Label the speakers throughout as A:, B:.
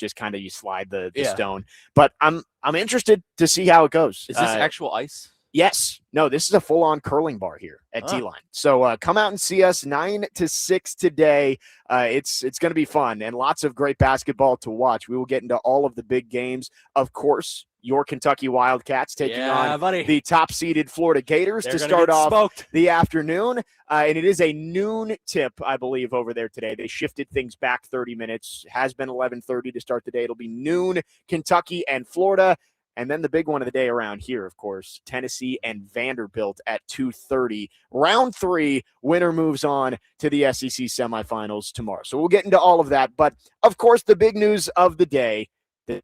A: just kind of you slide the stone. But I'm interested to see how it goes.
B: Is this actual ice?
A: Yes. No, this is a full-on curling bar here at T-Line. So come out and see us 9 to 6 today. It's going to be fun and lots of great basketball to watch. We will get into all of the big games. Of course, your Kentucky Wildcats taking on the top-seeded Florida Gators to start off the afternoon. And it is a noon tip, I believe, over there today. They shifted things back 30 minutes. Has been 11:30 to start the day. It'll be noon, Kentucky and Florida. And then the big one of the day around here, of course, Tennessee and Vanderbilt at 2:30. Round 3, winner moves on to the SEC semifinals tomorrow. So we'll get into all of that. But, of course, the big news of the day, they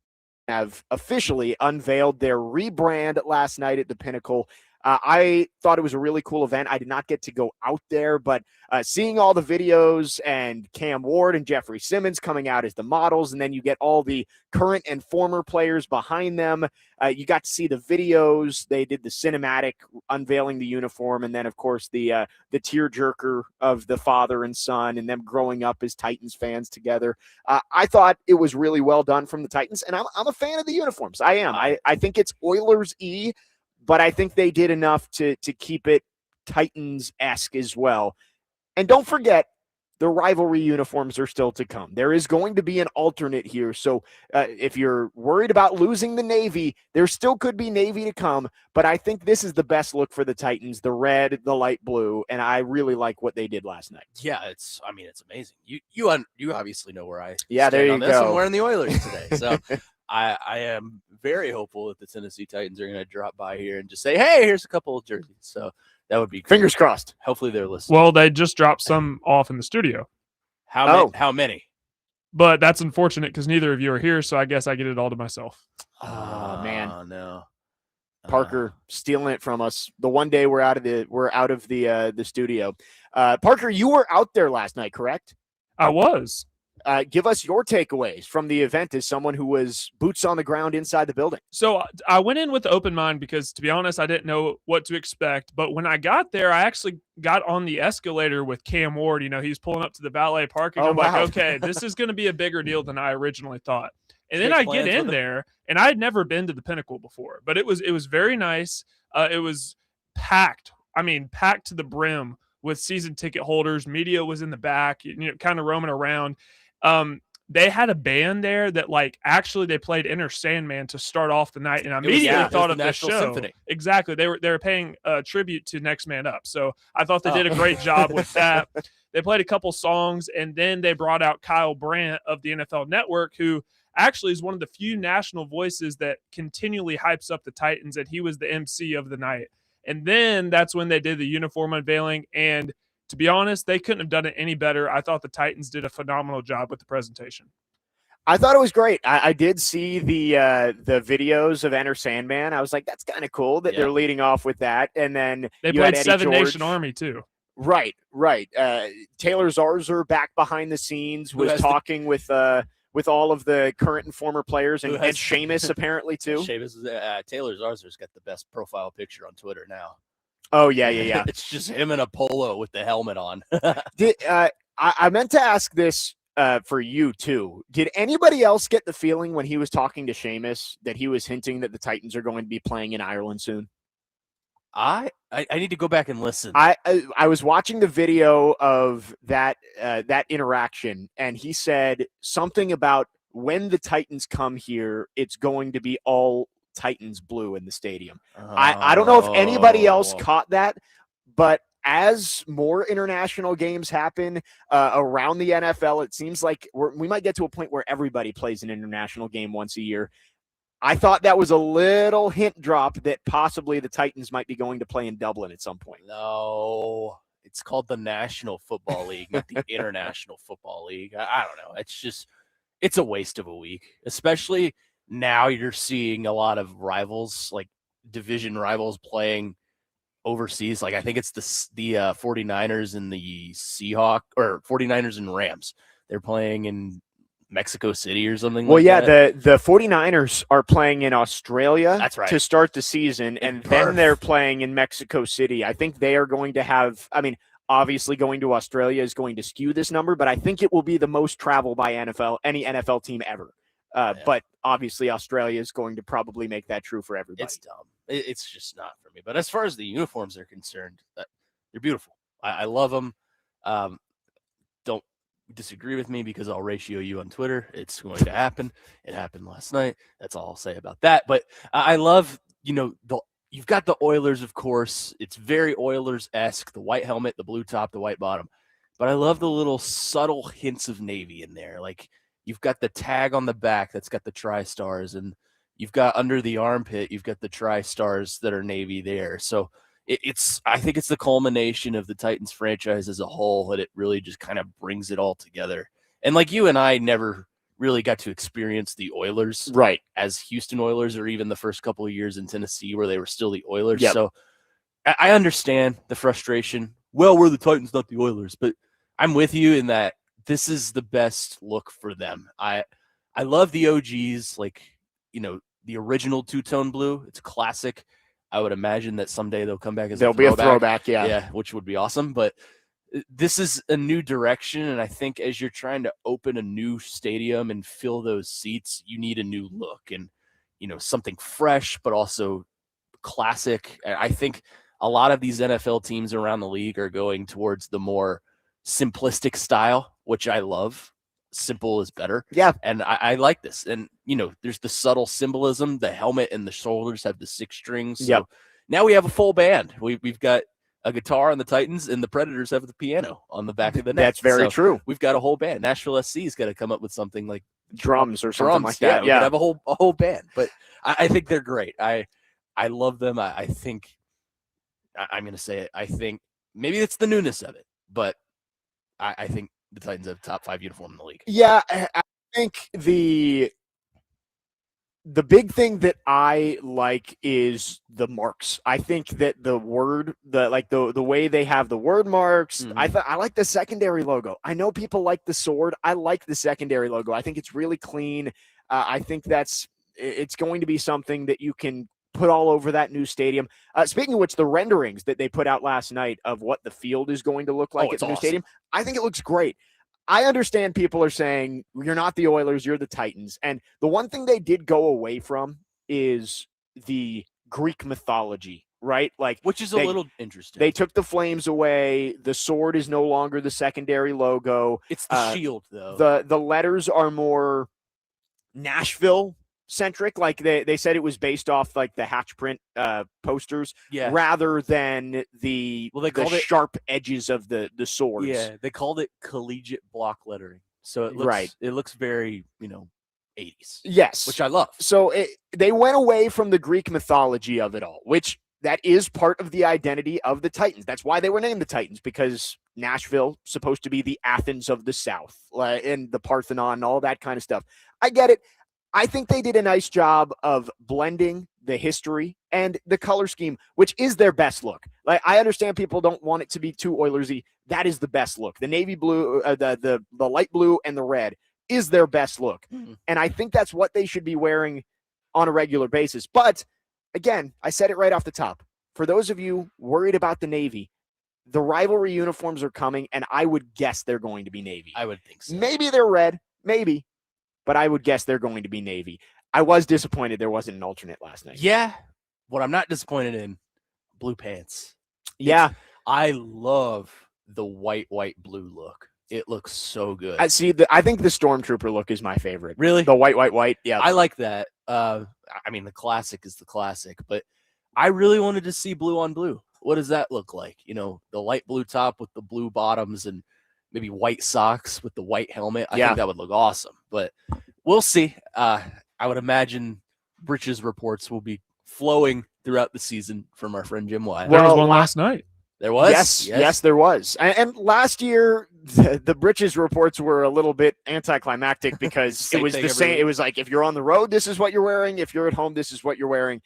A: have officially unveiled their rebrand last night at the Pinnacle. I thought it was a really cool event. I did not get to go out there, but seeing all the videos and Cam Ward and Jeffrey Simmons coming out as the models, and then you get all the current and former players behind them. You got to see the videos. They did the cinematic unveiling the uniform, and then, of course, the tearjerker of the father and son and them growing up as Titans fans together. I thought it was really well done from the Titans, and I'm a fan of the uniforms. I am. I think it's Oilers-y, but I think they did enough to keep it Titans-esque as well. And don't forget, the rivalry uniforms are still to come. There is going to be an alternate here. So if you're worried about losing the Navy, there still could be Navy to come. But I think this is the best look for the Titans, the red, the light blue. And I really like what they did last night.
B: Yeah, it's amazing. You obviously know where I
A: stand there you
B: on this.
A: go.
B: I'm wearing the Oilers today. So I am very hopeful that the Tennessee Titans are going to drop by here and just say, hey, here's a couple of jerseys. So that would be great.
A: Fingers crossed.
B: Hopefully they're listening.
C: Well, they just dropped some off in the studio.
B: How many?
C: But that's unfortunate because neither of you are here, so I guess I get it all to myself.
A: Oh, man.
B: Oh, no.
A: Parker stealing it from us. The one day we're out of the studio. Parker, you were out there last night, correct?
C: I was.
A: Give us your takeaways from the event as someone who was boots on the ground inside the building.
C: So I went in with an open mind because, to be honest, I didn't know what to expect. But when I got there, I actually got on the escalator with Cam Ward. You know, he's pulling up to the valet parking. I'm like, okay, this is going to be a bigger deal than I originally thought. And then I get in there, and I had never been to the Pinnacle before. But it was very nice. It was packed. I mean, packed to the brim with season ticket holders. Media was in the back, kind of roaming around. They had a band there that actually they played Enter Sandman to start off the night, and I immediately thought of the show.
B: Symphony.
C: Exactly. They were paying tribute to Next Man Up. So I thought they did a great job with that. They played a couple songs, and then they brought out Kyle Brandt of the NFL Network, who actually is one of the few national voices that continually hypes up the Titans, and he was the MC of the night. And then that's when they did the uniform unveiling, and to be honest, they couldn't have done it any better. I thought the Titans did a phenomenal job with the presentation.
A: I thought it was great. I did see the videos of Enter Sandman. I was like, that's kind of cool that they're leading off with that. And then
C: they played Seven Nation Army too.
A: Right. Taylor Zarzour back behind the scenes was talking with all of the current and former players and Seamus apparently too.
B: Taylor Zarzour's got the best profile picture on Twitter now.
A: Oh, yeah.
B: It's just him in a polo with the helmet on.
A: I meant to ask this for you, too. Did anybody else get the feeling when he was talking to Seamus that he was hinting that the Titans are going to be playing in Ireland soon?
B: I need to go back and listen.
A: I was watching the video of that interaction, and he said something about when the Titans come here, it's going to be all Titans blue in the stadium. I don't know if anybody else caught that, but as more international games happen around the NFL, it seems like we might get to a point where everybody plays an international game once a year. I thought that was a little hint drop that possibly the Titans might be going to play in Dublin at some point.
B: No, it's called the National Football League, not the International Football League. I don't know. It's a waste of a week, especially now you're seeing a lot of rivals, like division rivals, playing overseas. Like I think it's the 49ers and the Seahawks, or 49ers and Rams. They're playing in Mexico City or something like that.
A: The 49ers are playing in Australia.
B: That's right.
A: To start the season, and then they're playing in Mexico City. I think they are going to have, obviously going to Australia is going to skew this number, but I think it will be the most travel by any NFL team ever. But obviously Australia is going to probably make that true for everybody.
B: It's dumb. It's just not for me. But as far as the uniforms are concerned, they're beautiful. I love them. Don't disagree with me because I'll ratio you on Twitter. It's going to happen. It happened last night. That's all I'll say about that. But I love, you've got the Oilers, of course. It's very Oilers-esque, the white helmet, the blue top, the white bottom. But I love the little subtle hints of Navy in there. Like you've got the tag on the back that's got the tri-stars, and you've got under the armpit, you've got the tri-stars that are Navy there. So I think it's the culmination of the Titans franchise as a whole, and it really just kind of brings it all together. And like you and I never really got to experience the Oilers
A: right
B: as Houston Oilers, or even the first couple of years in Tennessee where they were still the Oilers.
A: Yep.
B: So I understand the frustration. Well, we're the Titans, not the Oilers, but I'm with you in that this is the best look for them. I love the OGs, like, the original two-tone blue. It's classic. I would imagine that someday they'll come back as
A: a throwback,
B: yeah, which would be awesome. But this is a new direction, and I think as you're trying to open a new stadium and fill those seats, you need a new look and something fresh, but also classic. I think a lot of these NFL teams around the league are going towards the more simplistic style, which I love. Simple is better.
A: Yeah.
B: And I like this. And, there's the subtle symbolism. The helmet and the shoulders have the 6 strings. So now we have a full band. We've got a guitar on the Titans, and the Predators have the piano on the back of the net.
A: That's very true.
B: We've got a whole band. Nashville SC's got to come up with something like
A: drums or something like that.
B: Yeah. We could have a whole band. But I think they're great. I love them. I think I'm going to say it. I think maybe it's the newness of it, but I think the Titans have top 5 uniform in the league.
A: Yeah, I think the big thing that I like is the marks. I think that the way they have the word marks.
B: Mm-hmm.
A: I like the secondary logo. I know people like the sword. I like the secondary logo. I think it's really clean. I think it's going to be something that you can put all over that new stadium. Speaking of which, the renderings that they put out last night of what the field is going to look like at the new stadium, I think it looks great. I understand people are saying you're not the Oilers, you're the Titans. And the one thing they did go away from is the Greek mythology, right? Like,
B: which is a little interesting.
A: They took the flames away. The sword is no longer the secondary logo.
B: It's the shield, though.
A: The letters are more Nashville centric. Like they said it was based off like the hatch print posters rather than the sharp edges of the swords.
B: Yeah, they called it collegiate block lettering. So it looks very, 80s.
A: Yes.
B: Which I love.
A: So they went away from the Greek mythology of it all, which that is part of the identity of the Titans. That's why they were named the Titans, because Nashville supposed to be the Athens of the South and the Parthenon and all that kind of stuff. I get it. I think they did a nice job of blending the history and the color scheme, which is their best look. Like, I understand people don't want it to be too Oilersy. That is the best look. The navy blue, the light blue and the red is their best look.
B: Mm-hmm.
A: And I think that's what they should be wearing on a regular basis. But again, I said it right off the top. For those of you worried about the Navy, the rivalry uniforms are coming, and I would guess they're going to be Navy.
B: I would think so.
A: Maybe they're red, maybe. But I would guess they're going to be Navy. I was disappointed there wasn't an alternate last night.
B: Yeah. What I'm not disappointed in, blue pants.
A: Yeah.
B: I love the white, blue look. It looks so good.
A: I think the Stormtrooper look is my favorite.
B: Really?
A: The white. Yeah.
B: I like that. The classic is the classic, but I really wanted to see blue on blue. What does that look like? The light blue top with the blue bottoms and maybe white socks with the white helmet. I think that would look awesome, but we'll see. I would imagine Britches reports will be flowing throughout the season from our friend Jim Wyatt.
C: There was one last night.
B: There was?
A: Yes, there was. And last year, the Britches reports were a little bit anticlimactic because it was the same. It was like, if you're on the road, this is what you're wearing. If you're at home, this is what you're wearing.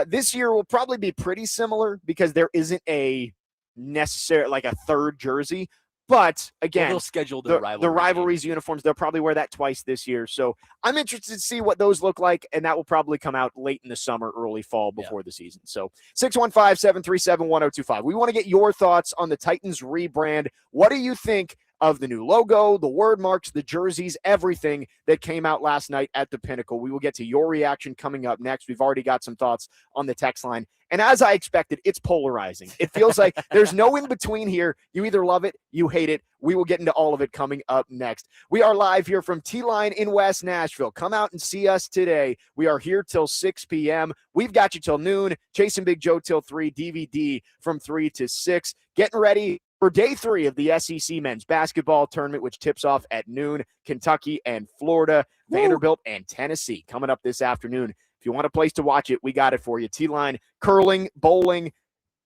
A: This year will probably be pretty similar because there isn't a necessary, like a third jersey. But again,
B: they'll schedule
A: the rivalries uniforms, they'll probably wear that twice this year. So I'm interested to see what those look like, and that will probably come out late in the summer, early fall before the season. So 615-737-1025. We want to get your thoughts on the Titans rebrand. What do you think of the new logo, the word marks, the jerseys, everything that came out last night at the Pinnacle. We will get to your reaction coming up next. We've already got some thoughts on the text line. And as I expected, it's polarizing. It feels like there's no in between here. You either love it, you hate it. We will get into all of it coming up next. We are live here from T-Line in West Nashville. Come out and see us today. We are here till 6 p.m. We've got you till noon. Chasing Big Joe till 3. DVD from 3 to 6. Getting ready for day 3 of the SEC men's basketball tournament, which tips off at noon. Kentucky and Florida, Vanderbilt and Tennessee coming up this afternoon. If you want a place to watch it, we got it for you. T-Line, curling, bowling,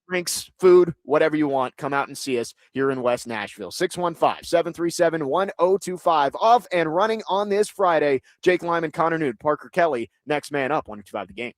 A: drinks, food, whatever you want. Come out and see us here in West Nashville. 615-737-1025. Off and running on this Friday. Jake Lyman, Connor Nude, Parker Kelly. Next man up, 125 The Game.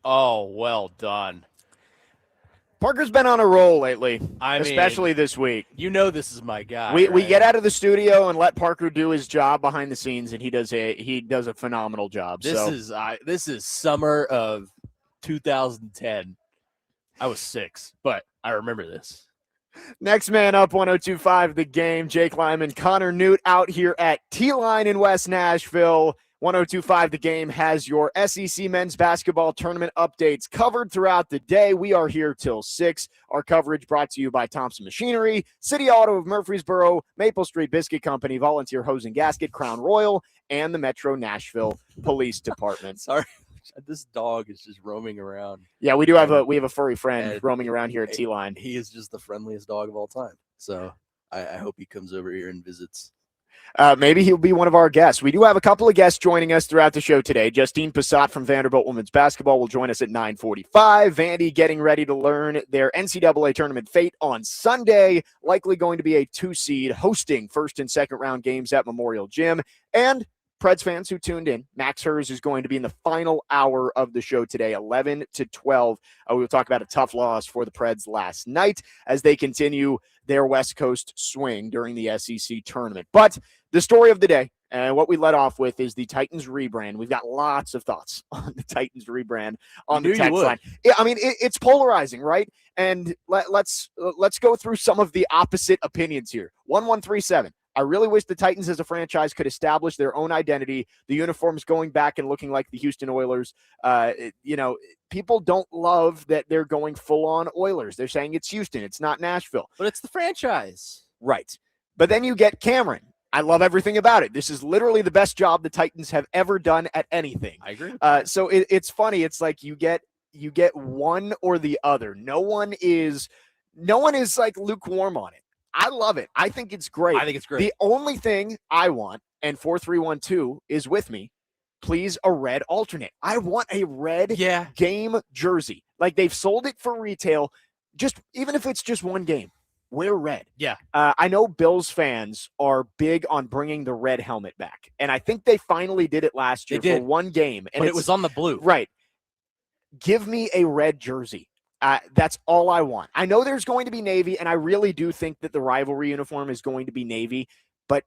B: Oh, well done.
A: Parker's been on a roll lately,
B: I mean,
A: especially this week.
B: You know this is my guy.
A: We
B: right?
A: get out of the studio and let Parker do his job behind the scenes, and he does a phenomenal job.
B: This is summer of 2010. I was 6, but I remember this.
A: Next man up, 102.5 The Game. Jake Lyman, Connor Newt out here at T-Line in West Nashville. 102.5 The Game has your SEC men's basketball tournament updates covered throughout the day. We are here till 6. Our coverage brought to you by Thompson Machinery, City Auto of Murfreesboro, Maple Street Biscuit Company, Volunteer Hose and Gasket, Crown Royal, and the Metro Nashville Police Department.
B: Sorry, this dog is just roaming around.
A: Yeah, we have a furry friend roaming around here at T-Line.
B: He is just the friendliest dog of all time. So I hope he comes over here and visits.
A: Maybe he'll be one of our guests. We do have a couple of guests joining us throughout the show today. Justine Passat from Vanderbilt Women's Basketball will join us at 9:45. Vandy getting ready to learn their NCAA tournament fate on Sunday, likely going to be a 2-seed, hosting first and second round games at Memorial Gym. And Preds fans who tuned in, Max Herz is going to be in the final hour of the show today, 11 to 12. We'll talk about a tough loss for the Preds last night as they continue their West Coast swing during the SEC tournament. But the story of the day, and what we let off with, is the Titans rebrand. We've got lots of thoughts on the Titans rebrand on the text line. Yeah, I mean, it's polarizing, right? And let's go through some of the opposite opinions here. 1137. I really wish the Titans as a franchise could establish their own identity. The uniforms going back and looking like the Houston Oilers. People don't love that they're going full-on Oilers. They're saying it's Houston. It's not Nashville.
B: But it's the franchise.
A: Right. But then you get Cameron. I love everything about it. This is literally the best job the Titans have ever done at anything.
B: I agree.
A: So it's funny. It's like you get one or the other. No one is like lukewarm on it. I love it. I think it's great. The only thing I want, and 4312 is with me, please, a red alternate. I want a red game jersey. Like, they've sold it for retail. Just even if it's just one game, wear red.
B: Yeah.
A: I know Bills fans are big on bringing the red helmet back, and I think they finally did it last year for one game. And
B: but it was on the blue.
A: Right. Give me a red jersey. That's all I want. I know there's going to be Navy, and I really do think that the rivalry uniform is going to be Navy, but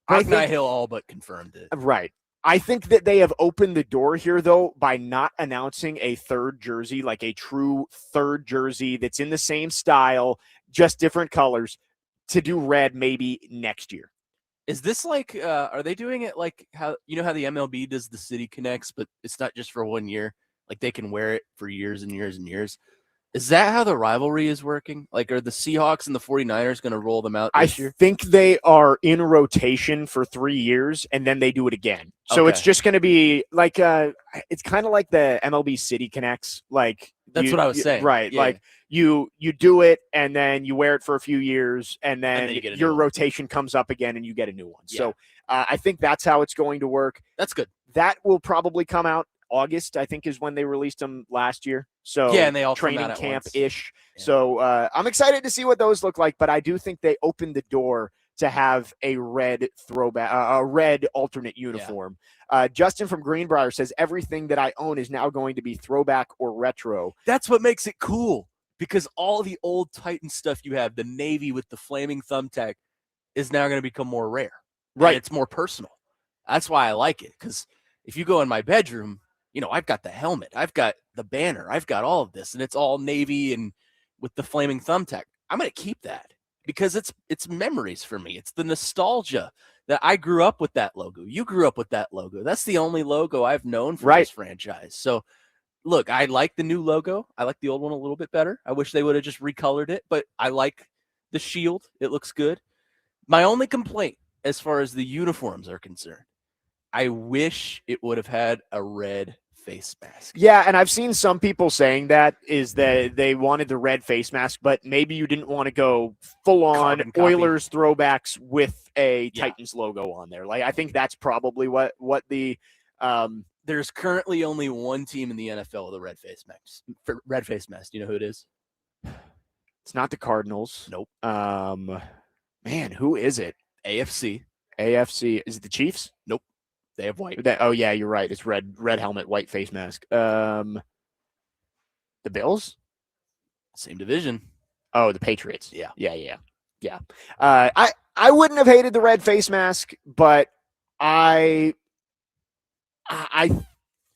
B: Hill all but confirmed it.
A: Right. I think that they have opened the door here, though, by not announcing a third jersey, like a true third jersey that's in the same style, just different colors, to do red maybe next year.
B: Is this like, are they doing it like how the MLB does the City Connects, but it's not just for 1 year? Like, they can wear it for years and years and years. Is that how the rivalry is working? Like, are the Seahawks and the 49ers going to roll them out this year?
A: I think they are in rotation for 3 years, and then they do it again. So it's just going to be like it's kind of like the MLB City Connects. Like,
B: that's what I was saying.
A: Right.
B: Yeah.
A: Like, you do it, and then you wear it for a few years, and then your rotation comes up again, and you get a new one. Yeah. So I think that's how it's going to work.
B: That's good.
A: That will probably come out August, I think, is when they released them last year. So
B: and they all
A: training camp-ish. Yeah. So I'm excited to see what those look like, but I do think they opened the door to have a red throwback, a red alternate uniform. Yeah. Justin from Greenbrier says everything that I own is now going to be throwback or retro.
B: That's what makes it cool, because all the old Titan stuff you have, the Navy with the flaming thumbtack, is now going to become more rare.
A: Right.
B: And it's more personal. That's why I like it, because if you go in my bedroom, I've got the helmet, I've got the banner, I've got all of this, and it's all Navy and with the flaming thumbtack. I'm going to keep that because it's memories for me. It's the nostalgia that I grew up with that logo. You grew up with that logo. That's the only logo I've known for this franchise. So, look, I like the new logo. I like the old one a little bit better. I wish they would have just recolored it, but I like the shield. It looks good. My only complaint as far as the uniforms are concerned, I wish it would have had a red face mask.
A: Yeah, and I've seen some people saying that they wanted the red face mask, but maybe you didn't want to go full-on Oilers throwbacks with a Titans logo on there. Like, I think that's probably what the
B: there's currently only one team in the NFL with a red face mask. Red face mask. Do you know who it is?
A: It's not the Cardinals.
B: Nope.
A: Man, who is it?
B: AFC.
A: Is it the Chiefs?
B: Nope. They have white.
A: Oh yeah, you're right. It's red helmet, white face mask. The Bills?
B: Same division.
A: Oh, the Patriots.
B: Yeah.
A: Yeah. I wouldn't have hated the red face mask, but I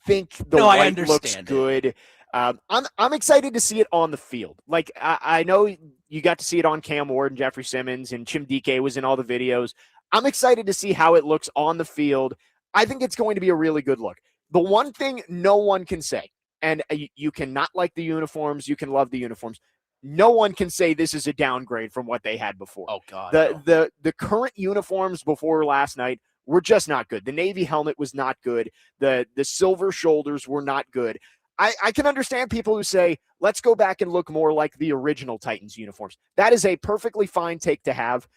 A: think the white looks good. I'm excited to see it on the field. Like I know you got to see it on Cam Ward and Jeffrey Simmons, and Chim DK was in all the videos. I'm excited to see how it looks on the field. I think it's going to be a really good look. The one thing no one can say, and you cannot like the uniforms, you can love the uniforms. No one can say this is a downgrade from what they had before.
B: Oh God.
A: The current uniforms before last night were just not good. The Navy helmet was not good. The silver shoulders were not good. I can understand people who say, let's go back and look more like the original Titans uniforms. That is a perfectly fine take to have,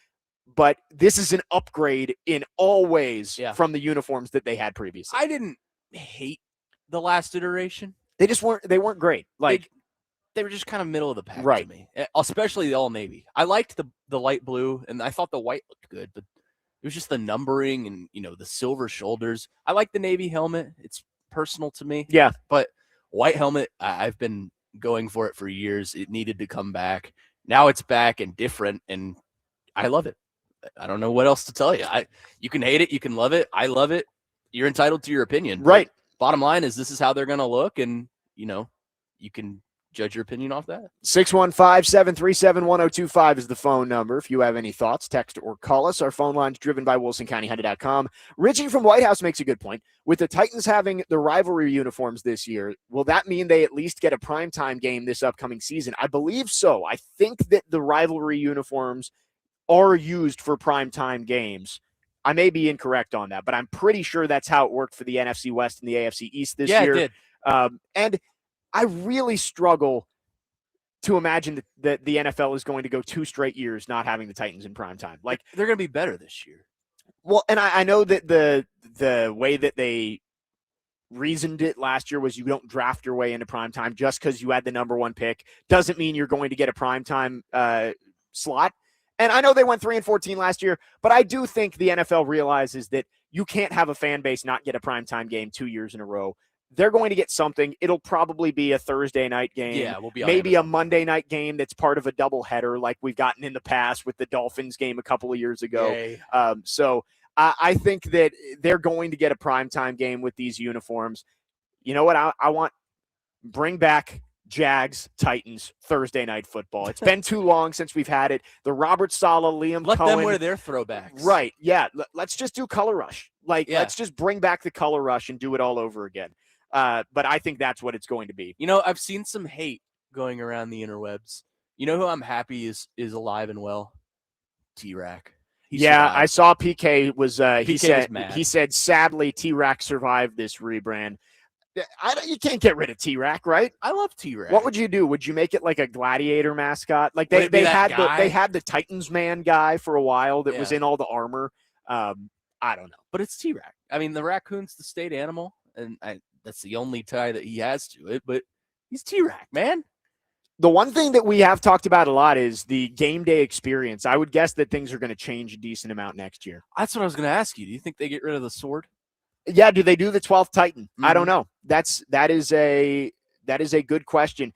A: but this is an upgrade in all ways from the uniforms that they had previously.
B: I didn't hate the last iteration.
A: They weren't great. Like
B: they were just kind of middle of the pack
A: right.
B: to me, especially the all navy. I liked the light blue, and I thought the white looked good, but it was just the numbering and the silver shoulders. I like the navy helmet; it's personal to me.
A: Yeah,
B: but white helmet, I've been going for it for years. It needed to come back. Now it's back and different, and I love it. I don't know what else to tell you. You can hate it, you can love it. I love it. You're entitled to your opinion.
A: Right.
B: Bottom line is this is how they're going to look, and you can judge your opinion off that.
A: 615-737-1025 is the phone number. If you have any thoughts, text or call us. Our phone line's driven by WilsonCountyHunter.com. Richie from White House makes a good point. With the Titans having the rivalry uniforms this year, will that mean they at least get a primetime game this upcoming season? I believe so. I think that the rivalry uniforms are used for primetime games. I may be incorrect on that, but I'm pretty sure that's how it worked for the NFC West and the AFC East this year.
B: Yeah, it
A: did. And I really struggle to imagine that the NFL is going to go 2 straight years not having the Titans in primetime. Like
B: they're going to be better this year.
A: Well, and I know that the way that they reasoned it last year was you don't draft your way into primetime just because you had the number 1 pick doesn't mean you're going to get a primetime slot. And I know they went 3-14 last year, but I do think the NFL realizes that you can't have a fan base not get a primetime game 2 years in a row. They're going to get something. It'll probably be a Thursday night game.
B: Yeah, we'll be
A: maybe a Monday night game that's part of a doubleheader like we've gotten in the past with the Dolphins game a couple of years ago. So I think that they're going to get a primetime game with these uniforms. You know what? I want bring back Jags, Titans, Thursday night football. It's been too long since we've had it. The Robert Saleh, Liam
B: Let
A: Cohen.
B: them wear their throwbacks.
A: Right. Yeah. Let's just do Color Rush. Let's just bring back the Color Rush and do it all over again. But I think that's what it's going to be.
B: I've seen some hate going around the interwebs. You know who I'm happy is alive and well? T-Rack.
A: I saw PK was
B: PK was mad.
A: He said sadly T-Rack survived this rebrand. You can't get rid of T-Rack, right?
B: I love T-Rack.
A: What would you do? Would you make it like a gladiator mascot? Like they had the Titans man guy for a while that was in all the armor. I don't know.
B: But it's T-Rack. I mean, the raccoon's the state animal, and that's the only tie that he has to it, but he's T-Rack, man.
A: The one thing that we have talked about a lot is the game day experience. I would guess that things are going to change a decent amount next year.
B: That's what I was going to ask you. Do you think they get rid of the sword?
A: Yeah, do they do the 12th Titan?
B: Mm-hmm.
A: I don't know. That is a good question.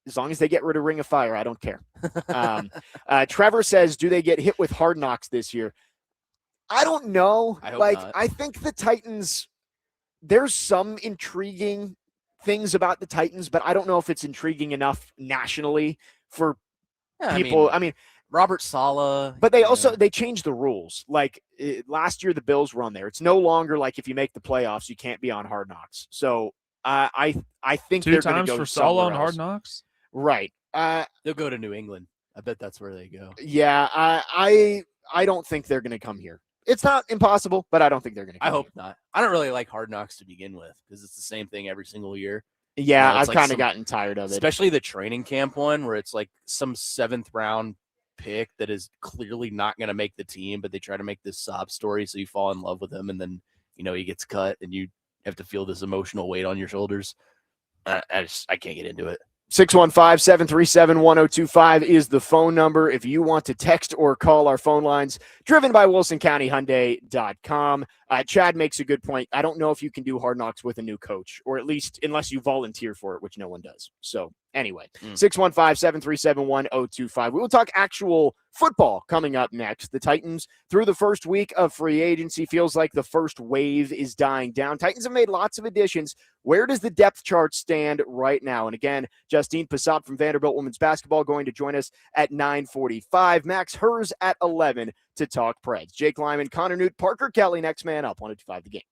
A: As long as they get rid of Ring of Fire, I don't care. Trevor says, do they get hit with Hard Knocks this year? I don't know.
B: I hope not.
A: I think the Titans, there's some intriguing things about the Titans, but I don't know if it's intriguing enough nationally for people. I mean,
B: Robert Saleh.
A: But they changed the rules. Like last year, the Bills were on there. It's no longer like if you make the playoffs, you can't be on Hard Knocks. So I think
C: 2
A: they're going to
C: times
A: go
C: for Saleh on
A: else.
C: Hard Knocks.
A: Right.
B: They'll go to New England. I bet that's where they go.
A: Yeah. I don't think they're going to come here. It's not impossible, but I don't think they're going to come
B: I hope
A: here.
B: not. I don't really like Hard Knocks to begin with because it's the same thing every single year.
A: Yeah, I've kind of gotten tired of it.
B: Especially the training camp one where it's like some 7th round pick that is clearly not going to make the team, but they try to make this sob story so you fall in love with him, and then he gets cut and you have to feel this emotional weight on your shoulders. I can't get into it.
A: 615-737-1025 is the phone number if you want to text or call our phone lines, driven by WilsonCountyHyundai.com. Chad makes a good point. I don't know if you can do Hard Knocks with a new coach, or at least unless you volunteer for it, which no one does. So anyway, 615-737-1025. We will talk actual football coming up next. The Titans, through the first week of free agency, feels like the first wave is dying down. Titans have made lots of additions. Where does the depth chart stand right now? And again, Justine Passat from Vanderbilt Women's Basketball going to join us at 9:45. Max Herz at 11 to talk Preds. Jake Lyman, Connor Newt, Parker Kelly, next man up, 105 The Game.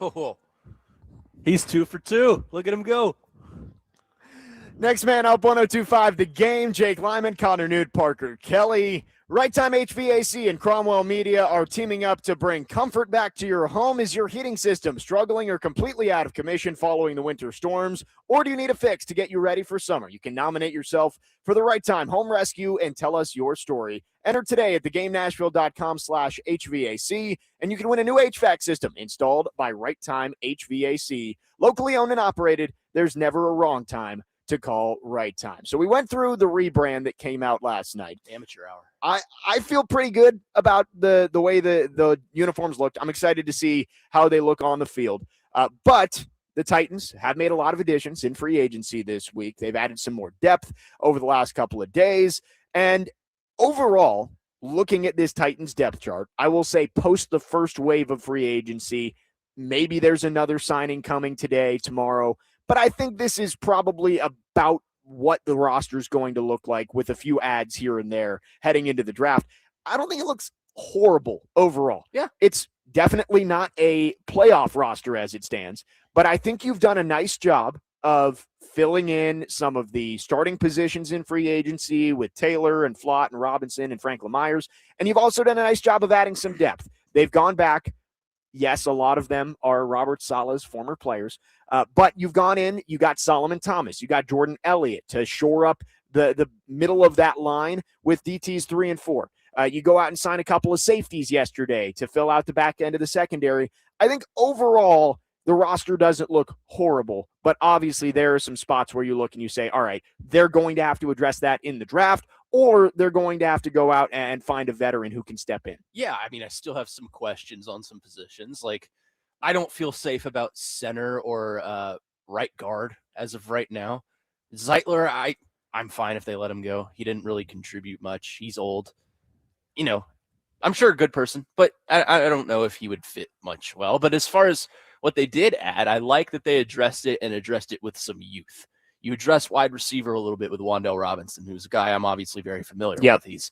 B: Oh, he's 2 for 2. Look at him go.
A: Next man up, 102.5 The Game. Jake Lyman, Connor Newt, Parker Kelly. Right Time HVAC and Cromwell Media are teaming up to bring comfort back to your home. Is your heating system struggling or completely out of commission following the winter storms? Or do you need a fix to get you ready for summer? You can nominate yourself for the Right Time Home Rescue and tell us your story. Enter today at thegamenashville.com/HVAC, and you can win a new HVAC system installed by Right Time HVAC. Locally owned and operated, there's never a wrong time to call Right Time. So we went through the rebrand that came out last night.
B: Amateur hour.
A: I feel pretty good about the way the uniforms looked. I'm excited to see how they look on the field. But the Titans have made a lot of additions in free agency this week. They've added some more depth over the last couple of days. And overall, looking at this Titans depth chart, I will say post the first wave of free agency, maybe there's another signing coming today, tomorrow. But I think this is probably about what the roster is going to look like with a few ads here and there heading into the draft. I don't think it looks horrible overall.
B: Yeah.
A: It's definitely not a playoff roster as it stands, but I think you've done a nice job of filling in some of the starting positions in free agency with Taylor and Flott and Robinson and Franklin Myers. And you've also done a nice job of adding some depth. They've gone back. Yes, a lot of them are Robert Saleh's former players, but you've gone in, you got Solomon Thomas, you got Jordan Elliott to shore up the middle of that line with DTs 3 and 4. You go out and sign a couple of safeties yesterday to fill out the back end of the secondary. I think overall, the roster doesn't look horrible, but obviously there are some spots where you look and you say, all right, they're going to have to address that in the draft, or they're going to have to go out and find a veteran who can step in.
B: Yeah, I mean, I still have some questions on some positions. Like, I don't feel safe about center or right guard as of right now. Zeitler, I'm fine if they let him go. He didn't really contribute much. He's old. You know, I'm sure a good person, but I don't know if he would fit much well. But as far as what they did add, I like that they addressed it with some youth. You address wide receiver a little bit with Wan'Dale Robinson, who's a guy I'm obviously very familiar with.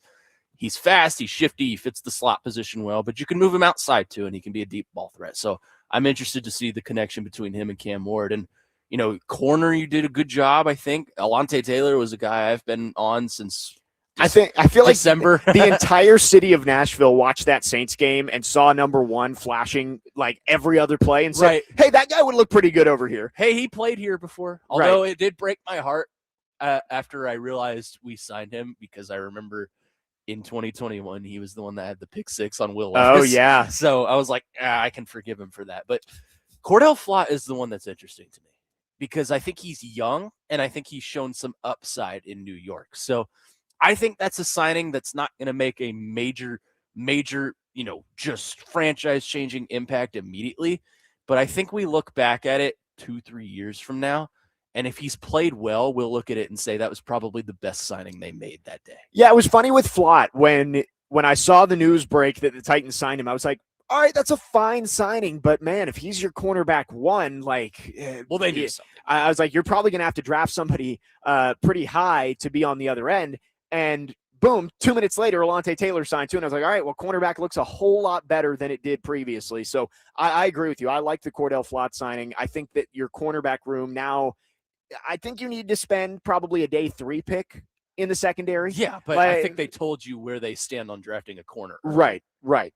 B: He's fast, he's shifty, he fits the slot position well, but you can move him outside too, and he can be a deep ball threat. So I'm interested to see the connection between him and Cam Ward. And, you know, corner, you did a good job, I think. Alontae Taylor was a guy I've been on since
A: I feel like
B: December.
A: The entire city of Nashville watched that Saints game and saw number one flashing like every other play and said, hey, that guy would look pretty good over here.
B: Hey, he played here before. Although it did break my heart after I realized we signed him, because I remember in 2021, he was the one that had the pick 6 on Will Levis.
A: Oh, yeah.
B: So I was like, I can forgive him for that. But Cordell Flott is the one that's interesting to me, because I think he's young and I think he's shown some upside in New York. So I think that's a signing that's not going to make a major, you know, just franchise-changing impact immediately. But I think we look back at it 2-3 years from now, and if he's played well, we'll look at it and say that was probably the best signing they made that day.
A: Yeah, it was funny with Flott. When I saw the news break that the Titans signed him, I was like, all right, that's a fine signing, but man, if he's your cornerback one, like,
B: well, they do something.
A: I was like, you're probably going to have to draft somebody pretty high to be on the other end. And boom, 2 minutes later, Alontae Taylor signed too. And I was like, all right, well, cornerback looks a whole lot better than it did previously. So I agree with you. I like the Cordell Flott signing. I think that your cornerback room now, I think you need to spend probably a day 3 pick in the secondary.
B: Yeah, but I think they told you where they stand on drafting a corner.
A: Right.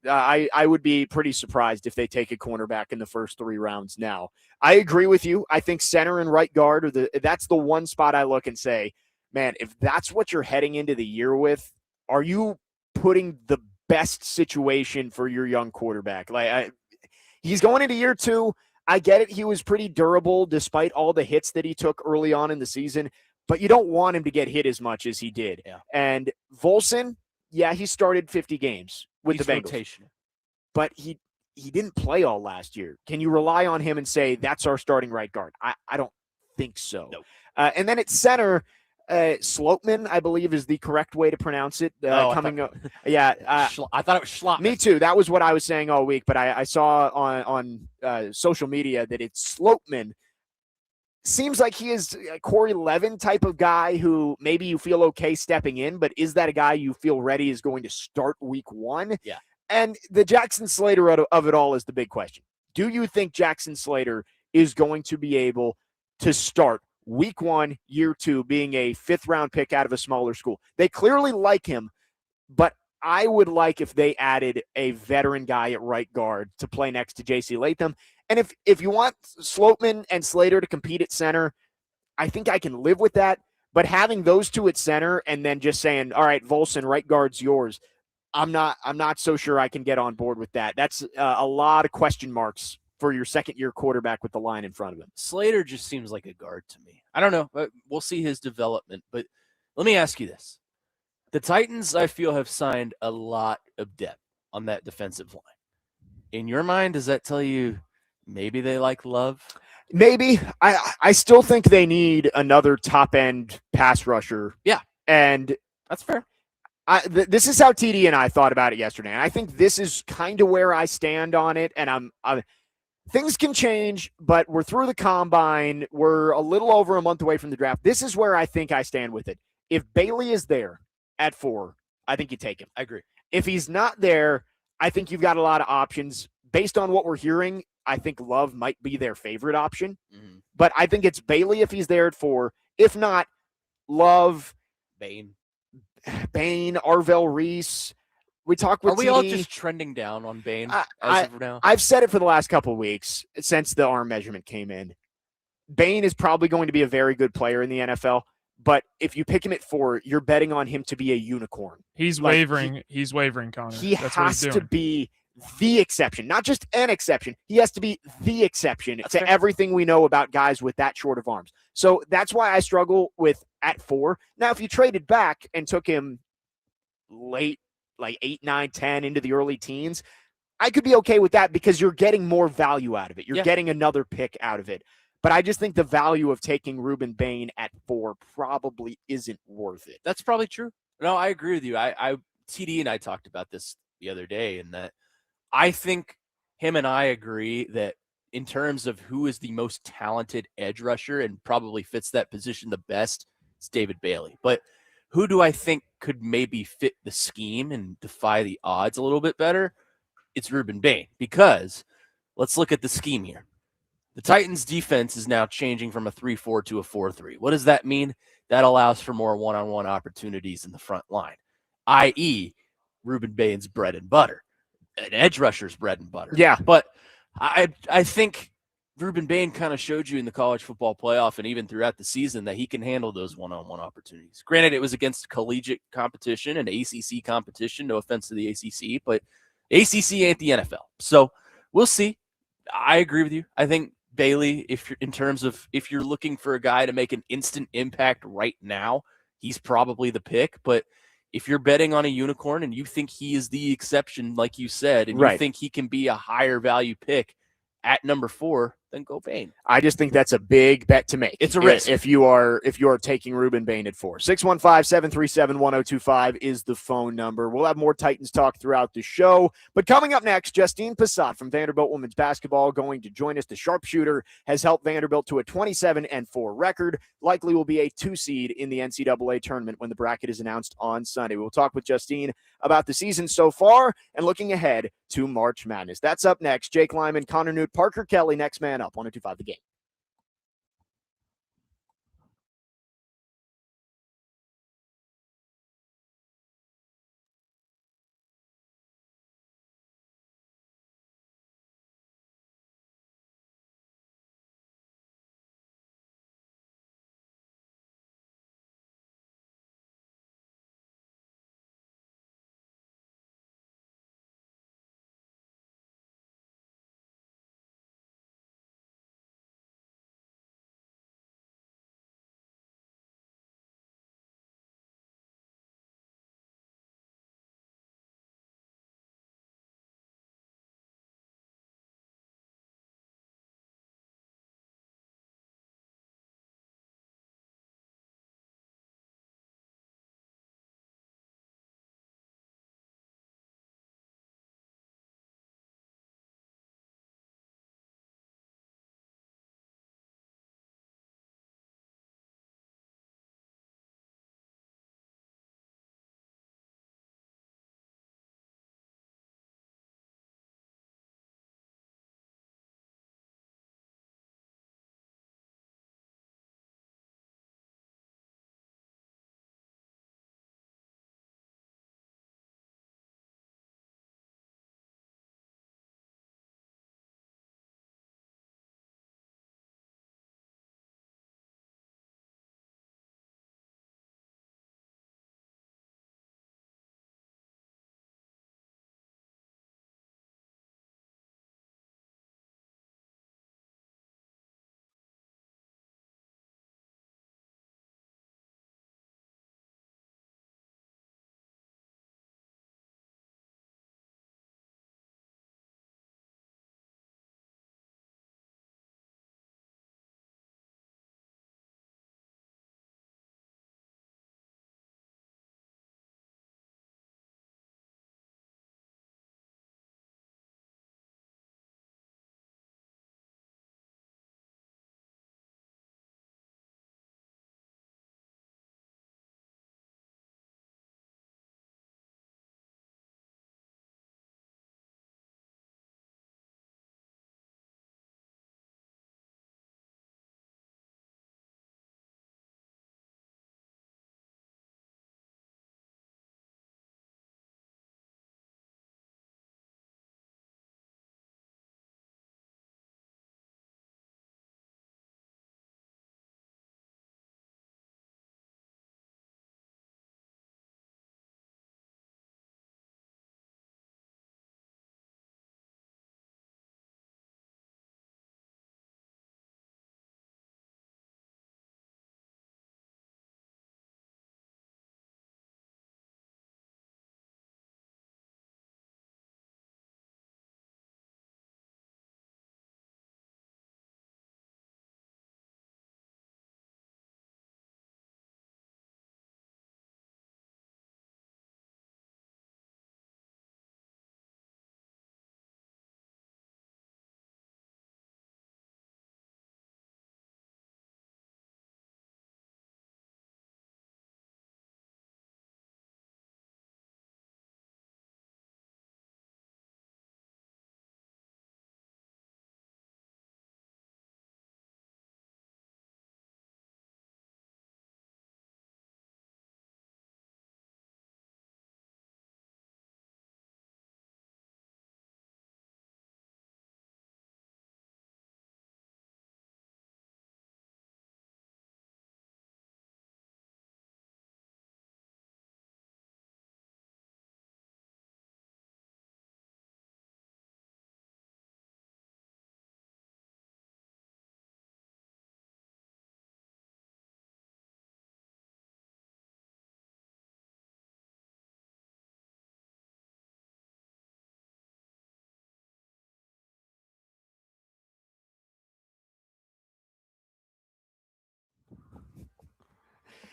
A: I would be pretty surprised if they take a cornerback in the first 3 rounds now. I agree with you. I think center and right guard that's the one spot I look and say, man, if that's what you're heading into the year with, are you putting the best situation for your young quarterback? He's going into year 2. I get it. He was pretty durable despite all the hits that he took early on in the season, but you don't want him to get hit as much as he did.
B: Yeah.
A: And Volson, he started 50 games with the Bengals,
B: rotational.
A: but he didn't play all last year. Can you rely on him and say that's our starting right guard? I don't think so.
B: Nope.
A: And then at center, Sloatman, I believe, is the correct way to pronounce it. Coming up, yeah.
B: I thought it was Schlotman.
A: Me too. That was what I was saying all week. But I saw on social media that it's Sloatman. Seems like he is a Corey Levin type of guy who maybe you feel okay stepping in, but is that a guy you feel ready is going to start week 1?
B: Yeah.
A: And the Jackson Slater of it all is the big question. Do you think Jackson Slater is going to be able to start week 1, year 2, being a 5th-round pick out of a smaller school? They clearly like him, but I would like if they added a veteran guy at right guard to play next to J.C. Latham. And if you want Sloatman and Slater to compete at center, I think I can live with that. But having those two at center and then just saying, all right, Volson, right guard's yours, I'm not so sure I can get on board with that. That's a lot of question marks for your second-year quarterback with the line in front of him.
B: Slater just seems like a guard to me. I don't know. We'll see his development. But let me ask you this. The Titans, I feel, have signed a lot of depth on that defensive line. In your mind, does that tell you maybe they like Love?
A: Maybe. I still think they need another top-end pass rusher.
B: Yeah.
A: And
B: that's fair.
A: This is how TD and I thought about it yesterday. And I think this is kind of where I stand on it. And things can change, but we're through the combine. We're a little over a month away from the draft. This is where I think I stand with it. If Bailey is there at 4, I think you take him.
B: I agree.
A: If he's not there, I think you've got a lot of options. Based on what we're hearing, I think Love might be their favorite option.
B: Mm-hmm.
A: But I think it's Bailey if he's there at 4. If not, Love,
B: Bain,
A: Arvell Reese. We talked with
B: Are we
A: TD.
B: all just trending down on Bain as of now?
A: I've said it for the last couple of weeks since the arm measurement came in. Bain is probably going to be a very good player in the NFL. But if you pick him at 4, you're betting on him to be a unicorn.
C: He's wavering. He's wavering, Connor.
A: That's has to be the exception, not just an exception. He has to be the exception to everything we know about guys with that short of arms. So that's why I struggle with at 4. Now, if you traded back and took him late, like 8, 9, 10 into the early teens, I could be okay with that because you're getting more value out of it. You're getting another pick out of it. But I just think the value of taking Ruben Bain at 4 probably isn't worth it.
B: That's probably true. No, I agree with you. TD and I talked about this the other day, and that I think him and I agree that in terms of who is the most talented edge rusher and probably fits that position the best, it's David Bailey. But who do I think could maybe fit the scheme and defy the odds a little bit better? It's Ruben Bain, because let's look at the scheme here. The Titans' defense is now changing from a 3-4 to a 4-3. What does that mean? That allows for more one-on-one opportunities in the front line, i.e., Ruben Bain's bread and butter, an edge rusher's bread and butter.
A: Yeah.
B: But I think Ruben Bain kind of showed you in the college football playoff and even throughout the season that he can handle those one-on-one opportunities. Granted, it was against collegiate competition and ACC competition, no offense to the ACC, but ACC ain't the NFL. So we'll see. I agree with you. I think Bailey, if you're looking for a guy to make an instant impact right now, he's probably the pick. But if you're betting on a unicorn and you think he is the exception, like you said, and you think he can be a higher value pick at number 4, then go Bain.
A: I just think that's a big bet to make.
B: It's a risk
A: if you are taking Ruben Bain at 4. 615-737-1025 is the phone number. We'll have more Titans talk throughout the show. But coming up next, Justine Passat from Vanderbilt Women's Basketball going to join us. The sharpshooter has helped Vanderbilt to a 27-4 record. Likely will be a 2 seed in the NCAA tournament when the bracket is announced on Sunday. We'll talk with Justine about the season so far and looking ahead to March Madness. That's up next. Jake Lyman, Connor Newt, Parker Kelly, next man up. 102.5 The Game.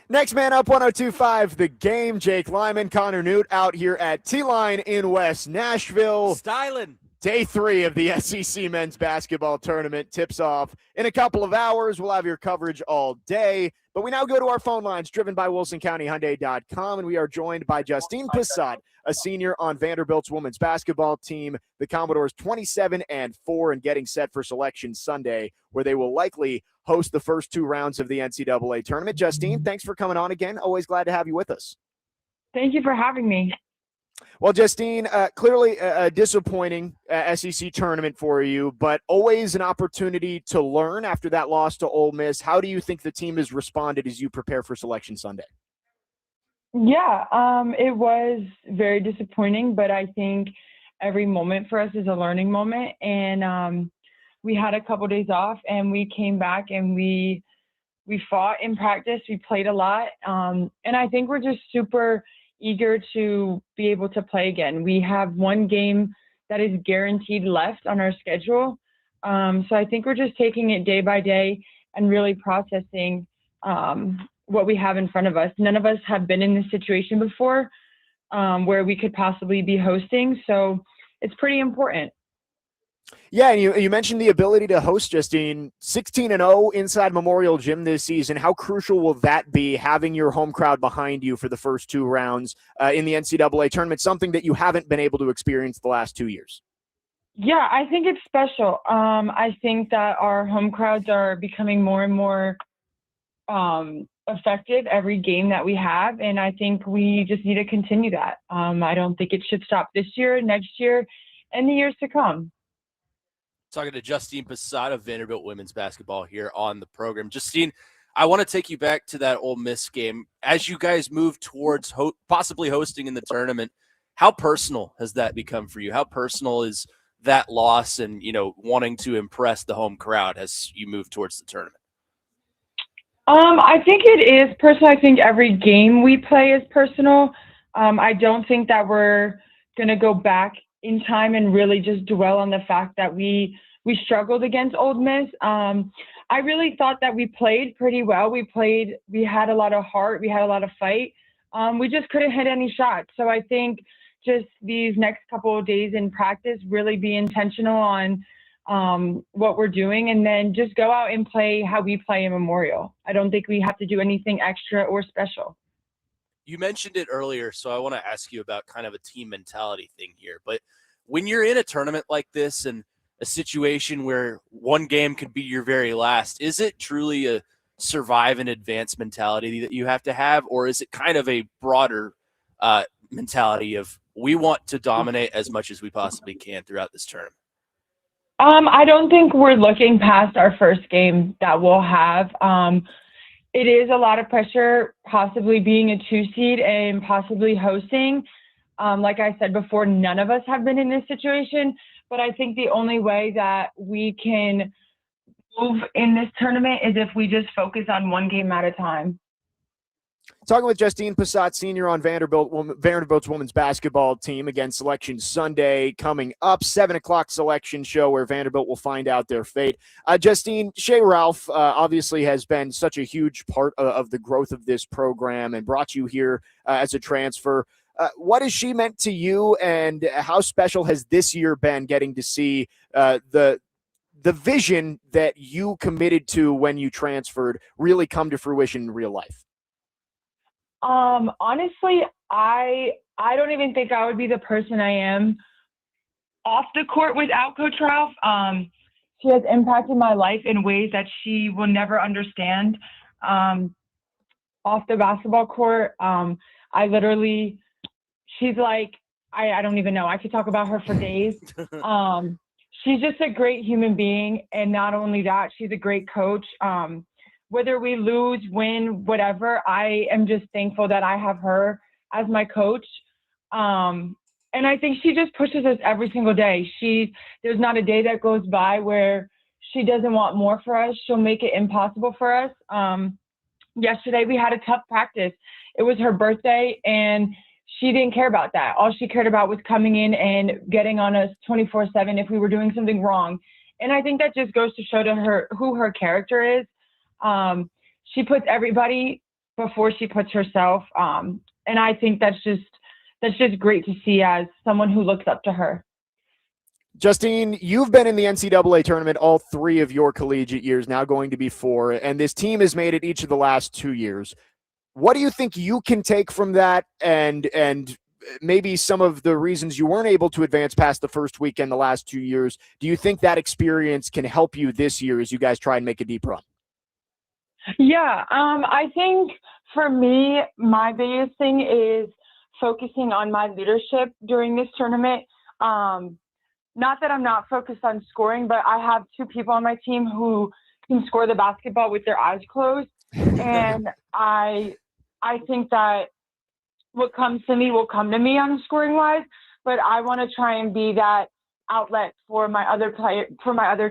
A: Next man up, 102.5 The Game. Jake Lyman, Connor Newt out here at T-Line in West Nashville.
B: Styling.
A: Day 3 of the SEC men's basketball tournament tips off in a couple of hours. We'll have your coverage all day. But we now go to our phone lines driven by WilsonCountyHyundai.com, and we are joined by Justine Passat, a senior on Vanderbilt's women's basketball team. The Commodores 27-4 and getting set for Selection Sunday, where they will likely host the first 2 rounds of the NCAA tournament. Justine, thanks for coming on again. Always glad to have you with us.
D: Thank you for having me.
A: Well, Justine, clearly a disappointing SEC tournament for you, but always an opportunity to learn after that loss to Ole Miss. How do you think the team has responded as you prepare for Selection Sunday?
D: Yeah, it was very disappointing, but I think every moment for us is a learning moment. And we had a couple days off, and we came back and we fought in practice. We played a lot, and I think we're just super eager to be able to play again. We have one game that is guaranteed left on our schedule. So I think we're just taking it day by day and really processing what we have in front of us. None of us have been in this situation before where we could possibly be hosting. So it's pretty important.
A: Yeah, and you mentioned the ability to host, Justine. 16-0 inside Memorial Gym this season. How crucial will that be, having your home crowd behind you for the first 2 rounds in the NCAA tournament, something that you haven't been able to experience the last 2 years?
D: Yeah, I think it's special. I think that our home crowds are becoming more and more effective every game that we have, and I think we just need to continue that. I don't think it should stop this year, next year, and the years to come.
B: Talking to Justine Passat of Vanderbilt women's basketball here on the program. Justine, I want to take you back to that Ole Miss game. As you guys move towards possibly hosting in the tournament, how personal has that become for you? How personal is that loss and, wanting to impress the home crowd as you move towards the tournament?
D: I think it is personal. I think every game we play is personal. I don't think that we're going to go back in time and really just dwell on the fact that we struggled against Ole Miss. I really thought that we played pretty well. We had a lot of heart. We had a lot of fight. We just couldn't hit any shots. So I think just these next couple of days in practice, really be intentional on what we're doing, and then just go out and play how we play in Memorial. I don't think we have to do anything extra or special.
B: You mentioned it earlier, so I want to ask you about kind of a team mentality thing here. But when you're in a tournament like this and a situation where one game could be your very last, is it truly a survive and advance mentality that you have to have, or is it kind of a broader mentality of we want to dominate as much as we possibly can throughout this tournament?
D: I don't think we're looking past our first game that we'll have. It is a lot of pressure, possibly being a 2 seed and possibly hosting. Like I said before, none of us have been in this situation, but I think the only way that we can move in this tournament is if we just focus on one game at a time.
A: Talking with Justine Passat, senior on Vanderbilt's women's basketball team. Again, Selection Sunday coming up, 7 o'clock selection show where Vanderbilt will find out their fate. Justine, Shea Ralph obviously has been such a huge part of the growth of this program and brought you here as a transfer. What has she meant to you, and how special has this year been getting to see the vision that you committed to when you transferred really come to fruition in real life?
D: Honestly, I don't even think I would be the person I am off the court without Coach Ralph. She has impacted my life in ways that she will never understand. Off the basketball court, she's like, I don't even know. I could talk about her for days. She's just a great human being. And not only that, she's a great coach. Whether we lose, win, whatever, I am just thankful that I have her as my coach. And I think she just pushes us every single day. There's not a day that goes by where she doesn't want more for us. She'll make it impossible for us. Yesterday we had a tough practice. It was her birthday, and she didn't care about that. All she cared about was coming in and getting on us 24/7 if we were doing something wrong. And I think that just goes to show to her who her character is. She puts everybody before she puts herself. And I think that's just great to see as someone who looks up to her.
A: Justine, you've been in the NCAA tournament all 3 of your collegiate years, now going to be 4, and this team has made it each of the last 2 years. What do you think you can take from that, and maybe some of the reasons you weren't able to advance past the first weekend the last 2 years? Do you think that experience can help you this year as you guys try and make a deep run?
D: Yeah, I think for me, my biggest thing is focusing on my leadership during this tournament. Not that I'm not focused on scoring, but I have 2 people on my team who can score the basketball with their eyes closed. And I think that what comes to me will come to me on scoring wise, but I want to try and be that outlet for my other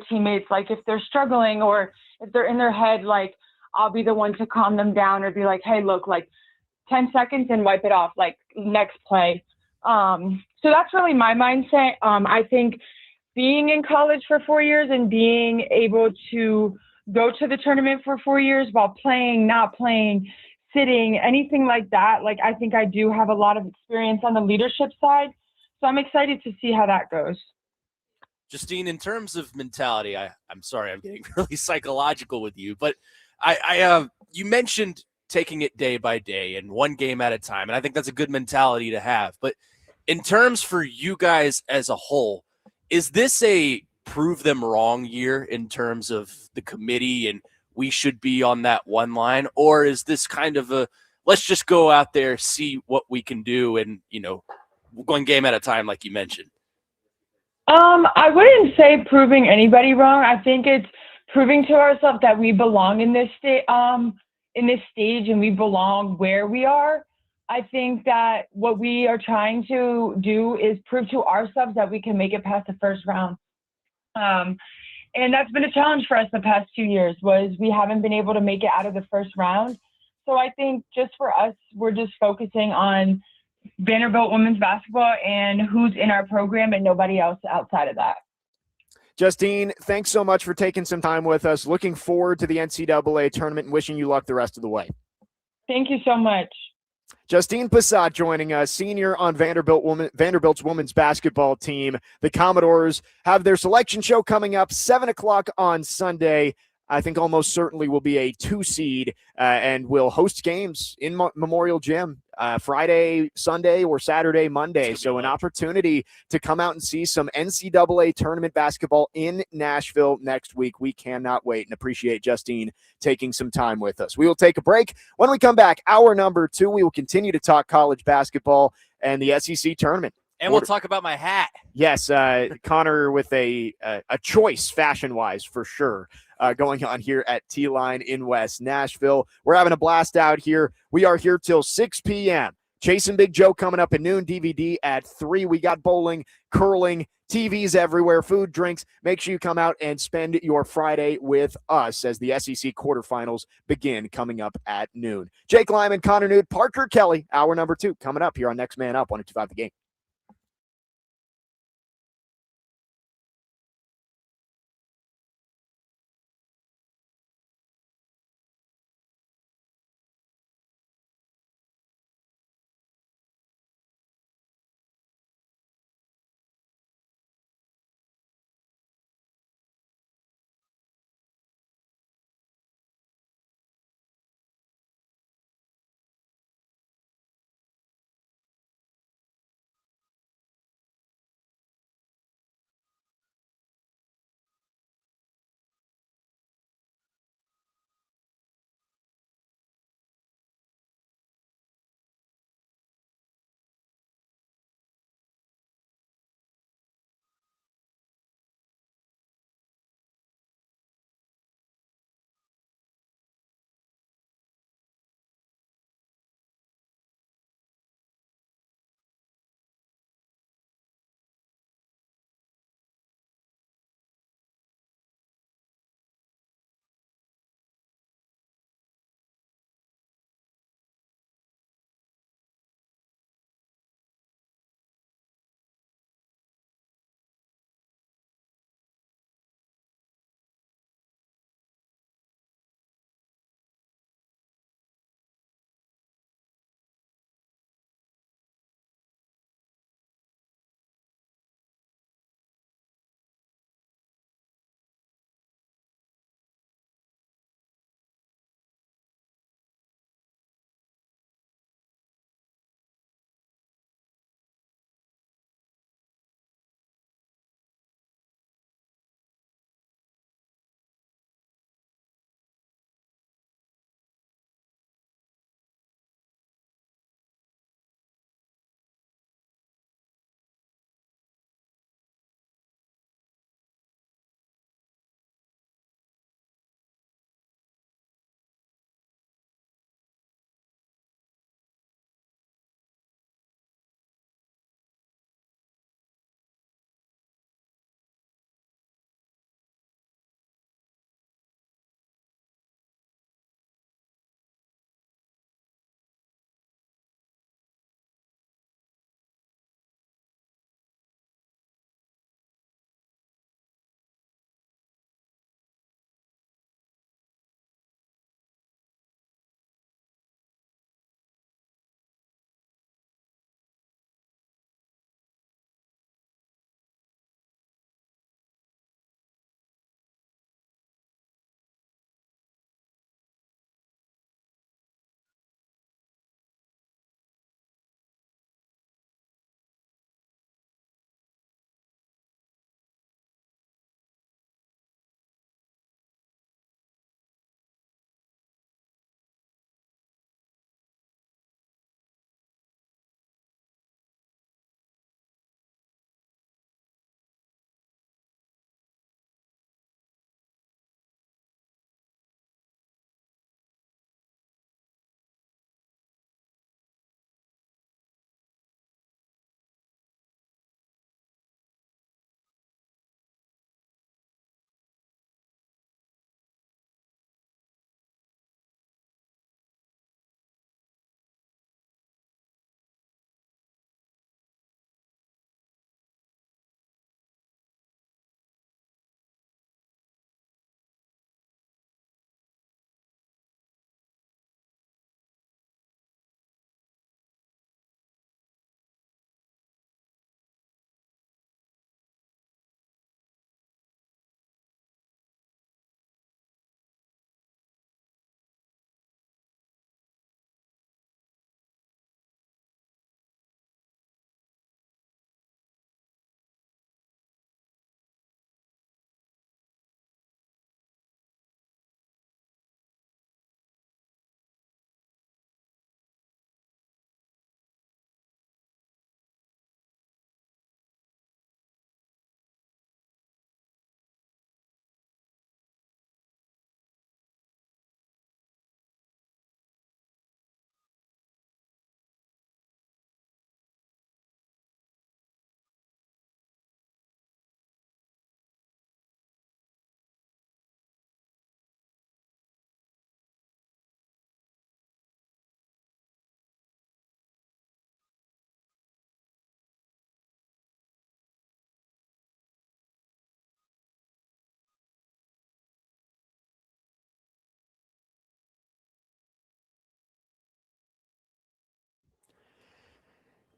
D: teammates. Like if they're struggling or if they're in their head, like I'll be the one to calm them down or be like, hey, look, like 10 seconds and wipe it off, like next play. So that's really my mindset. I think being in college for 4 years and being able to go to the tournament for 4 years while playing, not playing, sitting, anything like that, like I think I do have a lot of experience on the leadership side. So I'm excited to see how that goes.
B: Justine, in terms of mentality, I'm sorry I'm getting really psychological with you, but you mentioned taking it day by day and one game at a time, and I think that's a good mentality to have. But in terms for you guys as a whole, is this a prove them wrong year in terms of the committee and we should be on that one line, or is this kind of a let's just go out there, see what we can do, and one game at a time, like you mentioned?
D: I wouldn't say proving anybody wrong. I think it's proving to ourselves that we belong in this stage, and we belong where we are. I think that what we are trying to do is prove to ourselves that we can make it past the first round. And that's been a challenge for us the past 2 years, was we haven't been able to make it out of the first round. So I think just for us, we're just focusing on Vanderbilt women's basketball and who's in our program and nobody else outside of that.
A: Justine, thanks so much for taking some time with us. Looking forward to the NCAA tournament and wishing you luck the rest of the way.
D: Thank you so much.
A: Justine Passat joining us, senior on Vanderbilt's women's basketball team. The Commodores have their selection show coming up 7 o'clock on Sunday. I think almost certainly will be a 2 seed and will host games in Memorial Gym Friday, Sunday, or Saturday, Monday. So an opportunity to come out and see some NCAA tournament basketball in Nashville next week. We cannot wait and appreciate Justine taking some time with us. We will take a break. When we come back, hour number 2, we will continue to talk college basketball and the SEC tournament.
B: And we'll talk about my hat.
A: Yes, Connor with a choice fashion-wise for sure. Going on here at T-Line in West Nashville. We're having a blast out here. We are here till 6 p.m. Chasing Big Joe coming up at noon, DVD at 3. We got bowling, curling, TVs everywhere, food, drinks. Make sure you come out and spend your Friday with us as the SEC quarterfinals begin coming up at noon. Jake Lyman, Connor Newt, Parker Kelly, hour number 2 coming up here on Next Man Up, 102.5 The Game.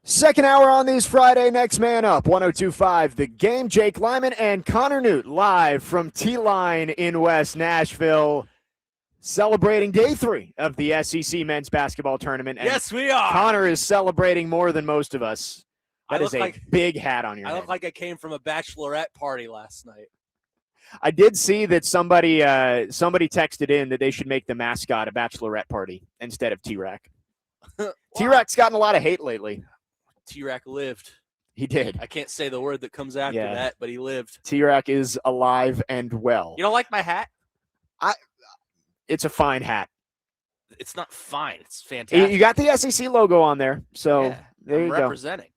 A: Second hour on these Friday. Next man up, 102.5 The Game. Jake Lyman and Connor Newt live from T-Line in West Nashville, celebrating day 3 of the SEC men's basketball tournament. And
B: yes, we are.
A: Connor is celebrating more than most of us. That is a big hat on your head.
B: I look like I came from a bachelorette party last night.
A: I did see that somebody texted in that they should make the mascot a bachelorette party instead of T-Rack.
B: Wow.
A: T-Rack's gotten a lot of hate lately.
B: T-Rack lived.
A: He did.
B: I can't say the word that comes after that, but he lived.
A: T-Rack is alive and well.
B: You don't like my hat?
A: It's a fine hat.
B: It's not fine. It's fantastic.
A: You got the SEC logo on there, so there you go.
B: Representing.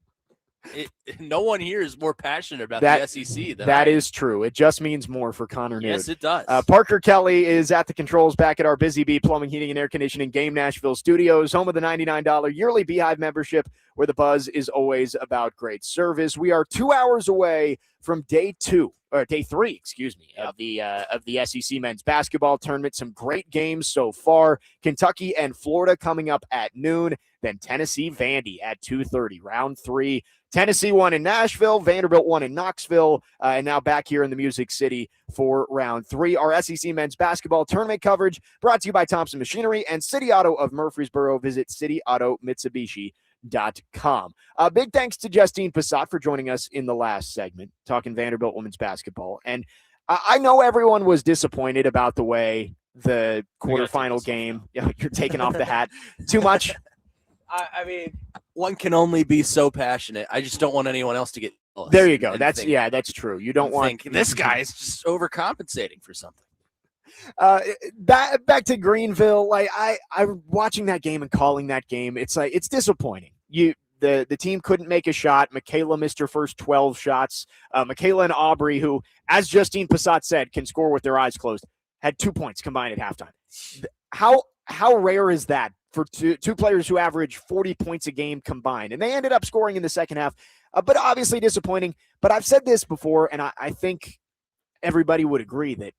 B: No one here is more passionate about the SEC than
A: that is true. It just means more for Connor Newt.
B: Yes, it does.
A: Parker Kelly is at the controls back at our Busy Bee Plumbing, Heating, and Air Conditioning Game Nashville Studios, home of the $99 yearly Beehive membership, where the buzz is always about great service. We are 2 hours away from day 3, of the SEC men's basketball tournament. Some great games so far. Kentucky and Florida coming up at noon. Then Tennessee Vandy at 2:30. Round 3. Tennessee won in Nashville, Vanderbilt won in Knoxville, and now back here in the Music City for round 3. Our SEC men's basketball tournament coverage brought to you by Thompson Machinery and City Auto of Murfreesboro. Visit cityautomitsubishi.com. Big thanks to Justine Passat for joining us in the last segment, talking Vanderbilt women's basketball. And I know everyone was disappointed about the way the quarterfinal game, you're taking off the hat too much.
B: I mean, one can only be so passionate. I just don't want anyone else to get jealous.
A: There you go. That's true. You don't want
B: this guy is just overcompensating for something.
A: Back to Greenville. Like I'm watching that game and calling that game. It's like it's disappointing. The team couldn't make a shot. Michaela missed her first 12 shots. Michaela and Aubrey, who, as Justine Passat said, can score with their eyes closed, had 2 points combined at halftime. How rare is that for two players who average 40 points a game combined? And they ended up scoring in the second half, but obviously disappointing. But I've said this before, and I think everybody would agree that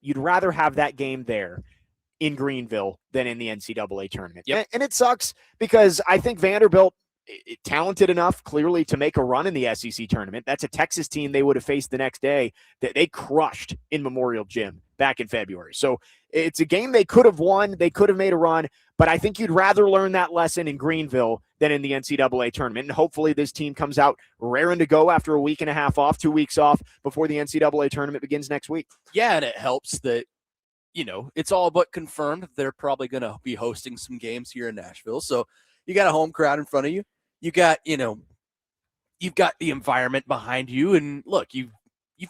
A: you'd rather have that game there in Greenville than in the NCAA tournament.
B: Yep.
A: And it sucks because I think Vanderbilt, talented enough clearly to make a run in the SEC tournament. That's a Texas team they would have faced the next day that they crushed in Memorial Gym back in February. So it's a game they could have won. They could have made a run, but I think you'd rather learn that lesson in Greenville than in the NCAA tournament. And hopefully this team comes out raring to go after a week and a half off, 2 weeks off before the NCAA tournament begins next week.
B: Yeah, and it helps that, it's all but confirmed they're probably going to be hosting some games here in Nashville. So you got a home crowd in front of you. You got, you've got the environment behind you. And look, you've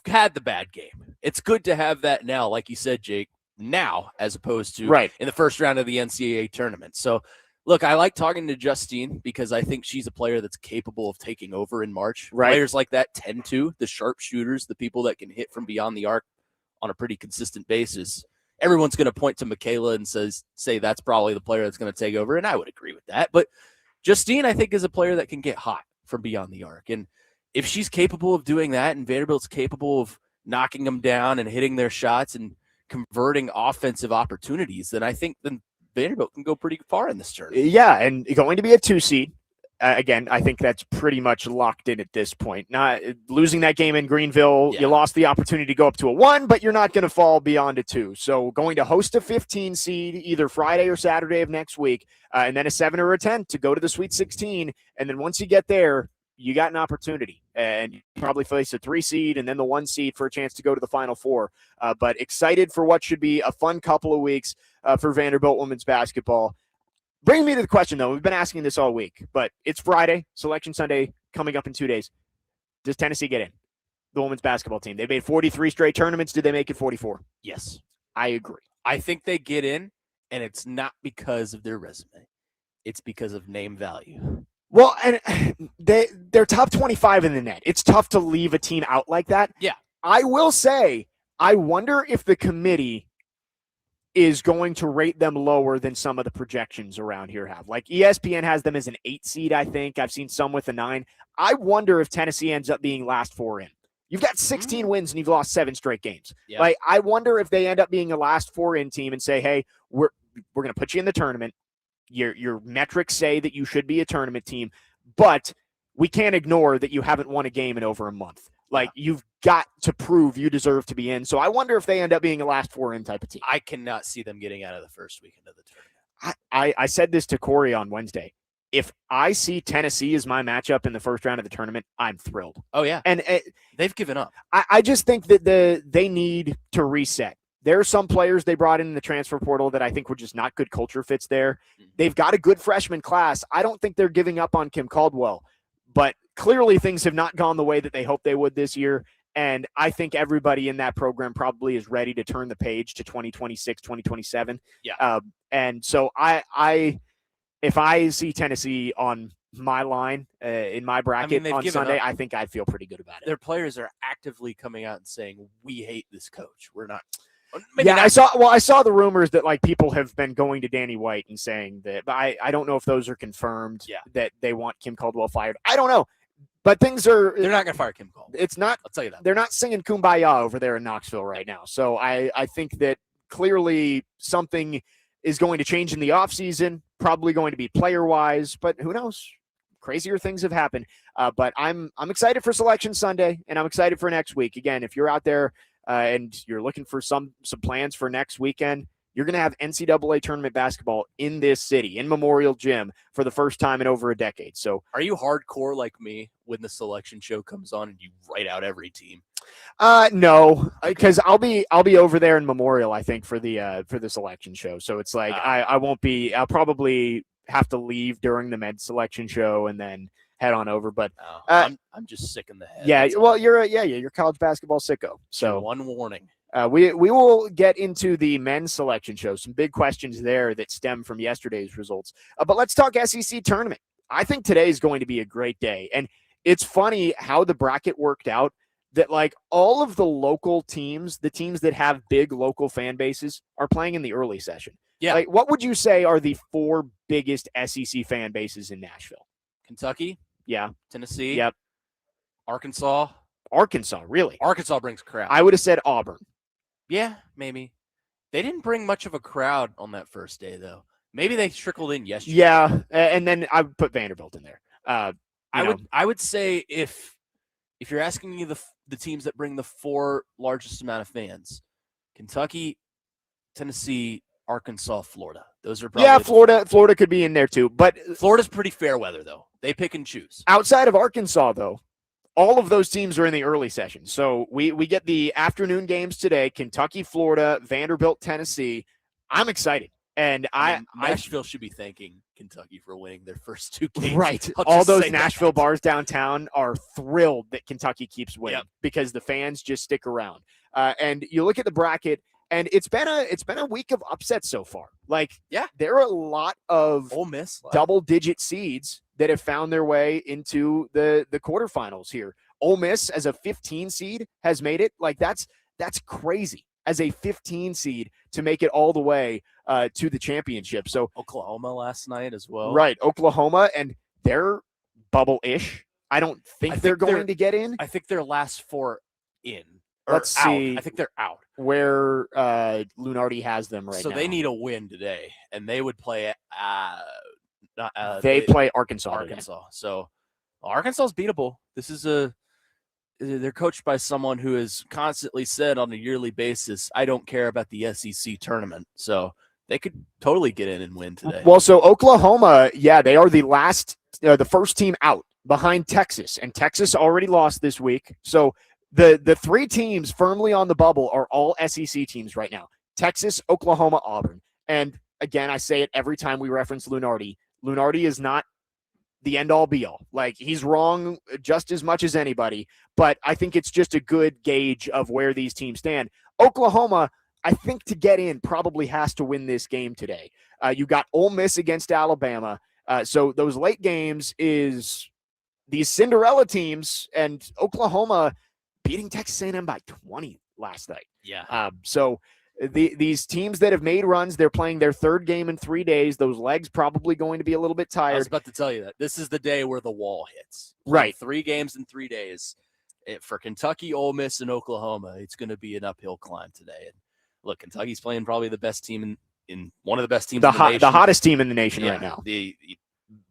B: had the bad game. It's good to have that now, like you said, Jake, now as opposed to in the first round of the NCAA tournament. So, look, I like talking to Justine because I think she's a player that's capable of taking over in March.
A: Right.
B: Players like that tend to, the sharpshooters, the people that can hit from beyond the arc on a pretty consistent basis. Everyone's going to point to Michaela and say that's probably the player that's going to take over, and I would agree with that. But Justine, I think, is a player that can get hot from beyond the arc. And if she's capable of doing that and Vanderbilt's capable of knocking them down and hitting their shots and converting offensive opportunities, then I think Vanderbilt can go pretty far in this tournament.
A: Yeah, and going to be a 2 seed. Again, I think that's pretty much locked in at this point. Not losing that game in Greenville, you lost the opportunity to go up to a 1, but you're not going to fall beyond a 2. So going to host a 15 seed either Friday or Saturday of next week, and then a 7 or a 10 to go to the Sweet 16. And then once you get there, you got an opportunity, and you probably face a 3 seed and then the 1 seed for a chance to go to the Final Four. But excited for what should be a fun couple of weeks for Vanderbilt women's basketball. Bring me to the question, though. We've been asking this all week, but it's Friday, Selection Sunday coming up in 2 days. Does Tennessee get in? The women's basketball team. They made 43 straight tournaments. Did they make it 44?
B: Yes.
A: I agree.
B: I think they get in, and it's not because of their resume. It's because of name value.
A: Well, and they're top 25 in the net. It's tough to leave a team out like that.
B: Yeah.
A: I will say, I wonder if the committee is going to rate them lower than some of the projections around here have. Like ESPN has them as an 8 seed, I think. I've seen some with a 9. I wonder if Tennessee ends up being last 4 in. You've got 16 wins and you've lost 7 straight games.
B: Yeah.
A: Like, I wonder if they end up being a last 4 in team and say, hey, we're going to put you in the tournament. Your metrics say that you should be a tournament team, but we can't ignore that you haven't won a game in over a month. Like, you've got to prove you deserve to be in. So I wonder if they end up being a last 4 in type of team.
B: I cannot see them getting out of the first weekend of the tournament.
A: I said this to Corey on Wednesday. If I see Tennessee as my matchup in the first round of the tournament, I'm thrilled.
B: Oh, yeah.
A: And
B: they've given up.
A: I just think that they need to reset. There are some players they brought in the transfer portal that I think were just not good culture fits there. They've got a good freshman class. I don't think they're giving up on Kim Caldwell, but clearly things have not gone the way that they hoped they would this year. And I think everybody in that program probably is ready to turn the page to 2026, 2027.
B: Yeah.
A: And so if I see Tennessee on my line in my bracket on Sunday, I think I'd feel pretty good about it.
B: Their players are actively coming out and saying, we hate this coach. We're not.
A: I saw the rumors that like people have been going to Danny White and saying that, but I don't know if those are confirmed that they want Kim Caldwell fired. I don't know. But they're
B: not going to fire Kim Caldwell.
A: It's not.
B: I'll tell you that.
A: They're not singing Kumbaya over there in Knoxville right now. So I think that clearly something is going to change in the offseason, probably going to be player-wise, but who knows? Crazier things have happened. But I'm excited for Selection Sunday, and I'm excited for next week. Again, if you're out there and you're looking for some plans for next weekend, you're going to have NCAA tournament basketball in this city, in Memorial Gym, for the first time in over a decade. So,
B: are you hardcore like me when the selection show comes on and you write out every team?
A: No, because I'll be over there in Memorial, I think, for the selection show. So it's like I won't be. I'll probably have to leave during the men's selection show and then head on over. But
B: I'm just sick in the head.
A: Yeah, well, you're college basketball sicko. So
B: one warning.
A: We will get into the men's selection show. Some big questions there that stem from yesterday's results. But let's talk SEC tournament. I think today is going to be a great day. And it's funny how the bracket worked out, that like all of the local teams, the teams that have big local fan bases, are playing in the early session.
B: Yeah.
A: Like, what would you say are the 4 biggest SEC fan bases in Nashville?
B: Kentucky.
A: Yeah.
B: Tennessee.
A: Yep.
B: Arkansas,
A: really?
B: Arkansas brings a crowd.
A: I would have said Auburn.
B: Yeah, maybe. They didn't bring much of a crowd on that first day, though. Maybe they trickled in yesterday.
A: Yeah, and then I would put Vanderbilt in there.
B: I would say if you're asking me the teams that bring the 4 largest amount of fans, Kentucky, Tennessee, Arkansas, Florida. Those are probably
A: Florida could be in there too. But
B: Florida's pretty fair weather, though. They pick and choose.
A: Outside of Arkansas, though, all of those teams are in the early session. So we get the afternoon games today: Kentucky, Florida, Vanderbilt, Tennessee. I'm excited. And
B: Nashville should be thanking Kentucky for winning their first 2 games.
A: Right. All those Nashville bars downtown are thrilled that Kentucky keeps winning because the fans just stick around. And you look at the bracket, and it's been a week of upsets so far. Like, there are a lot of
B: Ole Miss
A: double-digit seeds that have found their way into the quarterfinals here. Ole Miss, as a 15 seed, has made it. Like, that's crazy, as a 15 seed to make it all the way to the championship. So
B: Oklahoma last night as well.
A: Right, Oklahoma, and they're bubble-ish. I don't think they're going to get in.
B: I think their last 4 in.
A: Let's see.
B: I think they're out.
A: Where Lunardi has them right now.
B: So they need a win today, and they would play
A: they play Arkansas.
B: Arkansas. So Arkansas is beatable. They're coached by someone who has constantly said on a yearly basis, I don't care about the SEC tournament. So they could totally get in and win today.
A: Well, so Oklahoma, they are the first team out behind Texas, and Texas already lost this week. So the 3 teams firmly on the bubble are all SEC teams right now: Texas, Oklahoma, Auburn. And again, I say it every time we reference Lunardi. Lunardi is not the end-all, be-all. Like, he's wrong just as much as anybody, but I think it's just a good gauge of where these teams stand. Oklahoma, I think, to get in, probably has to win this game today. You got Ole Miss against Alabama. So those late games is these Cinderella teams, and Oklahoma beating Texas A&M by 20 last night.
B: Yeah.
A: So these teams that have made runs, they're playing their 3rd game in 3 days. Those legs probably going to be a little bit tired.
B: I was about to tell you that. This is the day where the wall hits.
A: Right.
B: 3 games in 3 days. For Kentucky, Ole Miss, and Oklahoma, it's going to be an uphill climb today. And look, Kentucky's playing probably the best team in one of the best teams in the nation. The
A: hottest team in the nation right now.
B: The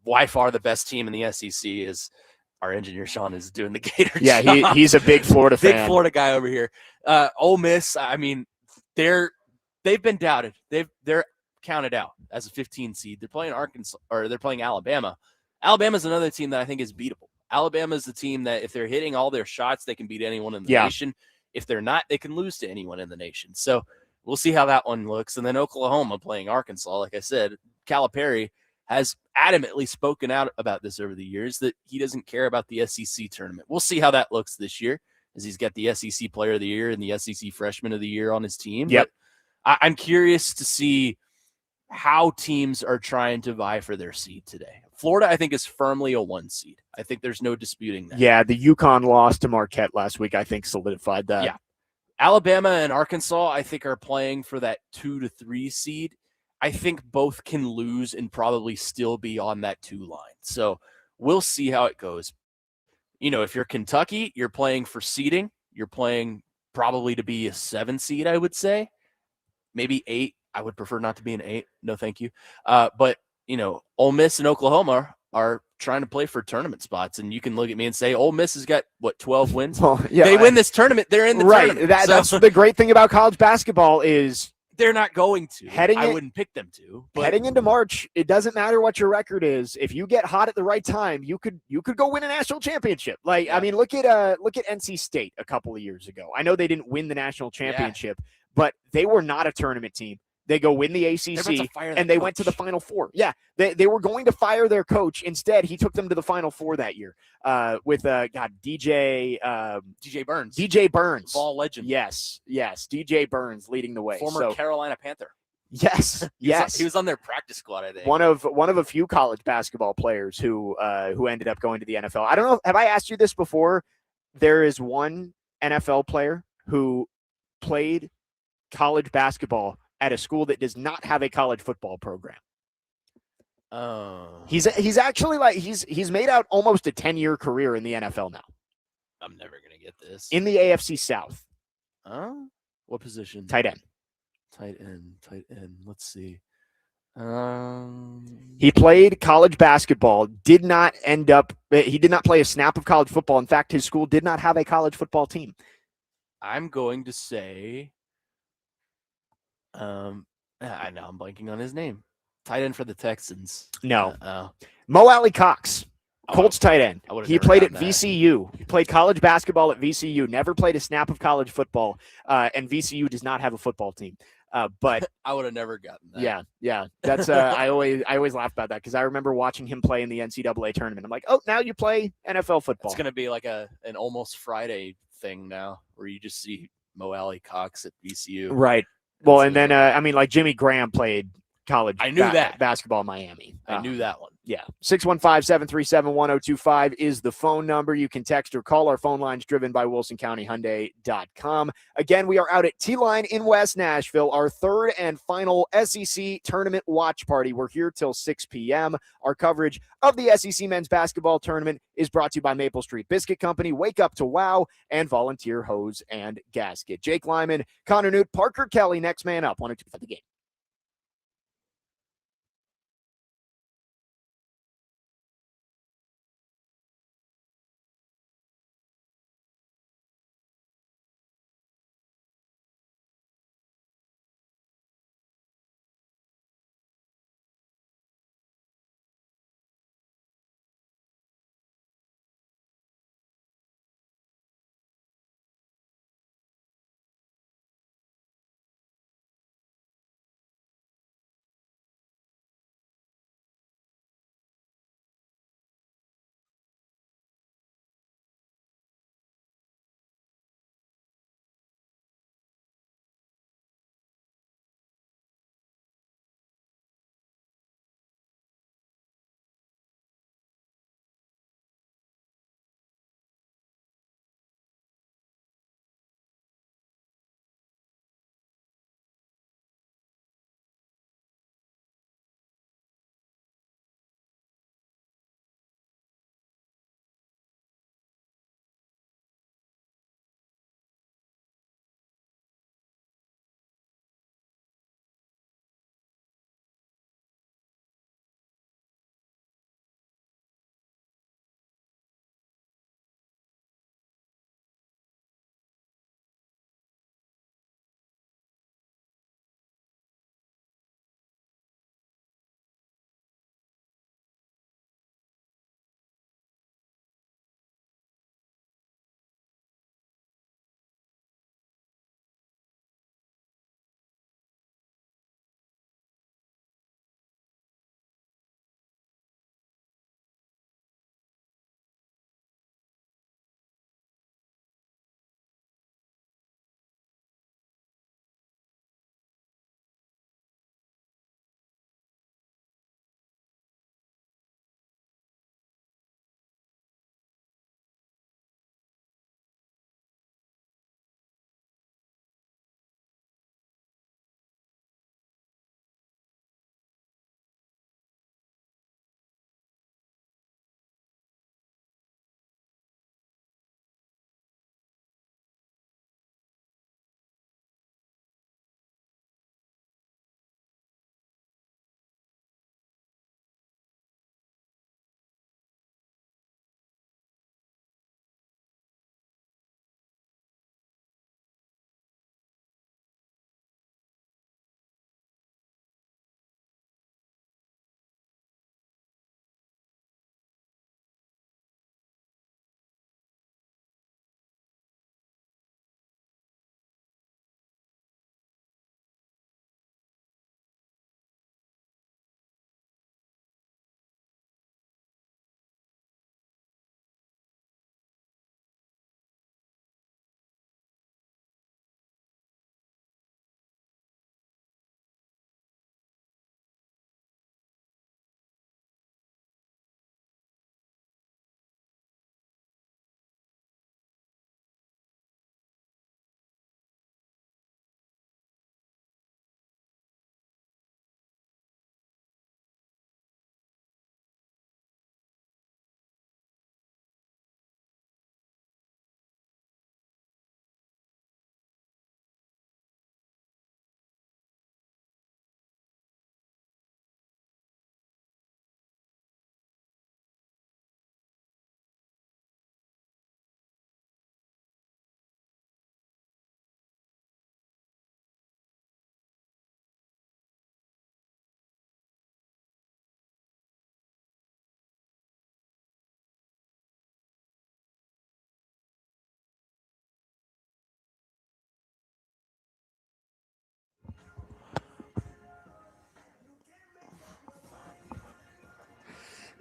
B: by far the best team in the SEC our engineer Sean is doing the Gator.
A: Yeah,
B: job.
A: he's a big Florida fan.
B: Big Florida guy over here. Ole Miss, I mean, they've been doubted. They're counted out as a 15 seed. They're playing Arkansas, or they're playing Alabama. Alabama's another team that I think is beatable. Alabama is the team that if they're hitting all their shots, they can beat anyone in the nation. If they're not, they can lose to anyone in the nation. So we'll see how that one looks. And then Oklahoma playing Arkansas. Like I said, Calipari has adamantly spoken out about this over the years, that he doesn't care about the SEC tournament. We'll see how that looks this year, as he's got the SEC Player of the Year and the SEC Freshman of the Year on his team.
A: Yep.
B: But I'm curious to see how teams are trying to vie for their seed today. Florida, I think, is firmly a 1 seed. I think there's no disputing that.
A: Yeah, the UConn loss to Marquette last week, I think, solidified that.
B: Yeah. Alabama and Arkansas, I think, are playing for that 2 to 3 seed. I think both can lose and probably still be on that 2 line. So we'll see how it goes. You know, if you're Kentucky, you're playing for seeding. You're playing probably to be a 7 seed, I would say. Maybe 8. I would prefer not to be an 8. No, thank you. But, you know, Ole Miss and Oklahoma are trying to play for tournament spots. And you can look at me and say, Ole Miss has got, 12 wins?
A: Well, yeah,
B: they win this tournament, they're in the tournament.
A: That's the great thing about college basketball is
B: they're not going to. I wouldn't pick them to. But
A: heading into March, it doesn't matter what your record is. If you get hot at the right time, you could go win a national championship. Like, I mean, look at NC State a couple of years ago. I know they didn't win the national championship, but they were not a tournament team. They go win the ACC, and they went to the Final Four. Yeah, they were going to fire their coach. Instead, he took them to the Final Four that year with DJ Burns. DJ Burns.
B: Ball legend.
A: Yes. DJ Burns leading the way.
B: Former Carolina Panther.
A: Yes.
B: He was on their practice squad, I think.
A: One of a few college basketball players who ended up going to the NFL. I don't know. Have I asked you this before? There is one NFL player who played college basketball at a school that does not have a college football program. He's actually he's made out almost a 10-year career in the NFL now.
B: I'm never gonna get this.
A: In the AFC South.
B: What position?
A: Tight end.
B: Tight end. Let's see.
A: He played college basketball, he did not play a snap of college football. In fact, his school did not have a college football team.
B: I'm going to say I know I'm blanking on his name. Tight end for the Texans.
A: No. Mo Alley Cox, Colts tight end. He played at VCU. He played college basketball at VCU. Never played a snap of college football. And VCU does not have a football team. But
B: I would have never gotten that.
A: Yeah. That's I always laugh about that because I remember watching him play in the NCAA tournament. I'm like, oh, now you play NFL football.
B: It's gonna be like an Almost Friday thing now, where you just see Mo Alley Cox at VCU.
A: Right. Well, and then like Jimmy Graham played college basketball in Miami.
B: I knew that one.
A: Yeah. 615-737-1025 is the phone number. You can text or call. Our phone lines driven by WilsonCountyHyundai.com. Again, we are out at T-Line in West Nashville, our third and final SEC tournament watch party. We're here till 6 p.m. Our coverage of the SEC men's basketball tournament is brought to you by Maple Street Biscuit Company, Wake Up to Wow, and Volunteer Hose and Gasket. Jake Lyman, Connor Newt, Parker Kelly, next man up. 102 for the game.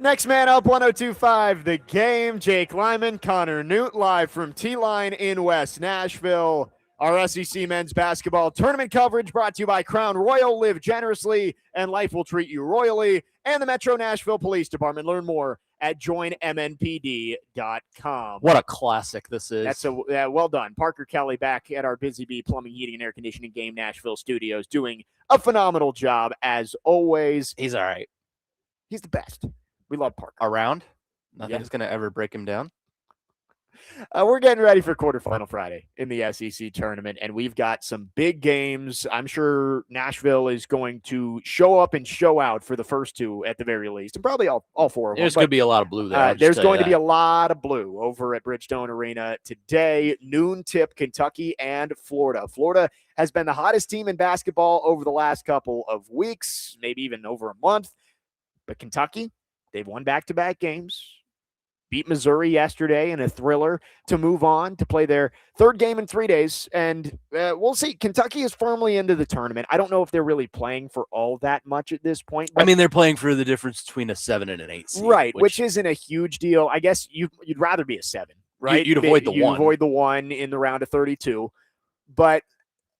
A: Next man up, 102.5 The Game. Jake Lyman, Connor Newt, live from T-Line in West Nashville. Our SEC men's basketball tournament coverage brought to you by Crown Royal. Live generously, and life will treat you royally. And the Metro Nashville Police Department. Learn more at joinmnpd.com.
B: What a classic this is.
A: That's well done. Parker Kelly back at our Busy Bee Plumbing, Heating, and Air Conditioning Game Nashville studios, doing a phenomenal job as always.
B: He's all right.
A: He's the best. We love Parker.
B: Around. Nothing's going to ever break him down.
A: We're getting ready for quarterfinal Friday in the SEC tournament, and we've got some big games. I'm sure Nashville is going to show up and show out for the first two at the very least, and probably all four of them.
B: There's going to be a lot of blue there.
A: There's going to be a lot of blue over at Bridgestone Arena today. Noon tip, Kentucky and Florida. Florida has been the hottest team in basketball over the last couple of weeks, maybe even over a month. But Kentucky, they've won back-to-back games. Beat Missouri yesterday in a thriller to move on to play their third game in 3 days. And we'll see. Kentucky is firmly into the tournament. I don't know if they're really playing for all that much at this point.
B: I mean, they're playing for the difference between a 7 and an 8 seed.
A: Right, which isn't a huge deal. I guess you'd rather be a 7, right?
B: You'd avoid the 1.
A: You avoid the 1 in the round of 32. But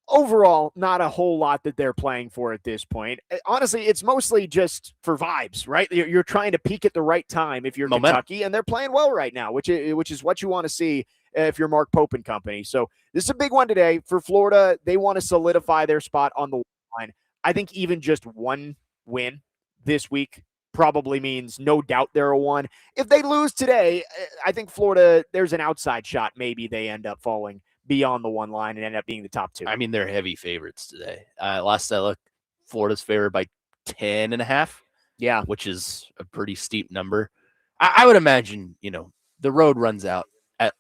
A: overall, not a whole lot that they're playing for at this point. Honestly, it's mostly just for vibes, right? You're trying to peak at the right time if you're Kentucky, and they're playing well right now, which is what you want to see if you're Mark Pope and company. So this is a big one today for Florida. They want to solidify their spot on the line. I think even just one win this week probably means no doubt they're a 1. If they lose today, I think Florida, there's an outside shot. Maybe they end up falling beyond the 1 line and end up being the top 2.
B: I mean, they're heavy favorites today. Last I looked, Florida's favored by 10.5.
A: Yeah,
B: which is a pretty steep number. I would imagine, the road runs out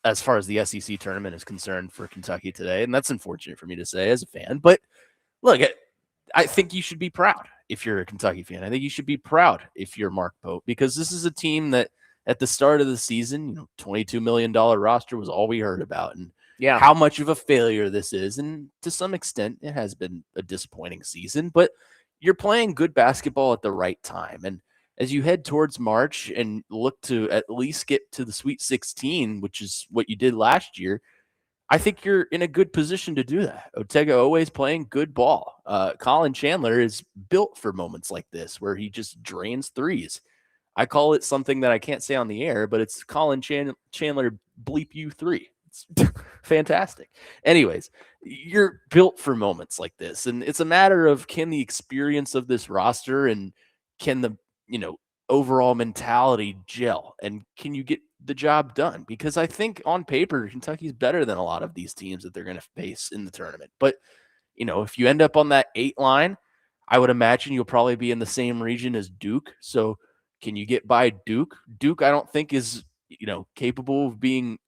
B: as far as the SEC tournament is concerned for Kentucky today, and that's unfortunate for me to say as a fan. But look, I think you should be proud if you're a Kentucky fan. I think you should be proud if you're Mark Pope, because this is a team that at the start of the season, $22 million roster was all we heard about, and how much of a failure this is. And to some extent, it has been a disappointing season, but you're playing good basketball at the right time. And as you head towards March and look to at least get to the Sweet 16, which is what you did last year, I think you're in a good position to do that. Otega always playing good ball. Colin Chandler is built for moments like this where he just drains threes. I call it something that I can't say on the air, but it's Colin Chandler bleep you 3. It's fantastic. Anyways, you're built for moments like this, and it's a matter of, can the experience of this roster and can the overall mentality gel, and can you get the job done? Because I think on paper Kentucky's better than a lot of these teams that they're going to face in the tournament. But if you end up on that 8 line, I would imagine you'll probably be in the same region as Duke. So can you get by Duke? Duke, I don't think is capable of being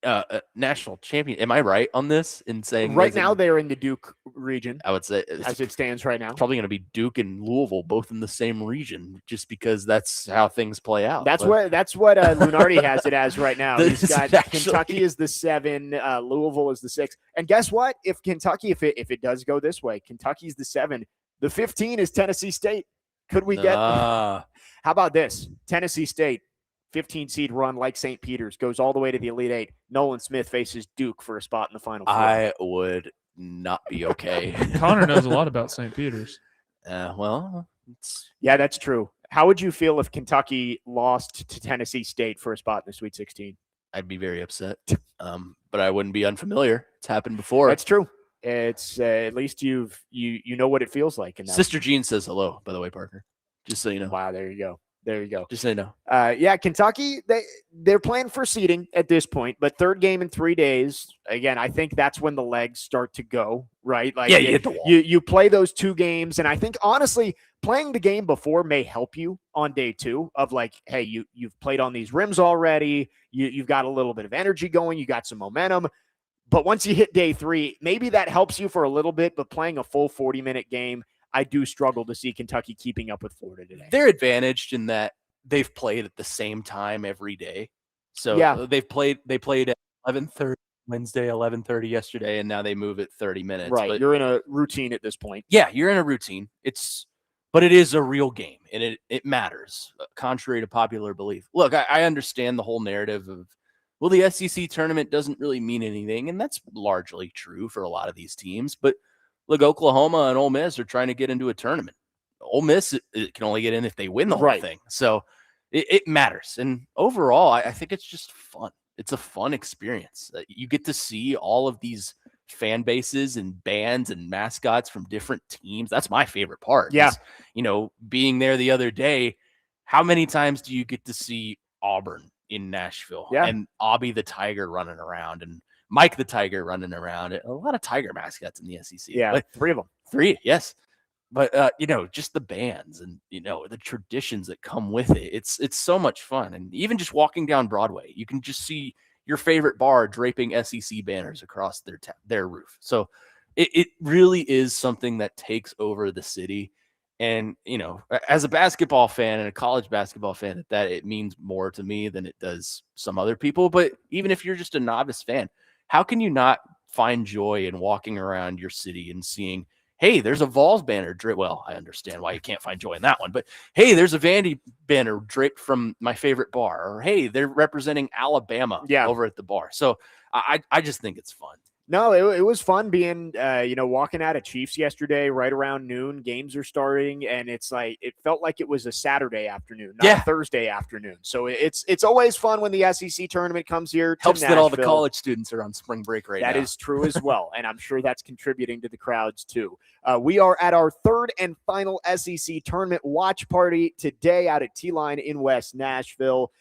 B: a national champion. Am I right on this in saying
A: right now they're in the Duke region?
B: I would say
A: as it stands right now,
B: probably going to be Duke and Louisville both in the same region, just because that's how things play out.
A: That's what Lunardi has it as right now. He's got Kentucky is the 7, Louisville is the 6, and guess what? If Kentucky, if it does go this way, Kentucky's the 7. The 15 is Tennessee State. Could we get? How about this? Tennessee State. 15 seed run like St. Peter's, goes all the way to the Elite 8. Nolan Smith faces Duke for a spot in the Final Four.
B: I would not be okay.
C: Connor knows a lot about St. Peter's.
A: Yeah, that's true. How would you feel if Kentucky lost to Tennessee State for a spot in the Sweet 16?
B: I'd be very upset, but I wouldn't be unfamiliar. It's happened before.
A: That's true. It's at least you know what it feels like.
B: Sister Jean says hello, by the way, Parker. Just so you know.
A: Wow, there you go. There you go.
B: Just say no.
A: Yeah, Kentucky, they're playing for seeding at this point, but third game in 3 days. Again, I think that's when the legs start to go, right? Like,
B: you hit the wall.
A: You play those 2 games, and I think, honestly, playing the game before may help you on day 2 of like, hey, you've played on these rims already. You've got a little bit of energy going. You got some momentum. But once you hit day 3, maybe that helps you for a little bit, but playing a full 40-minute game, I do struggle to see Kentucky keeping up with Florida today.
B: They're advantaged in that they've played at the same time every day. So they played at 11:30 Wednesday, 11:30 yesterday, and now they move at 30 minutes.
A: Right.
B: But
A: you're in a routine at this point.
B: Yeah, you're in a routine. It's but it is a real game, and it matters, contrary to popular belief. Look, I understand the whole narrative of, well, the SEC tournament doesn't really mean anything, and that's largely true for a lot of these teams. But look, Oklahoma and Ole Miss are trying to get into a tournament. Ole Miss it can only get in if they win the whole thing. So it matters. And overall, I think it's just fun. It's a fun experience. You get to see all of these fan bases and bands and mascots from different teams. That's my favorite part.
A: Yeah.
B: Being there the other day, how many times do you get to see Auburn in Nashville and Obby the Tiger running around and Mike the Tiger running around? A lot of Tiger mascots in the SEC.
A: Yeah,
B: but
A: 3 of them.
B: 3, yes. But just the bands and the traditions that come with it. It's so much fun. And even just walking down Broadway, you can just see your favorite bar draping SEC banners across their roof. So it really is something that takes over the city. And as a basketball fan and a college basketball fan, that it means more to me than it does some other people. But even if you're just a novice fan, how can you not find joy in walking around your city and seeing, hey, there's a Vols banner draped? Well, I understand why you can't find joy in that one, but hey, there's a Vandy banner draped from my favorite bar, or hey, they're representing Alabama over at the bar. So I just think it's fun.
A: No, it was fun being, walking out of Chiefs yesterday right around noon. Games are starting, and it's like it felt like it was a Saturday afternoon, not a Thursday afternoon. So it's always fun when the SEC tournament comes here.
B: Helps
A: Nashville.
B: That all the college students are on spring break now.
A: That is true as well, and I'm sure that's contributing to the crowds too. We are at our third and final SEC tournament watch party today out at T-Line in West Nashville.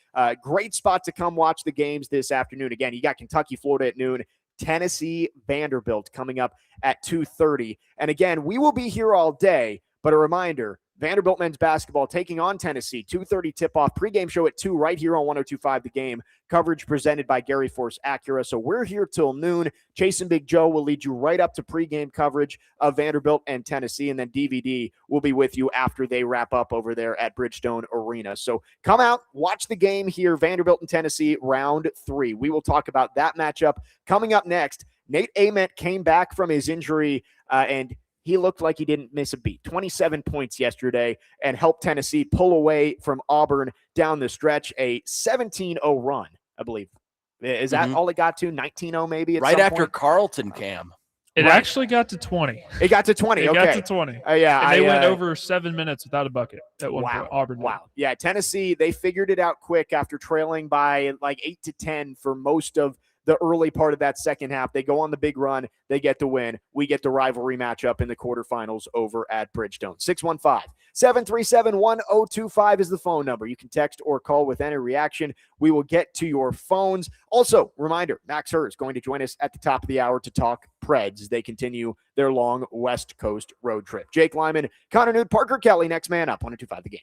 A: Great spot to come watch the games this afternoon. Again, you got Kentucky, Florida at noon. Tennessee, Vanderbilt coming up at 2:30. And again, we will be here all day, but a reminder, Vanderbilt men's basketball taking on Tennessee, 2:30 tip-off, pregame show at 2 right here on 102.5 The Game. Coverage presented by Gary Force Acura. So we're here till noon. Chase and Big Joe will lead you right up to pregame coverage of Vanderbilt and Tennessee, and then DVD will be with you after they wrap up over there at Bridgestone Arena. So come out, watch the game here, Vanderbilt and Tennessee, round 3. We will talk about that matchup coming up next. Nate Ament came back from his injury, and he looked like he didn't miss a beat. 27 points yesterday and helped Tennessee pull away from Auburn down the stretch. A 17-0 run, I believe. Is that all it got to? 19-0 maybe?
B: Right after Carlton, Cam.
C: It actually got to 20.
A: It got to 20.
C: It
A: okay.
C: got to 20.
A: Yeah.
C: And they went over 7 minutes without a bucket at one point. Auburn.
A: Wow. Yeah, Tennessee, they figured it out quick after trailing by like 8 to 10 for most of the early part of that second half. They go on the big run. They get the win. We get the rivalry matchup in the quarterfinals over at Bridgestone. 615-737-1025 is the phone number. You can text or call with any reaction. We will get to your phones. Also, reminder, Max Herz going to join us at the top of the hour to talk Preds as they continue their long West Coast road trip. Jake Lyman, Connor Newt, Parker Kelly, next man up, 102.5 The Game.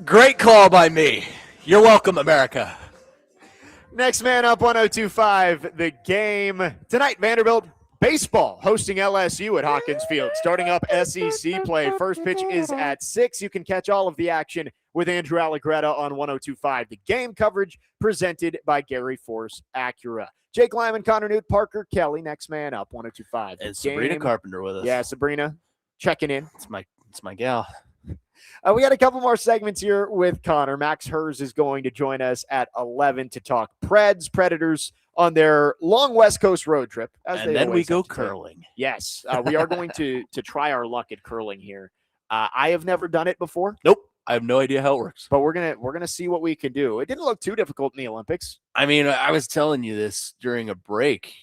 B: Great call by me. You're welcome, America.
A: Next man up, 102.5, the game. Tonight, Vanderbilt baseball hosting LSU at Hawkins Field. Starting up SEC play. First pitch is at 6. You can catch all of the action with Andrew Allegretta on 102.5. The game coverage presented by Gary Force Acura. Jake Lyman, Connor Newt, Parker Kelly. Next man up, 102.5.
B: And Sabrina Carpenter with us.
A: Yeah, Sabrina checking in.
B: It's my gal.
A: We got a couple more segments here with Connor. Max Herz is going to join us at 11 to talk Preds, Predators on their long West Coast road trip.
B: And then we go curling.
A: Yes, we are going to try our luck at curling here. I have never done it before.
B: Nope. I have no idea how it works.
A: But we're gonna see what we can do. It didn't look too difficult in the Olympics.
B: I mean, I was telling you this during a break.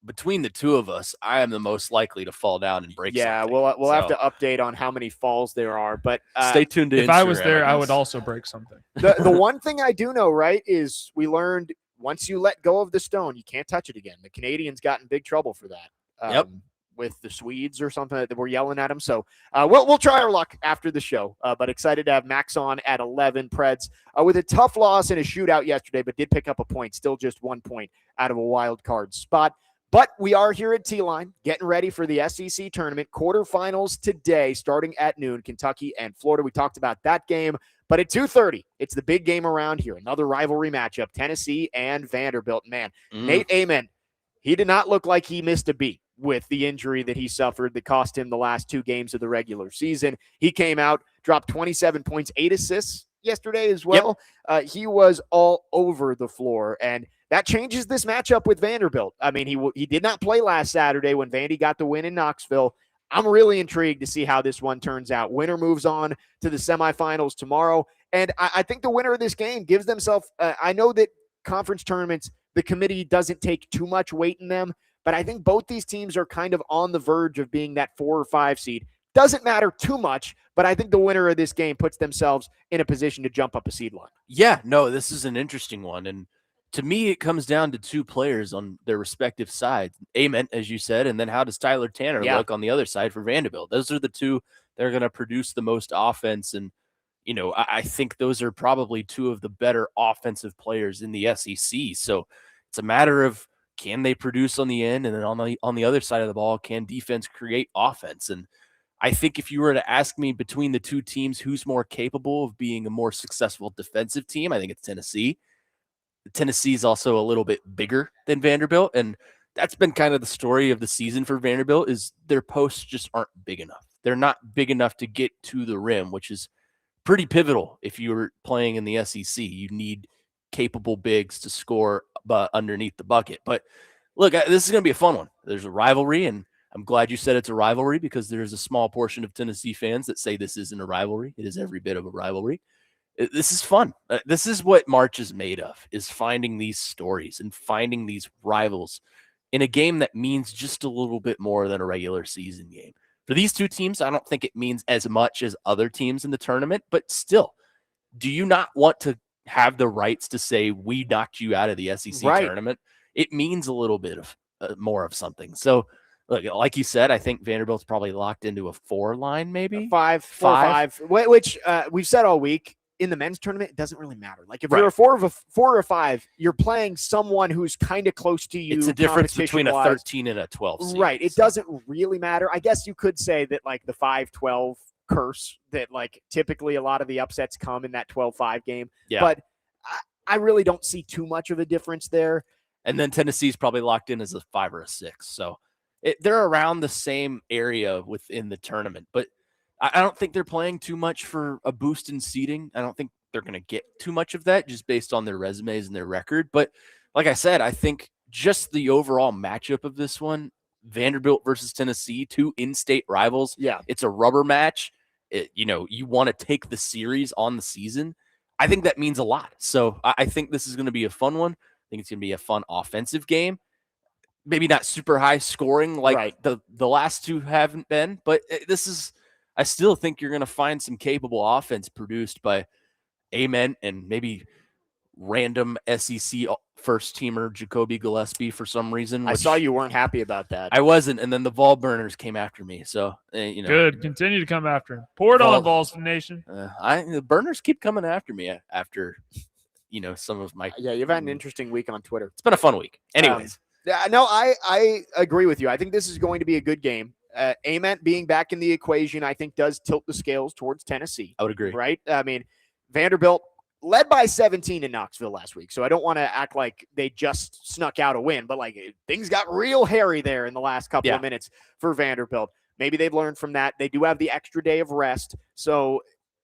B: Between the two of us, I am the most likely to fall down and break something.
A: Yeah, we'll have to update on how many falls there are. But
B: stay tuned to
C: If
B: Instagram,
C: I was there, I would also break something.
A: The one thing I do know, right, is we learned once you let go of the stone, you can't touch it again. The Canadians got in big trouble for that.
B: Yep.
A: With the Swedes or something that were yelling at them. So we'll try our luck after the show. But excited to have Max on at 11. Preds with a tough loss in a shootout yesterday, but did pick up a point. Still just 1 point out of a wild card spot. But we are here at T-Line getting ready for the SEC tournament. Quarterfinals today starting at noon, Kentucky and Florida. We talked about that game. But at 2:30, it's the big game around here. Another rivalry matchup, Tennessee and Vanderbilt. Man, Nate Amen, he did not look like he missed a beat with the injury that he suffered that cost him the last 2 games of the regular season. He came out, dropped 27 points, 8 assists yesterday as well. Yep. He was all over the floor, and that changes this matchup with Vanderbilt. I mean, he did not play last Saturday when Vandy got the win in Knoxville. I'm really intrigued to see how this one turns out. Winner moves on to the semifinals tomorrow, and I think the winner of this game gives themselves I know that conference tournaments, the committee doesn't take too much weight in them, but I think both these teams are kind of on the verge of being that 4 or 5 seed. Doesn't matter too much, but I think the winner of this game puts themselves in a position to jump up a seed line.
B: Yeah, no, this is an interesting one. And to me, it comes down to 2 players on their respective sides. Amen, as you said, and then how does Tyler Tanner look on the other side for Vanderbilt? Those are the 2 that are going to produce the most offense. And, you know, I think those are probably 2 of the better offensive players in the SEC. So it's a matter of, can they produce on the end? And then on the other side of the ball, can defense create offense? And I think if you were to ask me between the 2 teams, who's more capable of being a more successful defensive team, I think it's Tennessee. Tennessee is also a little bit bigger than Vanderbilt, and that's been kind of the story of the season for Vanderbilt is their posts just aren't big enough. They're not big enough to get to the rim, which is pretty pivotal if you're playing in the SEC. You need capable bigs to score underneath the bucket. But look, this is going to be a fun one. There's a rivalry, and I'm glad you said it's a rivalry because there's a small portion of Tennessee fans that say this isn't a rivalry. It is every bit of a rivalry. This is fun. This is what March is made of, is finding these stories and finding these rivals in a game that means just a little bit more than a regular season game. For these 2 teams, I don't think it means as much as other teams in the tournament, but still, do you not want to have the rights to say we knocked you out of the SEC tournament? It means a little bit of more of something. So, look, like you said, I think Vanderbilt's probably locked into a 4 line, maybe
A: 5, which we've said all week. In the men's tournament, it doesn't really matter. Like if you're a 4 or 5, you're playing someone who's kind of close to you.
B: It's a difference between a 13 and a 12 seed.
A: Right. It doesn't really matter. I guess you could say that like the 5-12 curse that like typically a lot of the upsets come in that 12-5 game.
B: Yeah.
A: But I really don't see too much of a difference there.
B: And then Tennessee's probably locked in as a 5 or a 6. So they're around the same area within the tournament. But I don't think they're playing too much for a boost in seeding. I don't think they're going to get too much of that just based on their resumes and their record. But like I said, I think just the overall matchup of this one, Vanderbilt versus Tennessee, 2 in-state rivals.
A: Yeah.
B: It's a rubber match. You want to take the series on the season. I think that means a lot. So I think this is going to be a fun one. I think it's going to be a fun offensive game. Maybe not super high scoring like the last 2 haven't been, but this is – I still think you're going to find some capable offense produced by Amen and maybe random SEC first teamer Jacoby Gillespie for some reason.
A: I saw you weren't happy about that.
B: I wasn't, and then the Vol burners came after me. So
C: good. Continue to come after him. Pour it on, Vols Nation.
B: The burners keep coming after me after some of my.
A: Yeah, you've had an interesting week on Twitter.
B: It's been a fun week. Anyways,
A: no, I agree with you. I think this is going to be a good game. Ament being back in the equation, I think, does tilt the scales towards Tennessee.
B: I would agree.
A: Right? I mean, Vanderbilt led by 17 in Knoxville last week, so I don't want to act like they just snuck out a win, but things got real hairy there in the last couple of minutes for Vanderbilt. Maybe they've learned from that. They do have the extra day of rest, so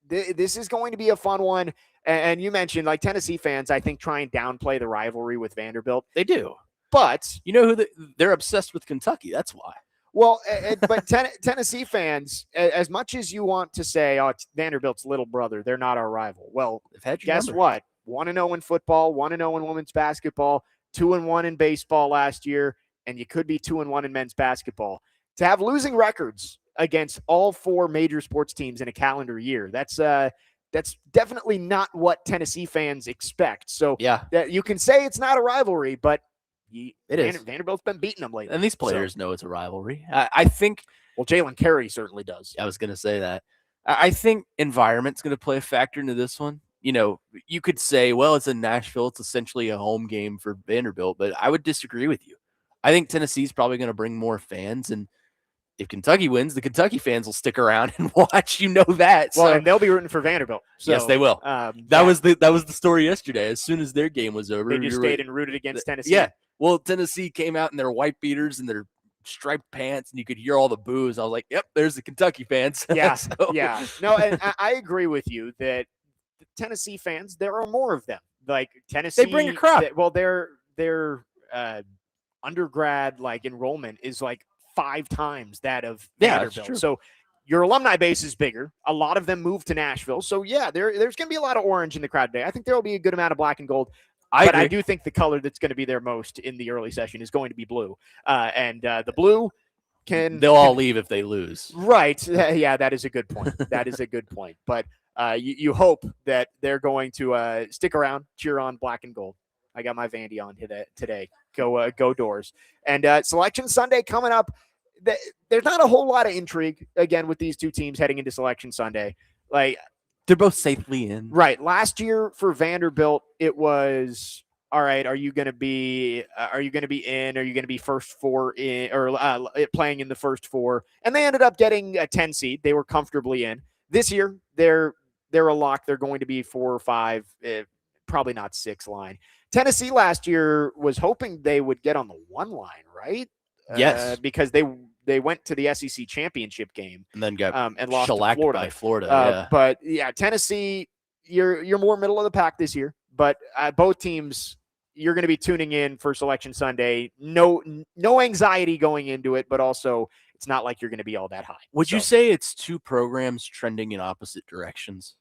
A: this is going to be a fun one. And you mentioned, Tennessee fans, I think, try and downplay the rivalry with Vanderbilt.
B: They do.
A: But
B: you know who they're obsessed with Kentucky. That's why.
A: Well, but Tennessee fans, as much as you want to say, oh, it's Vanderbilt's little brother, they're not our rival. Well, guess what? 1-0 in football, 1-0 in women's basketball, 2-1 in baseball last year, and you could be 2-1 in men's basketball. To have losing records against all 4 major sports teams in a calendar year, that's definitely not what Tennessee fans expect. So you can say it's not a rivalry, but
B: it is.
A: Vanderbilt's been beating them lately.
B: And these players know it's a rivalry. I think.
A: Well, Jalen Carey certainly does.
B: I was going to say that. I think environment's going to play a factor into this one. You could say, well, it's in Nashville. It's essentially a home game for Vanderbilt, but I would disagree with you. I think Tennessee's probably going to bring more fans, and if Kentucky wins, the Kentucky fans will stick around and watch. That.
A: Well, and they'll be rooting for Vanderbilt. So,
B: yes, they will. That was the story yesterday. As soon as their game was over,
A: they just stayed and rooted against Tennessee.
B: Yeah. Well, Tennessee came out in their white beaters and their striped pants, and you could hear all the boos. I was like, "Yep, there's the Kentucky fans."
A: Yeah, No, and I agree with you that the Tennessee fans, there are more of them. Tennessee,
B: they bring a crowd.
A: Their undergrad enrollment is 5 times that of Vanderbilt.
B: True.
A: So your alumni base is bigger. A lot of them moved to Nashville. So there's going to be a lot of orange in the crowd today. I think there will be a good amount of black and gold. I do think the color that's going to be there most in the early session is going to be blue. And the blue
B: they'll all leave if they lose.
A: Right. Yeah, that is a good point. That is a good point. But you hope that they're going to stick around, cheer on black and gold. I got my Vandy on today. Go Doors. And Selection Sunday coming up. There's not a whole lot of intrigue, again, with these two teams heading into Selection Sunday.
B: They're both safely in.
A: Right. Last year for Vanderbilt, it was, all right, are you going to be in? Are you going to be first 4 in or playing in the first 4? And they ended up getting a 10 seed. They were comfortably in. This year, they're a lock. They're going to be 4 or 5, probably not 6 line. Tennessee last year was hoping they would get on the 1 line, right?
B: Yes.
A: Because they went to the SEC championship game
B: and then got
A: and lost to Florida.
B: By Florida.
A: But Tennessee, you're more middle of the pack this year. But both teams, you're going to be tuning in for Selection Sunday. No anxiety going into it, but also it's not like you're going to be all that high.
B: Would you say it's 2 programs trending in opposite directions?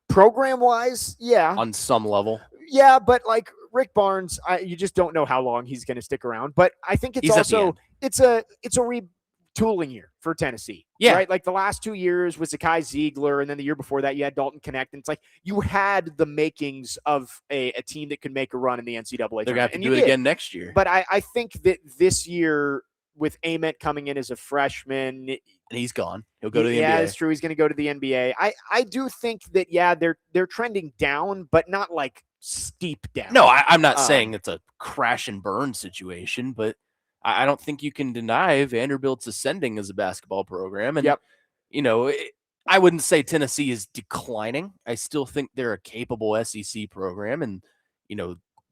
A: Program-wise, yeah.
B: On some level.
A: Yeah, but Rick Barnes, you just don't know how long he's going to stick around. But I think it's a retooling year for Tennessee.
B: Yeah.
A: Right? The last 2 years was Zakai Ziegler, and then the year before that you had Dalton Connect. And it's you had the makings of a team that could make a run in the NCAA.
B: They're going to have to do it again next year.
A: But I think that this year, with Ament coming in as a freshman,
B: and he's gone. He'll go to the NBA.
A: Yeah, it's true. He's going to go to the NBA. I do think that they're trending down, but not steep down.
B: No, I'm not saying it's a crash and burn situation, but I don't think you can deny Vanderbilt's ascending as a basketball program. And I wouldn't say Tennessee is declining. I still think they're a capable SEC program, and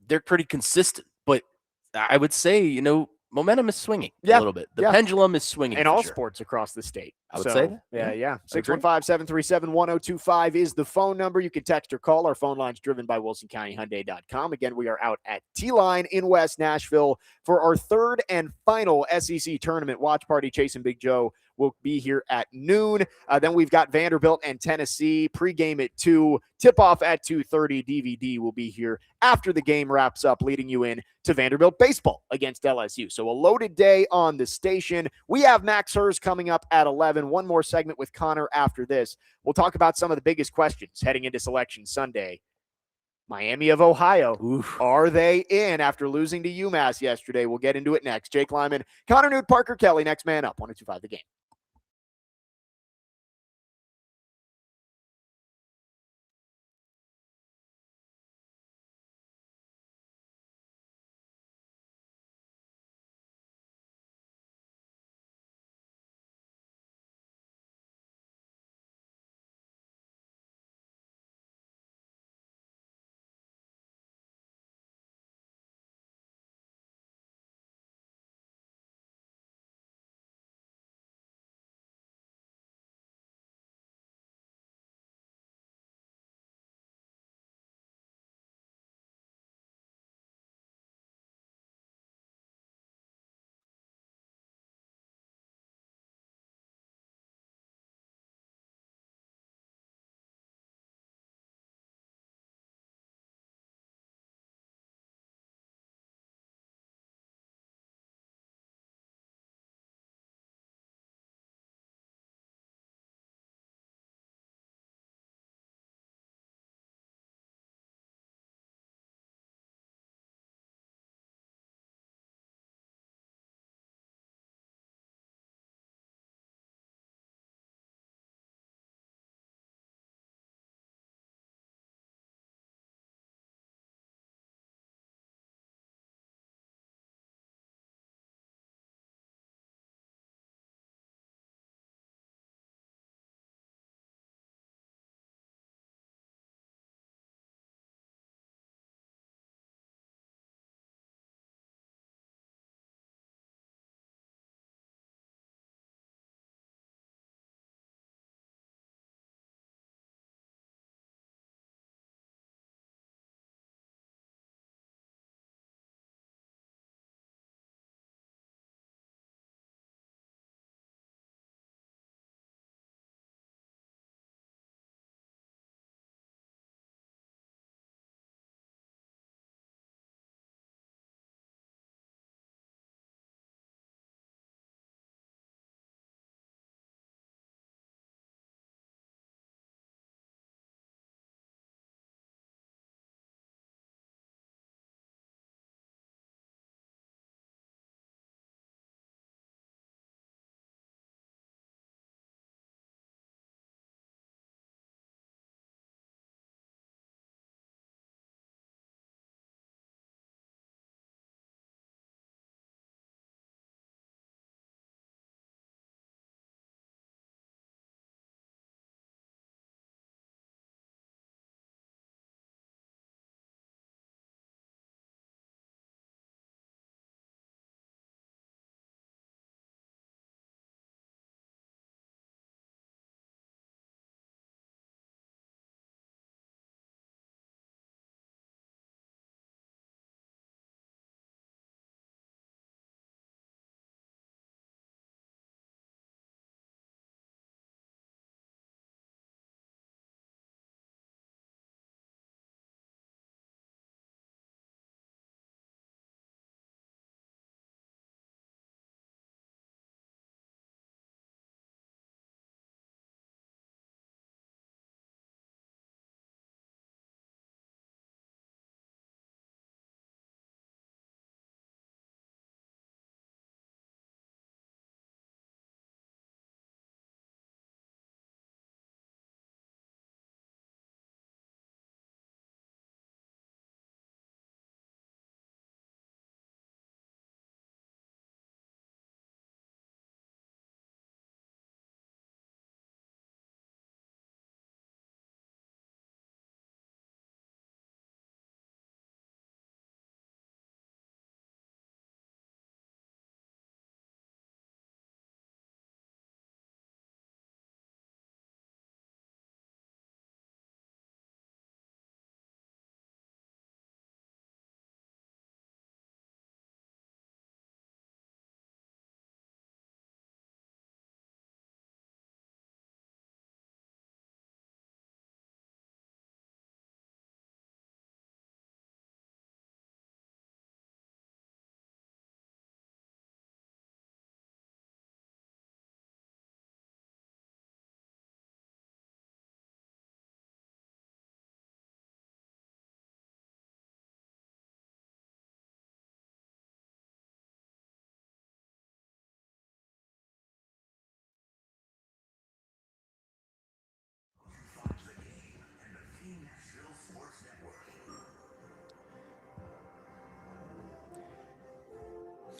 B: they're pretty consistent. But I would say momentum is swinging a little bit. The pendulum is swinging.
A: In all sports across the state.
B: I would say that.
A: Yeah. 615-737-1025 is the phone number. You can text or call. Our phone line's driven by WilsonCountyHyundai.com. Again, we are out at T-Line in West Nashville for our 3rd and final SEC tournament watch party. Chase and Big Joe will be here at noon. Then we've got Vanderbilt and Tennessee pregame at 2, tip-off at 2:30. DVD will be here after the game wraps up, leading you in to Vanderbilt baseball against LSU. So a loaded day on the station. We have Max Herz coming up at 11. One more segment with Connor after this. We'll talk about some of the biggest questions heading into Selection Sunday Miami of Ohio.
B: Oof.
A: Are they in after losing to UMass yesterday? We'll get into it next. Jake Lyman, Connor Newt, Parker Kelly, next man up, 102.5 The Game.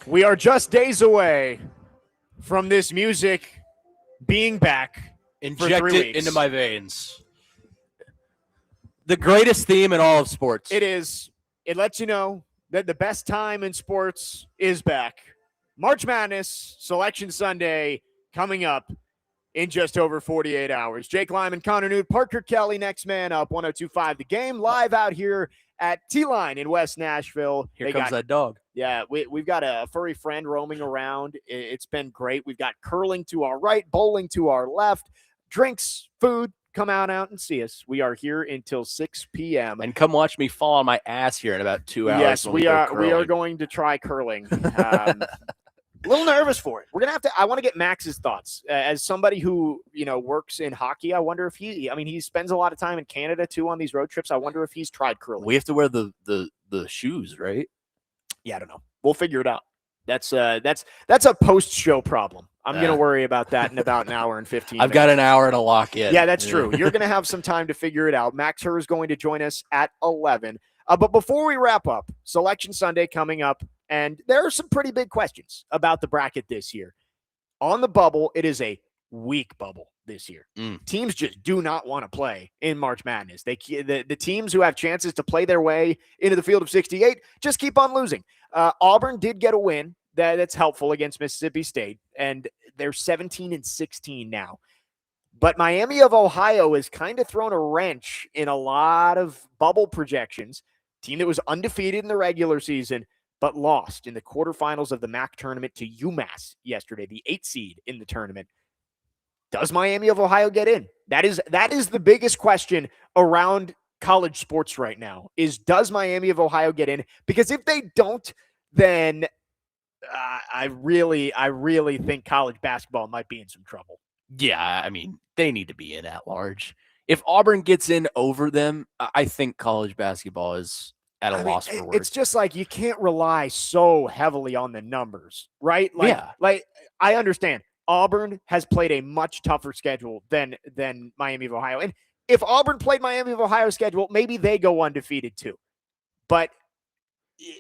A: We are just days away from this music being back.
B: Inject it into my veins. The greatest theme in all of sports.
A: It is. It lets you know that the best time in sports is back. March Madness Selection Sunday coming up in just over 48 hours. Jake Lyman, Connor Newt, Parker Kelly, next man up, 102.5 The Game, live out here at T-Line in West Nashville.
B: Here comes that dog.
A: Yeah, we've got a furry friend roaming around. It's been great. We've got curling to our right, bowling to our left, drinks, food. Come out and see us. We are here until 6 p.m.
B: And come watch me fall on my ass here in about 2 hours.
A: Yes, we are going to try curling. A little nervous for it. We're gonna have to. I want to get Max's thoughts as somebody who works in hockey. I wonder if he spends a lot of time in Canada too on these road trips. I wonder if he's tried curling.
B: We have to wear the shoes, right?
A: Yeah, I don't know. We'll figure it out. That's a post-show problem. I'm going to worry about that in about an hour and 15 minutes.
B: I've got an hour to lock in.
A: Yeah, that's true. You're going to have some time to figure it out. Max Herr is going to join us at 11. But before we wrap up, Selection Sunday coming up, and there are some pretty big questions about the bracket this year. On the bubble, it is a weak bubble this year. Teams just do not want to play in March Madness. The teams who have chances to play their way into the field of 68 just keep on losing. Auburn did get a win. That's helpful against Mississippi State, and they're 17-16 now. But Miami of Ohio has kind of thrown a wrench in a lot of bubble projections. Team that was undefeated in the regular season, but lost in the quarterfinals of the MAC tournament to UMass yesterday, the 8th seed in the tournament. Does Miami of Ohio get in? That is the biggest question around college sports right now, is does Miami of Ohio get in? Because if they don't, then I really think college basketball might be in some trouble.
B: Yeah, I mean, they need to be in at large. If Auburn gets in over them, I think college basketball is at a loss for words.
A: It's just like you can't rely so heavily on the numbers, right? Like I understand Auburn has played a much tougher schedule than Miami of Ohio. And if Auburn played Miami of Ohio's schedule, maybe they go undefeated too. But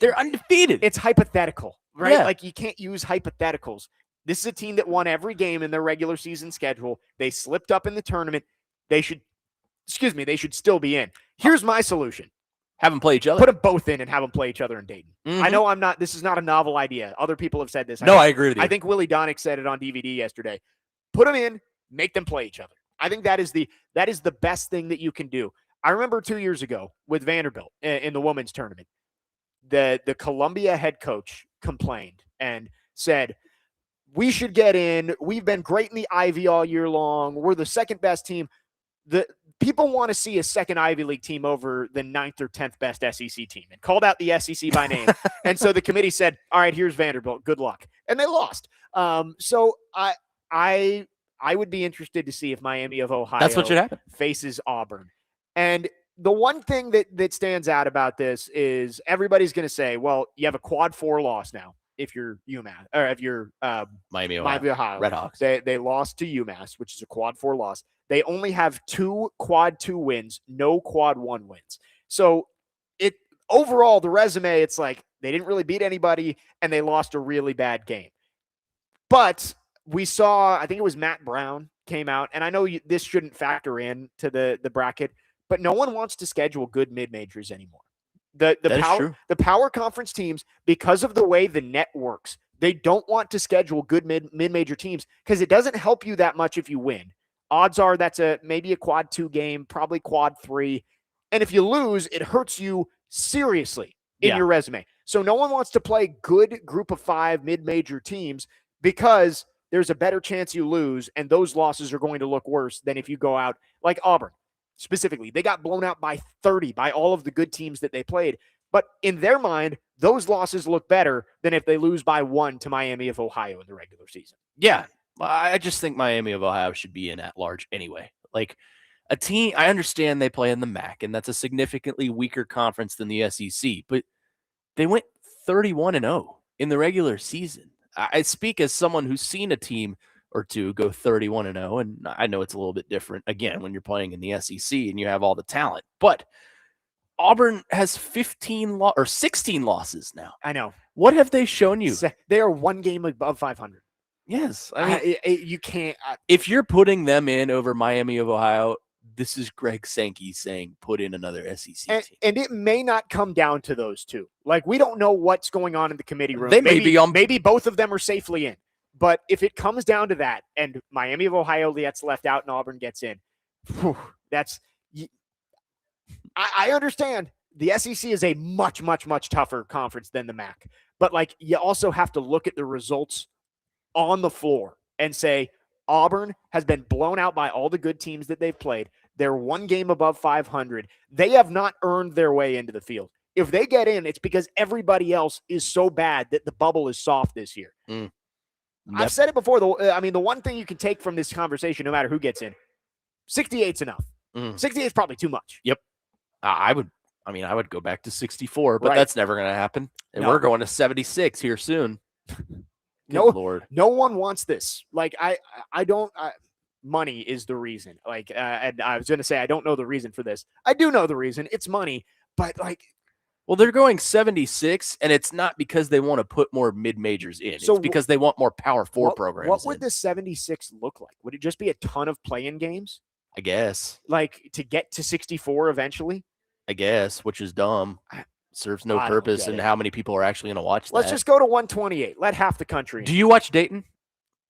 B: they're undefeated.
A: It's hypothetical, right?
B: Yeah.
A: Like you can't use hypotheticals. This is a team that won every game in their regular season schedule. They slipped up in the tournament. They should still be in. Here's my solution.
B: Have them play each other.
A: Put them both in and have them play each other in Dayton.
B: Mm-hmm.
A: I know this is not a novel idea. Other people have said this.
B: I agree with you.
A: I think Willie Donick said it on DVD yesterday. Put them in, make them play each other. I think that is the best thing that you can do. I remember 2 years ago with Vanderbilt in the women's tournament, the Columbia head coach complained and said, we should get in. We've been great in the Ivy all year long. We're the second best team. The people want to see a second Ivy League team over the 9th or 10th best SEC team, and called out the SEC by name. And so the committee said, all right, here's Vanderbilt. Good luck. And they lost. So I would be interested to see if Miami of Ohio faces Auburn. And the one thing that stands out about this is everybody's going to say, well, you have a quad 4 loss now. If you're UMass or if you're
B: Miami Ohio Redhawks,
A: they lost to UMass, which is a quad 4 loss. They only have 2 quad 2 wins, no quad 1 wins. So overall, the resume, it's like they didn't really beat anybody and they lost a really bad game. But we saw, I think it was Matt Brown came out, and I know this shouldn't factor in to the bracket, but no one wants to schedule good mid-majors anymore. The power conference teams, because of the way the net works, they don't want to schedule good mid-major teams because it doesn't help you that much if you win. Odds are that's maybe a quad 2 game, probably quad 3. And if you lose, it hurts you seriously in your resume. So no one wants to play good group of 5 mid-major teams because there's a better chance you lose, and those losses are going to look worse than if you go out like Auburn. Specifically, they got blown out by 30 by all of the good teams that they played. But in their mind, those losses look better than if they lose by 1 to Miami of Ohio in the regular season.
B: Yeah, I just think Miami of Ohio should be in at large anyway. Like a team, I understand they play in the MAC, and that's a significantly weaker conference than the SEC, but they went 31-0 in the regular season. I speak as someone who's seen a team or two go 31-0, and I know it's a little bit different, again, when you're playing in the SEC and you have all the talent. But Auburn has 16 losses now.
A: I know.
B: What have they shown you?
A: They are one game above 500.
B: Yes. I mean,
A: you can't.
B: If you're putting them in over Miami of Ohio, this is Greg Sankey saying put in another SEC team.
A: And it may not come down to those two. Like, we don't know what's going on in the committee room.
B: They maybe
A: both of them are safely in. But if it comes down to that, and Miami of Ohio gets left out and Auburn gets in, that's – I understand the SEC is a much, much, much tougher conference than the MAC. But, like, you also have to look at the results on the floor and say Auburn has been blown out by all the good teams that they've played. They're one game above 500. They have not earned their way into the field. If they get in, it's because everybody else is so bad that the bubble is soft this year.
B: Yep.
A: I've said it before. The one thing you can take from this conversation, no matter who gets in, 68's enough. 68 is probably too much.
B: Yep. I would go back to 64, but
A: Right.
B: That's never going to happen. And we're going to 76 here soon. Lord.
A: No one wants this. Like, I don't. Money is the reason. Like, and I was going to say I don't know the reason for this. I do know the reason. It's money. But, like,
B: well, they're going 76, and it's not because they want to put more mid-majors in.
A: So
B: it's because they want more Power 4 programs.
A: What would the 76 look like? Would it just be a ton of play-in games?
B: I guess.
A: Like, to get to 64 eventually?
B: I guess, which is dumb. Serves no purpose in how many people are actually going to watch that.
A: Let's just go to 128. Let half the country in.
B: Do you watch Dayton?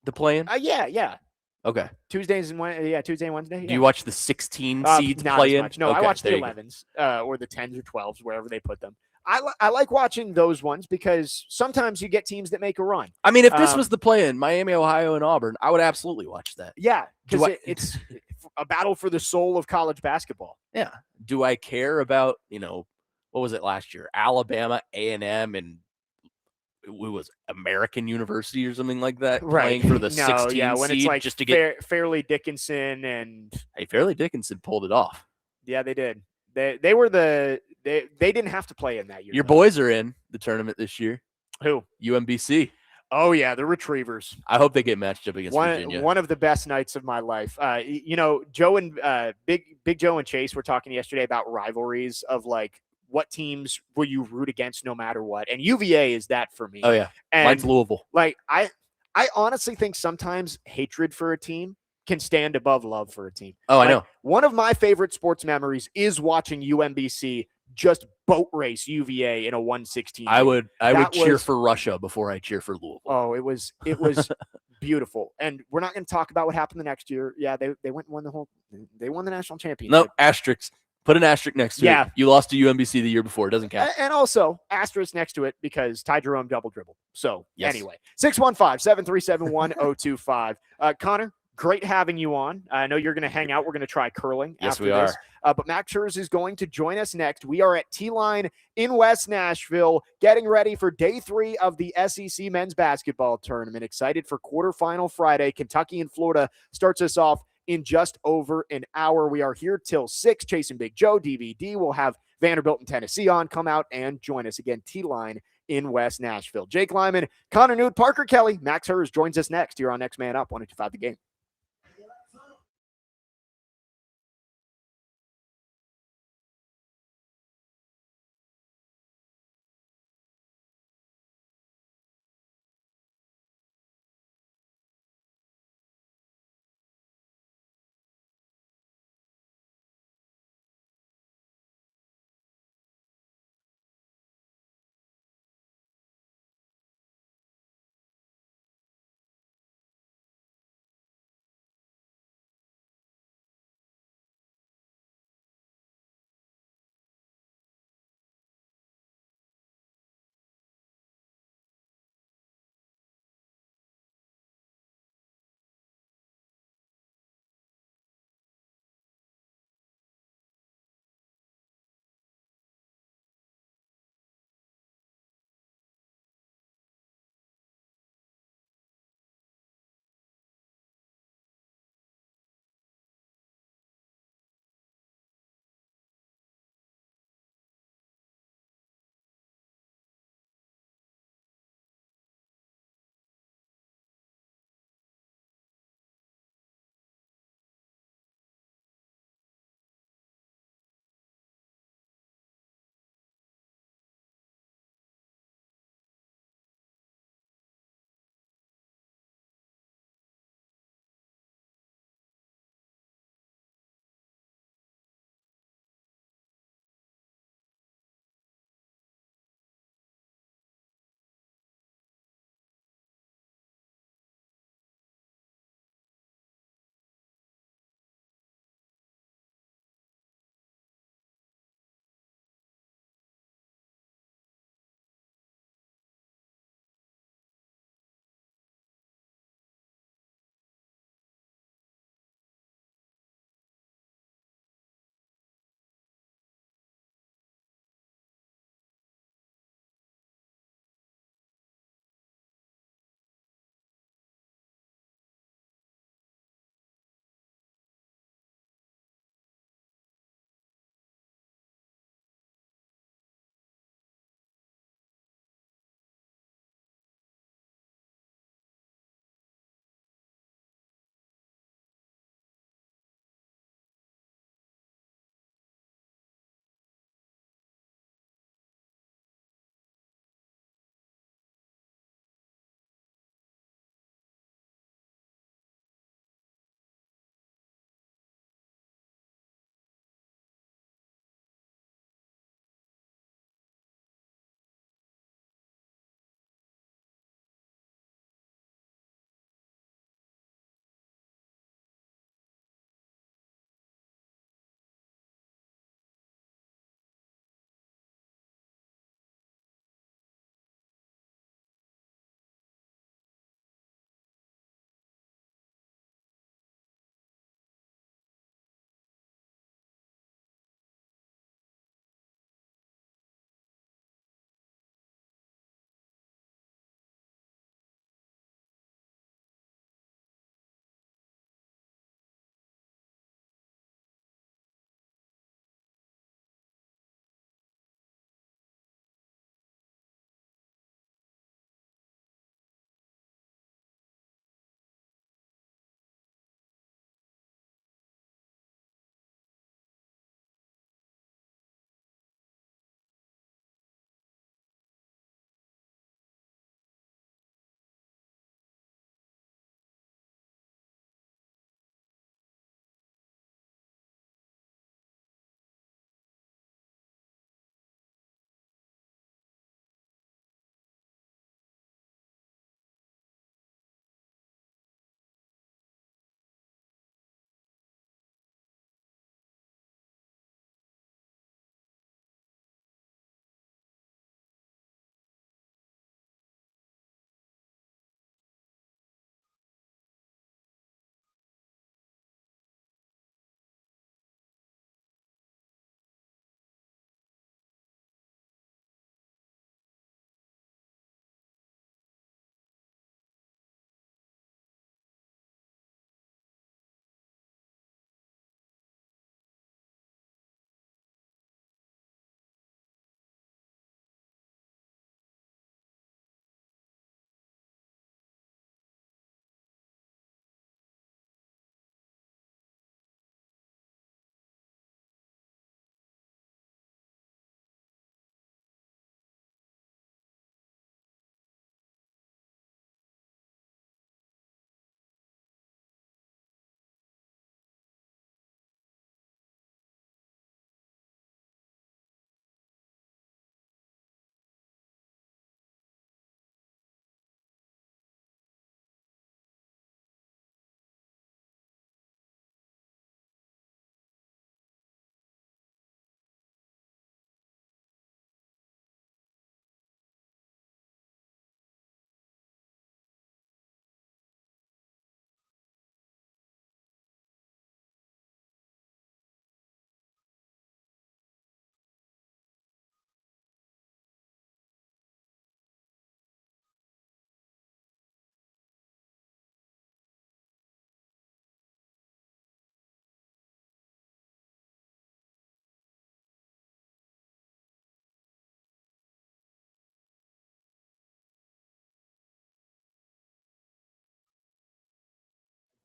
B: The play-in?
A: Yeah.
B: Okay.
A: Tuesday and Wednesday. Yeah.
B: Do you watch the 16 seeds
A: not
B: play
A: as
B: in?
A: much. No, I watch the 11s or the 10s or 12s, wherever they put them. I like watching those ones because sometimes you get teams that make a run.
B: I mean, if this was the play-in, Miami, Ohio, and Auburn, I would absolutely watch that.
A: Yeah, because it's a battle for the soul of college basketball.
B: Yeah. Do I care about, what was it last year? Alabama, A&M, and it was American University or something like that,
A: right?
B: Playing for the 16
A: when
B: seed
A: it's like
B: just to get
A: Fairleigh Dickinson and
B: Fairleigh Dickinson pulled it off.
A: Yeah, they did. They were they didn't have to play in that year.
B: Your boys are in the tournament this year.
A: Who?
B: UMBC.
A: Oh yeah, the Retrievers.
B: I hope they get matched up against Virginia.
A: One of the best nights of my life. Joe and Big Joe and Chase were talking yesterday about rivalries of like what teams will you root against no matter what, and UVA is that for me.
B: Oh yeah,
A: and
B: mine's Louisville.
A: Like I honestly think sometimes hatred for a team can stand above love for a team.
B: Oh, I know.
A: One of my favorite sports memories is watching UMBC just boat race UVA in a 116.
B: I would cheer for Russia before I cheer for Louisville.
A: Oh, it was beautiful. And we're not going to talk about what happened the next year. Yeah, they went and won they won the national championship.
B: No, asterisks. Put an asterisk next to it. You lost to UMBC the year before. It doesn't count.
A: And also, asterisk next to it because Ty Jerome double dribble. So, Anyway, 615-737-1025. Connor, great having you on. I know you're going to hang out. We're going to try curling after this. But Max Herz is going to join us next. We are at T-Line in West Nashville, getting ready for day 3 of the SEC men's basketball tournament. Excited for quarterfinal Friday. Kentucky and Florida starts us off in just over an hour. We are here till 6. Chasing Big Joe, DVD. We'll have Vanderbilt and Tennessee on. Come out and join us again. T-Line in West Nashville. Jake Lyman, Connor Newt, Parker Kelly, Max Herz joins us next here on Next Man Up, 105 The Game.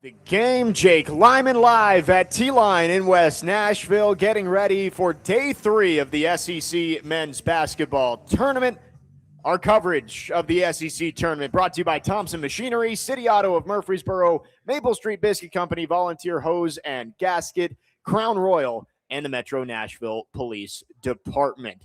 A: The game, Jake Lyman live at T-Line in West Nashville, getting ready for day 3 of the SEC men's basketball tournament. Our coverage of the SEC tournament brought to you by Thompson Machinery, City Auto of Murfreesboro, Maple Street Biscuit Company, Volunteer Hose and Gasket, Crown Royal, and the Metro Nashville Police Department.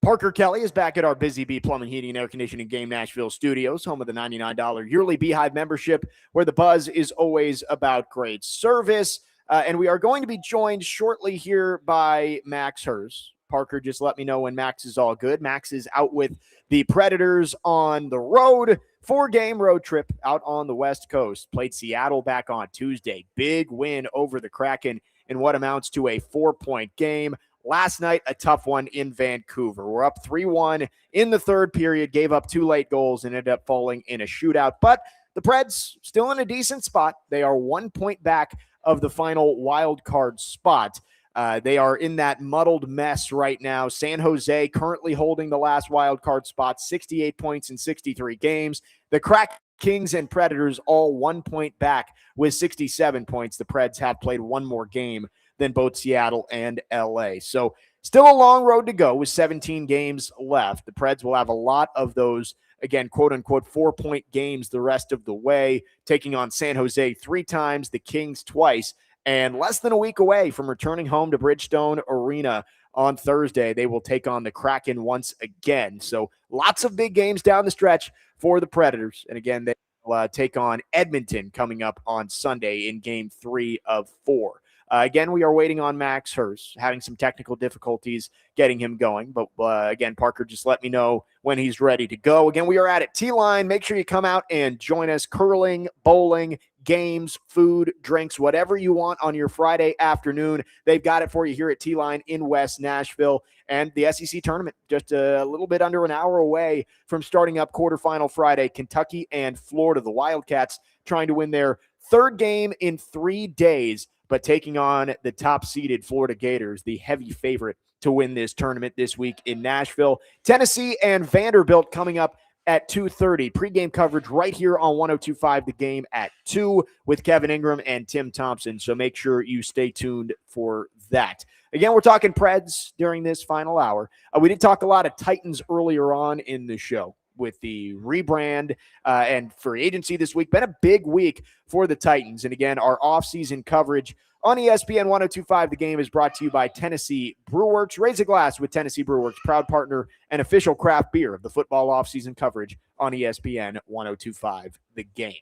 A: Parker Kelly is back at our Busy Bee Plumbing, Heating, and Air Conditioning Game Nashville studios, home of the $99 yearly Beehive membership, where the buzz is always about great service. And we are going to be joined shortly here by Max Herz. Parker, just let me know when Max is all good. Max is out with the Predators on the road. 4-game road trip out on the West Coast. Played Seattle back on Tuesday. Big win over the Kraken in what amounts to a 4-point game. Last night, a tough one in Vancouver. We're up 3-1 in the third period, gave up 2 late goals and ended up falling in a shootout. But the Preds still in a decent spot. They are 1 point back of the final wild card spot. They are in that muddled mess right now. San Jose currently holding the last wild card spot, 68 points in 63 games. The Kraken, Kings, and Predators all 1 point back with 67 points. The Preds have played one more game than both Seattle and LA. So still a long road to go with 17 games left. The Preds will have a lot of those, again, quote unquote, 4-point games the rest of the way, taking on San Jose 3 times, the Kings twice, and less than a week away from returning home to Bridgestone Arena on Thursday. They will take on the Kraken once again. So lots of big games down the stretch for the Predators. And again, they will take on Edmonton coming up on Sunday in game 3 of 4. Again, we are waiting on Max Herz, having some technical difficulties getting him going. But again, Parker, just let me know when he's ready to go. Again, we are at T-Line. Make sure you come out and join us. Curling, bowling, games, food, drinks, whatever you want on your Friday afternoon. They've got it for you here at T-Line in West Nashville. And the SEC tournament, just a little bit under an hour away from starting up quarterfinal Friday. Kentucky and Florida, the Wildcats, trying to win their 3rd game in 3 days, but taking on the top-seeded Florida Gators, the heavy favorite to win this tournament this week in Nashville. Tennessee and Vanderbilt coming up at 2:30. Pre-game coverage right here on 102.5 The Game at 2 with Kevin Ingram and Tim Thompson, so make sure you stay tuned for that. Again, we're talking Preds during this final hour. We did talk a lot of Titans earlier on in the show with the rebrand and free agency this week. Been a big week for the Titans. And again, our offseason coverage on ESPN 102.5 The Game is brought to you by Tennessee Brewworks. Raise a glass with Tennessee Brewworks, proud partner and official craft beer of the football offseason coverage on ESPN 102.5 The Game.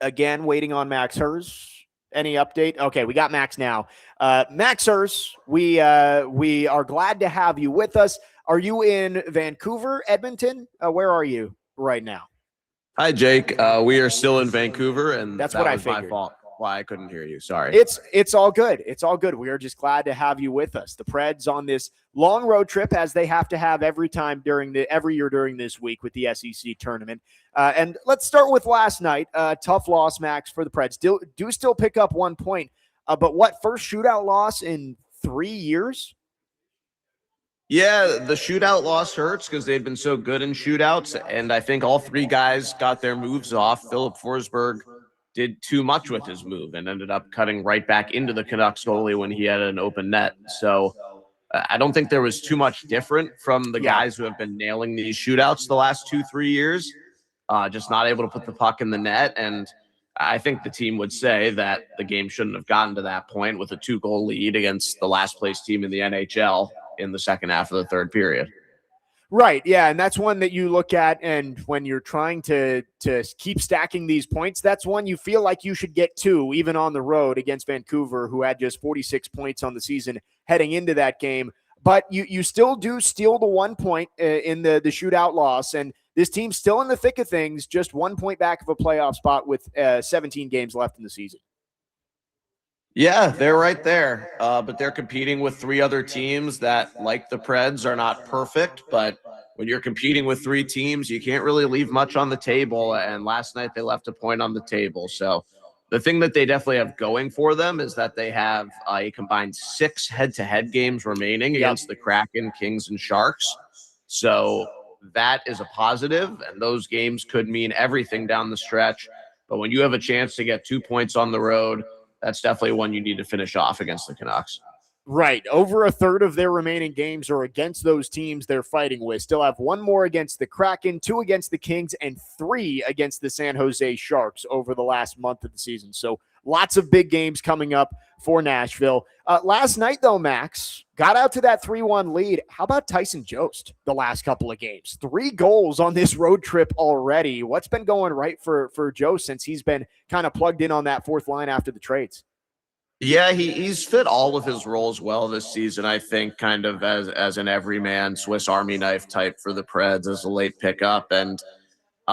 A: Again, waiting on Max Herz. Any update? Okay, we got Max now. Max Herz, we are glad to have you with us. Are you in Vancouver, Edmonton? Where are you right now?
E: Hi, Jake. We are still in Vancouver, and
A: that's what I figured.
E: My fault. Why I couldn't hear you. Sorry.
A: It's all good. It's all good. We are just glad to have you with us. The Preds on this long road trip, as they have to have every year during this week with the SEC tournament. And let's start with last night. Tough loss, Max, for the Preds. Do still pick up 1 point, but what, first shootout loss in 3 years?
E: Yeah, the shootout loss hurts because they'd been so good in shootouts, and I think all 3 guys got their moves off. Philip Forsberg did too much with his move and ended up cutting right back into the Canucks goalie when he had an open net. So I don't think there was too much different from the guys who have been nailing these shootouts the last 2-3 years, just not able to put the puck in the net. And I think the team would say that the game shouldn't have gotten to that point with a 2-goal lead against the last place team in the NHL in the second half of the third period.
A: Right, yeah, and that's one that you look at, and when you're trying to keep stacking these points, that's one you feel like you should get to, even on the road against Vancouver, who had just 46 points on the season heading into that game. But you still do steal the 1 point in the shootout loss, and this team's still in the thick of things, just 1 point back of a playoff spot with 17 games left in the season.
E: Yeah, they're right there. But they're competing with 3 other teams that, like the Preds, are not perfect. But when you're competing with 3 teams, you can't really leave much on the table. And last night they left a point on the table. So the thing that they definitely have going for them is that they have a combined 6 head-to-head games remaining against the Kraken, Kings, and Sharks. So that is a positive. And those games could mean everything down the stretch. But when you have a chance to get 2 points on the road, that's definitely one you need to finish off against the Canucks.
A: Right. Over a third of their remaining games are against those teams they're fighting with. Still have one more against the Kraken, 2 against the Kings, and 3 against the San Jose Sharks over the last month of the season. So lots of big games coming up for Nashville. Last night, though, Max got out to that 3-1 lead. How about Tyson Jost the last couple of games? 3 goals on this road trip already. What's been going right for Jost since he's been kind of plugged in on that fourth line after the trades?
E: Yeah, he's fit all of his roles well this season, I think, kind of as an everyman Swiss Army knife type for the Preds as a late pickup. And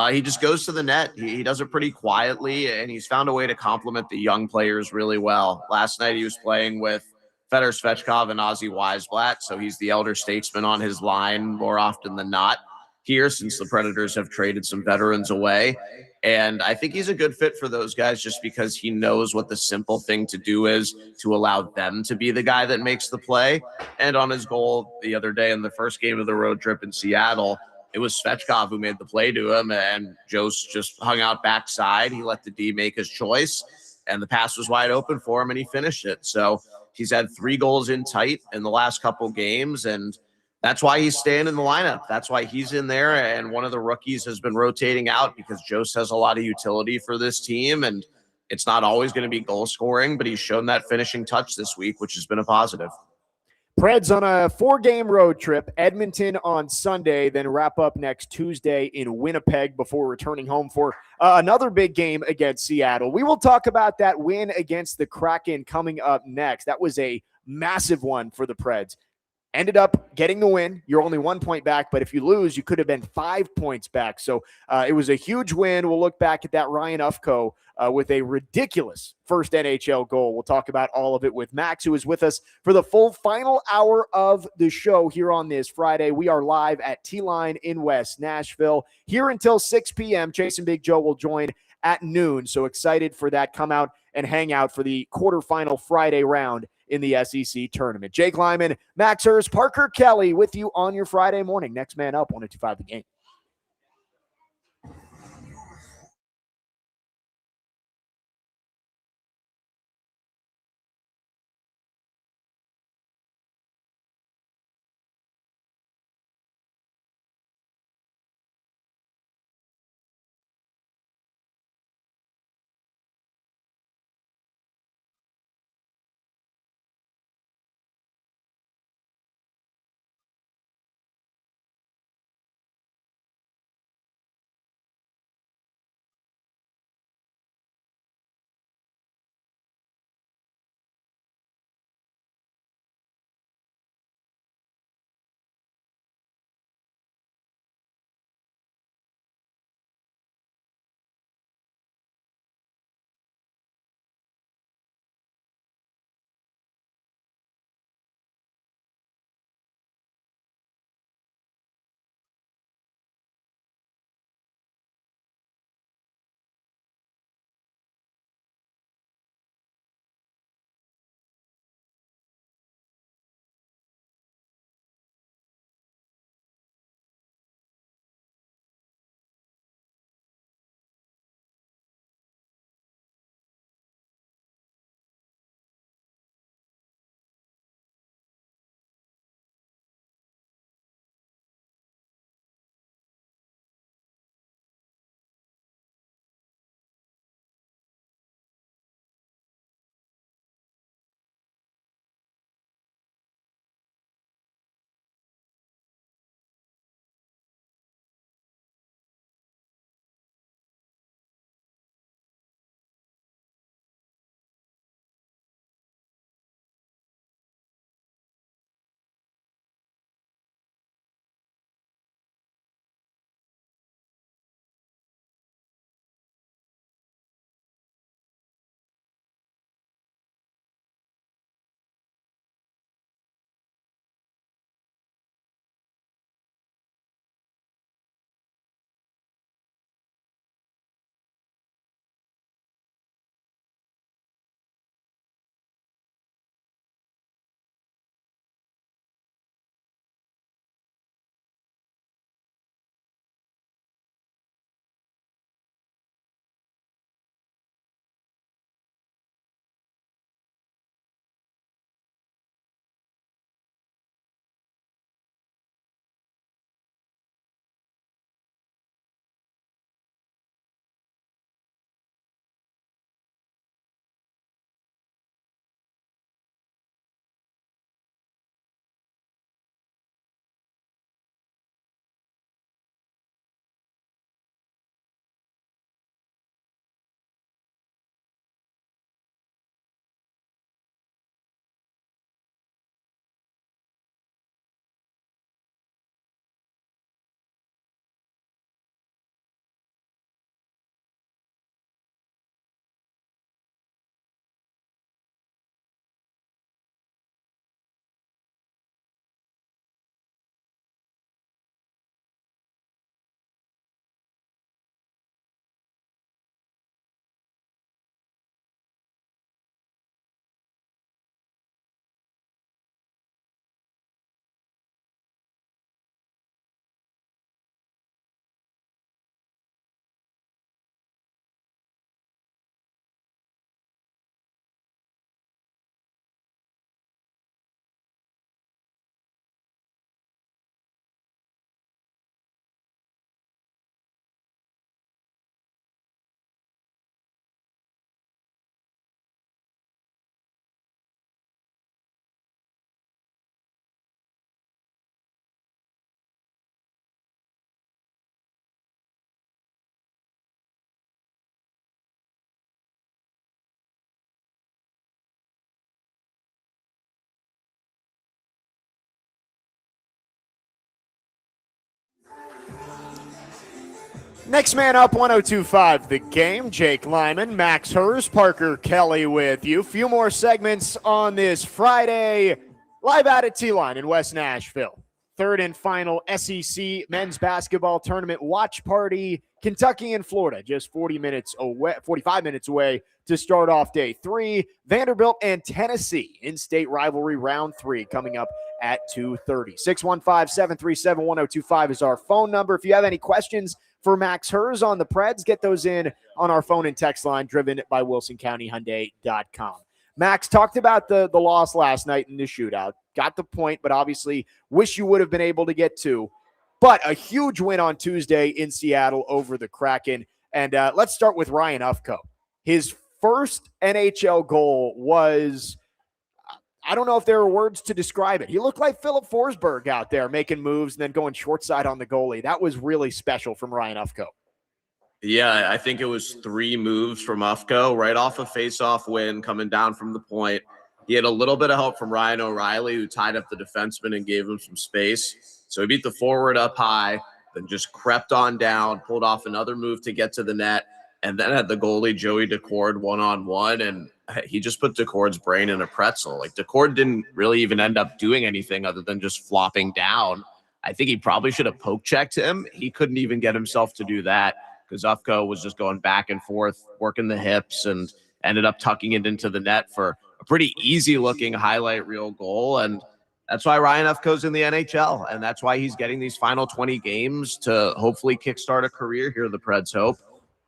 E: he just goes to the net. He does it pretty quietly, and he's found a way to complement the young players really well. Last night he was playing with Fedor Svechkov and Ozzy Weisblatt, so he's the elder statesman on his line more often than not here since the Predators have traded some veterans away. And I think he's a good fit for those guys just because he knows what the simple thing to do is to allow them to be the guy that makes the play. And on his goal the other day in the first game of the road trip in Seattle, it was Svechkov who made the play to him, and Jost just hung out backside. He let the D make his choice, and the pass was wide open for him, and he finished it. So he's had 3 goals in tight in the last couple games, and that's why he's staying in the lineup. That's why he's in there, and one of the rookies has been rotating out because Jost has a lot of utility for this team, and it's not always going to be goal scoring, but he's shown that finishing touch this week, which has been a positive.
A: Preds on a 4-game road trip, Edmonton on Sunday, then wrap up next Tuesday in Winnipeg before returning home for another big game against Seattle. We will talk about that win against the Kraken coming up next. That was a massive one for the Preds. Ended up getting the win. You're only 1 point back, but if you lose, you could have been 5 points back. So it was a huge win. We'll look back at that Ryan Ufko with a ridiculous first NHL goal. We'll talk about all of it with Max, who is with us for the full final hour of the show here on this Friday. We are live at T-Line in West Nashville here until 6 p.m. Chase and Big Joe will join at noon. So excited for that. Come out and hang out for the quarterfinal Friday round in the SEC tournament. Jake Lyman, Max Herz, Parker Kelly with you on your Friday morning. Next man up, 102.5 The Game. Next man up, 102.5 The Game. Jake Lyman, Max Herz, Parker Kelly with you. Few more segments on this Friday, live out at T-Line in West Nashville. Third and final SEC men's basketball tournament watch party. Kentucky and Florida, just 45 minutes away to start off day 3. Vanderbilt and Tennessee, in-state rivalry round 3, coming up at 2:30. 615-737-1025 is our phone number. If you have any questions for Max Herz on the Preds, get those in on our phone and text line, driven by WilsonCountyHyundai.com. Max talked about the loss last night in the shootout. Got the point, but obviously wish you would have been able to get 2. But a huge win on Tuesday in Seattle over the Kraken. And let's start with Ryan Ufko. His first NHL goal was, I don't know if there are words to describe it. He looked like Philip Forsberg out there making moves and then going short side on the goalie. That was really special from Ryan Ufko.
E: Yeah, I think it was 3 moves from Ufko right off a face-off win coming down from the point. He had a little bit of help from Ryan O'Reilly, who tied up the defenseman and gave him some space. So he beat the forward up high, then just crept on down, pulled off another move to get to the net, and then had the goalie Joey Decord one-on-one, and he just put Decord's brain in a pretzel. Like, Decord didn't really even end up doing anything other than just flopping down. I think he probably should have poke-checked him. He couldn't even get himself to do that because Ufko was just going back and forth, working the hips, and ended up tucking it into the net for a pretty easy-looking highlight reel goal. And that's why Ryan Ufko's in the NHL, and that's why he's getting these final 20 games to hopefully kickstart a career here, the Preds hope.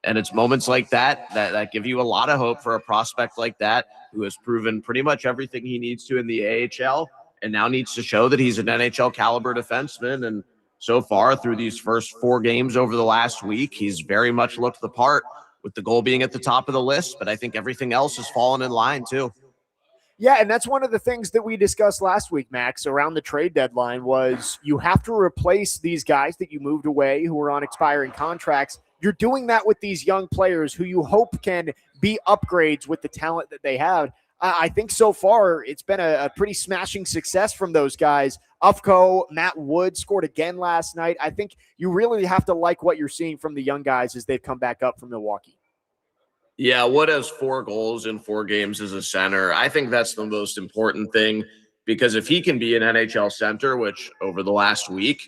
E: And it's moments like that give you a lot of hope for a prospect like that who has proven pretty much everything he needs to in the AHL and now needs to show that he's an NHL caliber defenseman. And so far through these first 4 games over the last week, he's very much looked the part, with the goal being at the top of the list. But I think everything else has fallen in line too.
A: Yeah, and that's one of the things that we discussed last week, Max, around the trade deadline was you have to replace these guys that you moved away who were on expiring contracts. You're doing that with these young players who you hope can be upgrades with the talent that they have. I think so far it's been a pretty smashing success from those guys. Ufko, Matt Wood scored again last night. I think you really have to like what you're seeing from the young guys as they've come back up from Milwaukee.
E: Yeah, Wood has 4 goals in 4 games as a center. I think that's the most important thing, because if he can be an NHL center, which over the last week,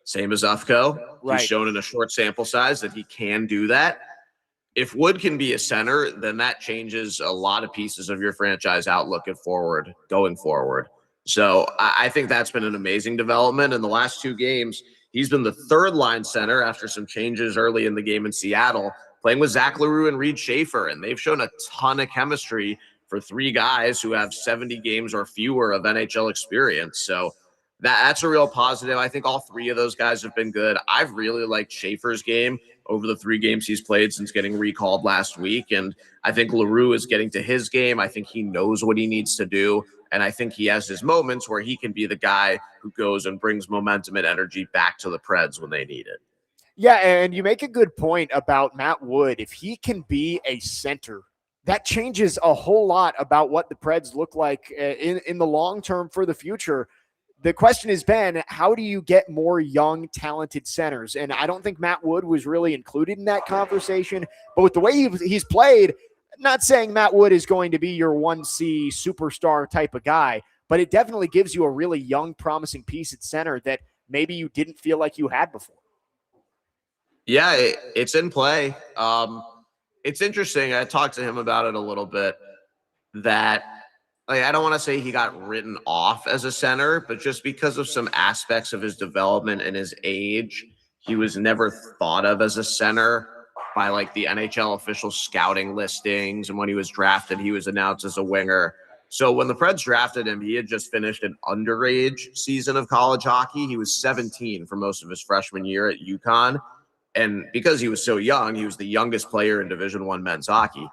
E: same as Ufko,
A: right,
E: he's shown in a short sample size that he can do that. If Wood can be a center, then that changes a lot of pieces of your franchise outlook going forward. So I think that's been an amazing development. In the last 2 games, he's been the 3rd line center after some changes early in the game in Seattle, playing with Zach LaRue and Reed Schaefer, and they've shown a ton of chemistry for 3 guys who have 70 games or fewer of NHL experience. So that's a real positive. I think all 3 of those guys have been good. I've really liked Schaefer's game over the 3 games he's played since getting recalled last week, and I think LaRue is getting to his game. I think he knows what he needs to do, and I think he has his moments where he can be the guy who goes and brings momentum and energy back to the Preds when they need it.
A: Yeah, and you make a good point about Matt Wood. If he can be a center, that changes a whole lot about what the Preds look like in the long term for the future. The question has been, how do you get more young, talented centers? And I don't think Matt Wood was really included in that conversation. But with the way he's played, not saying Matt Wood is going to be your 1C superstar type of guy, but it definitely gives you a really young, promising piece at center that maybe you didn't feel like you had before.
E: Yeah, it's in play. It's interesting. I talked to him about it a little bit, that I don't want to say he got written off as a center, but just because of some aspects of his development and his age, he was never thought of as a center by the NHL official scouting listings. And when he was drafted, he was announced as a winger. So when the Preds drafted him, he had just finished an underage season of college hockey. He was 17 for most of his freshman year at UConn. And because he was so young, he was the youngest player in Division I men's hockey.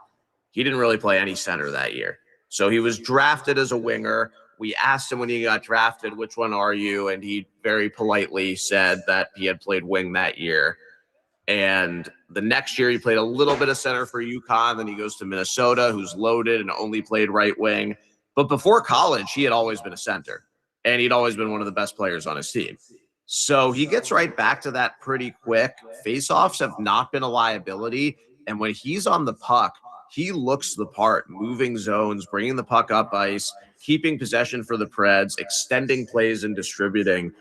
E: He didn't really play any center that year. So he was drafted as a winger. We asked him when he got drafted, which one are you? And he very politely said that he had played wing that year. And the next year he played a little bit of center for UConn. Then he goes to Minnesota, who's loaded and only played right wing. But before college, he had always been a center. And he'd always been one of the best players on his team. So he gets right back to that pretty quick. Faceoffs have not been a liability. And when he's on the puck, he looks the part, moving zones, bringing the puck up ice, keeping possession for the Preds, extending plays and distributing.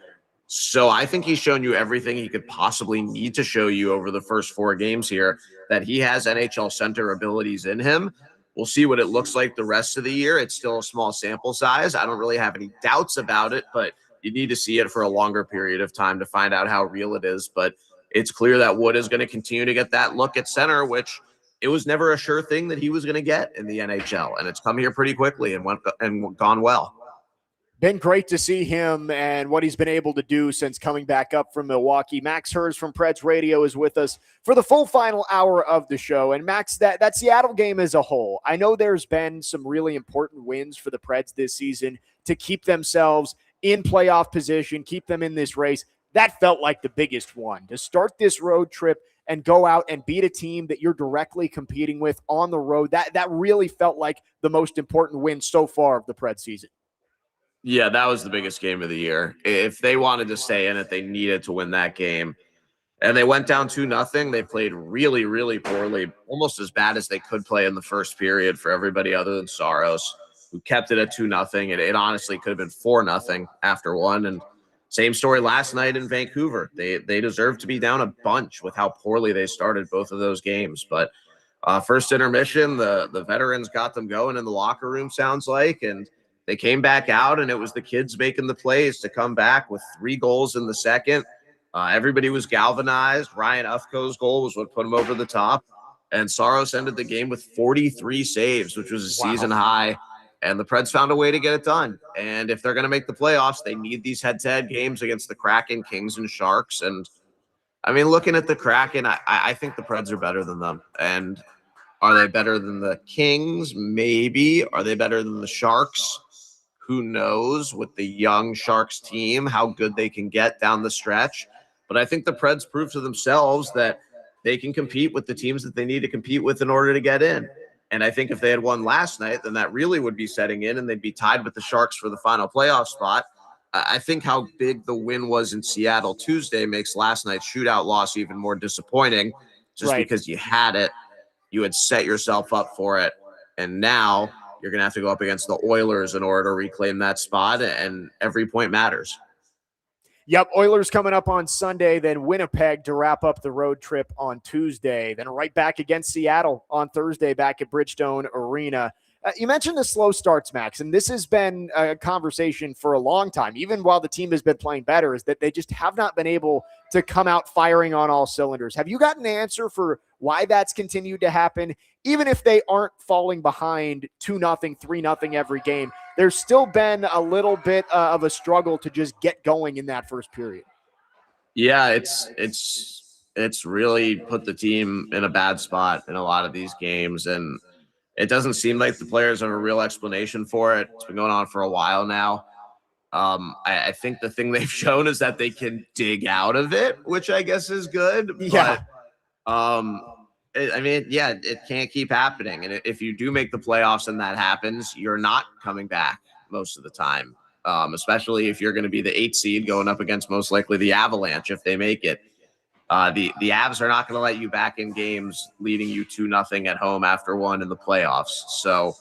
E: So I think he's shown you everything he could possibly need to show you over the first 4 games here, that he has NHL center abilities in him. We'll see what it looks like the rest of the year. It's still a small sample size. I don't really have any doubts about it, but you need to see it for a longer period of time to find out how real it is. But it's clear that Wood is going to continue to get that look at center, which it was never a sure thing that he was going to get in the NHL. And it's come here pretty quickly and gone well.
A: Been great to see him and what he's been able to do since coming back up from Milwaukee. Max Herz from Preds Radio is with us for the full final hour of the show. And Max, that Seattle game as a whole, I know there's been some really important wins for the Preds this season to keep themselves in playoff position, keep them in this race. That felt like the biggest one. To start this road trip and go out and beat a team that you're directly competing with on the road, that really felt like the most important win so far of the Preds season.
E: Yeah, that was the biggest game of the year. If they wanted to stay in it, they needed to win that game. And they went down 2-0. They played really, really poorly, almost as bad as they could play in the first period for everybody other than Saros, who kept it at 2-0. It honestly could have been 4-0 after one. And same story last night in Vancouver. They deserve to be down a bunch with how poorly they started both of those games. But first intermission, the veterans got them going in the locker room, sounds like, and they came back out, and it was the kids making the plays to come back with 3 goals in the second. Everybody was galvanized. Ryan Ufko's goal was what put him over the top. And Saros ended the game with 43 saves, which was a season high. And the Preds found a way to get it done. And if they're going to make the playoffs, they need these head-to-head games against the Kraken, Kings, and Sharks. And, I mean, looking at the Kraken, I think the Preds are better than them. And are they better than the Kings? Maybe. Are they better than the Sharks? Who knows with the young Sharks team, how good they can get down the stretch. But I think the Preds proved to themselves that they can compete with the teams that they need to compete with in order to get in. And I think if they had won last night, then that really would be setting in and they'd be tied with the Sharks for the final playoff spot. I think how big the win was in Seattle Tuesday makes last night's shootout loss even more disappointing, just because you had it, you had set yourself up for it, and now you're going to have to go up against the Oilers in order to reclaim that spot, and every point matters.
A: Yep, Oilers coming up on Sunday, then Winnipeg to wrap up the road trip on Tuesday, then right back against Seattle on Thursday back at Bridgestone Arena. You mentioned the slow starts, Max, and this has been a conversation for a long time, even while the team has been playing better, is that they just have not been able to come out firing on all cylinders. Have you got an answer for why that's continued to happen? Even if they aren't falling behind 2-0, 3-0 every game, there's still been a little bit of a struggle to just get going in that first period.
E: Yeah, it's really put the team in a bad spot in a lot of these games, and it doesn't seem like the players have a real explanation for it. It's been going on for a while now. I think the thing they've shown is that they can dig out of it, which I guess is good.
A: Yeah.
E: But, it can't keep happening. And if you do make the playoffs and that happens, you're not coming back most of the time, especially if you're going to be the 8th seed going up against most likely the Avalanche if they make it. The Avs are not going to let you back in games leading you 2-0 at home after one in the playoffs. So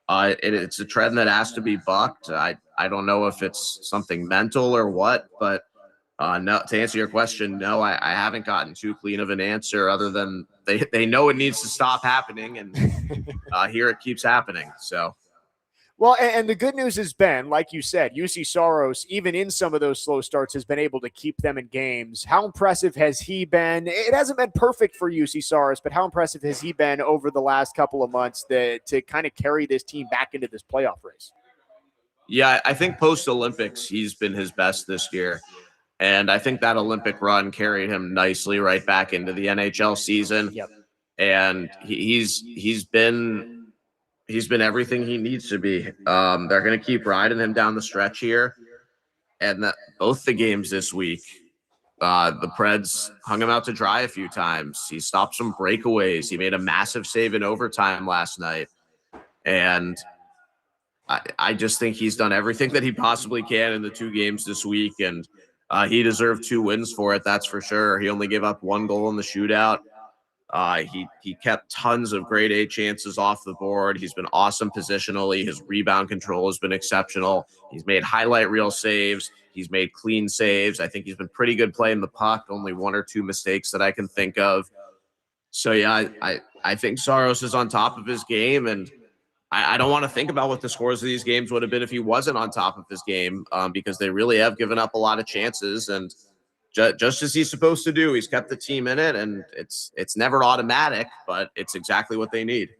E: it's a trend that has to be bucked. I don't know if it's something mental or what, but no. To answer your question, no, I haven't gotten too clean of an answer other than they know it needs to stop happening, and here it keeps happening. So.
A: Well, and the good news has been, like you said, UC Saros, even in some of those slow starts, has been able to keep them in games. How impressive has he been? It hasn't been perfect for UC Saros, but how impressive has he been over the last couple of months to kind of carry this team back into this playoff race?
E: Yeah, I think post-Olympics, he's been his best this year. And I think that Olympic run carried him nicely right back into the NHL season.
A: Yep.
E: And he's been everything he needs to be. They're going to keep riding him down the stretch here. And both the games this week, the Preds hung him out to dry a few times. He stopped some breakaways. He made a massive save in overtime last night. And I just think he's done everything that he possibly can in the 2 games this week. And He deserved 2 wins for it, that's for sure. He only gave up 1 goal in the shootout. He kept tons of grade A chances off the board. He's been awesome positionally. His rebound control has been exceptional. He's made highlight reel saves. He's made clean saves. I think he's been pretty good playing the puck. Only 1 or 2 mistakes that I can think of. So yeah, I think Saros is on top of his game, and I don't want to think about what the scores of these games would have been if he wasn't on top of his game, because they really have given up a lot of chances, and just as he's supposed to do, he's kept the team in it, and it's never automatic, but it's exactly what they need.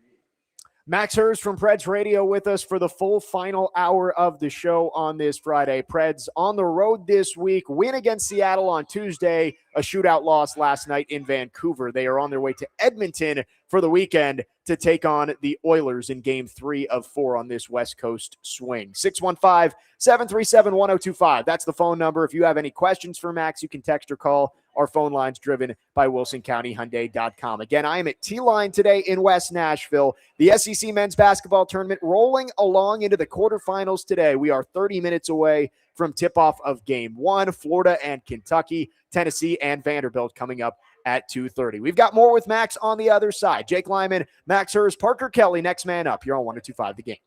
A: Max Herz from Preds Radio with us for the full final hour of the show on this Friday. Preds on the road this week, win against Seattle on Tuesday, a shootout loss last night in Vancouver. They are on their way to Edmonton for the weekend to take on the Oilers in Game 3 of 4 on this West Coast swing. 615-737-1025. That's the phone number. If you have any questions for Max, you can text or call. Our phone line's driven by WilsonCountyHyundai.com. Again, I am at T-Line today in West Nashville. The SEC men's basketball tournament rolling along into the quarterfinals today. We are 30 minutes away from tip-off of Game 1. Florida and Kentucky, Tennessee and Vanderbilt coming up at 2:30. We've got more with Max on the other side. Jake Lyman, Max Herz, Parker Kelly, next man up. You're on 102.5 The Game.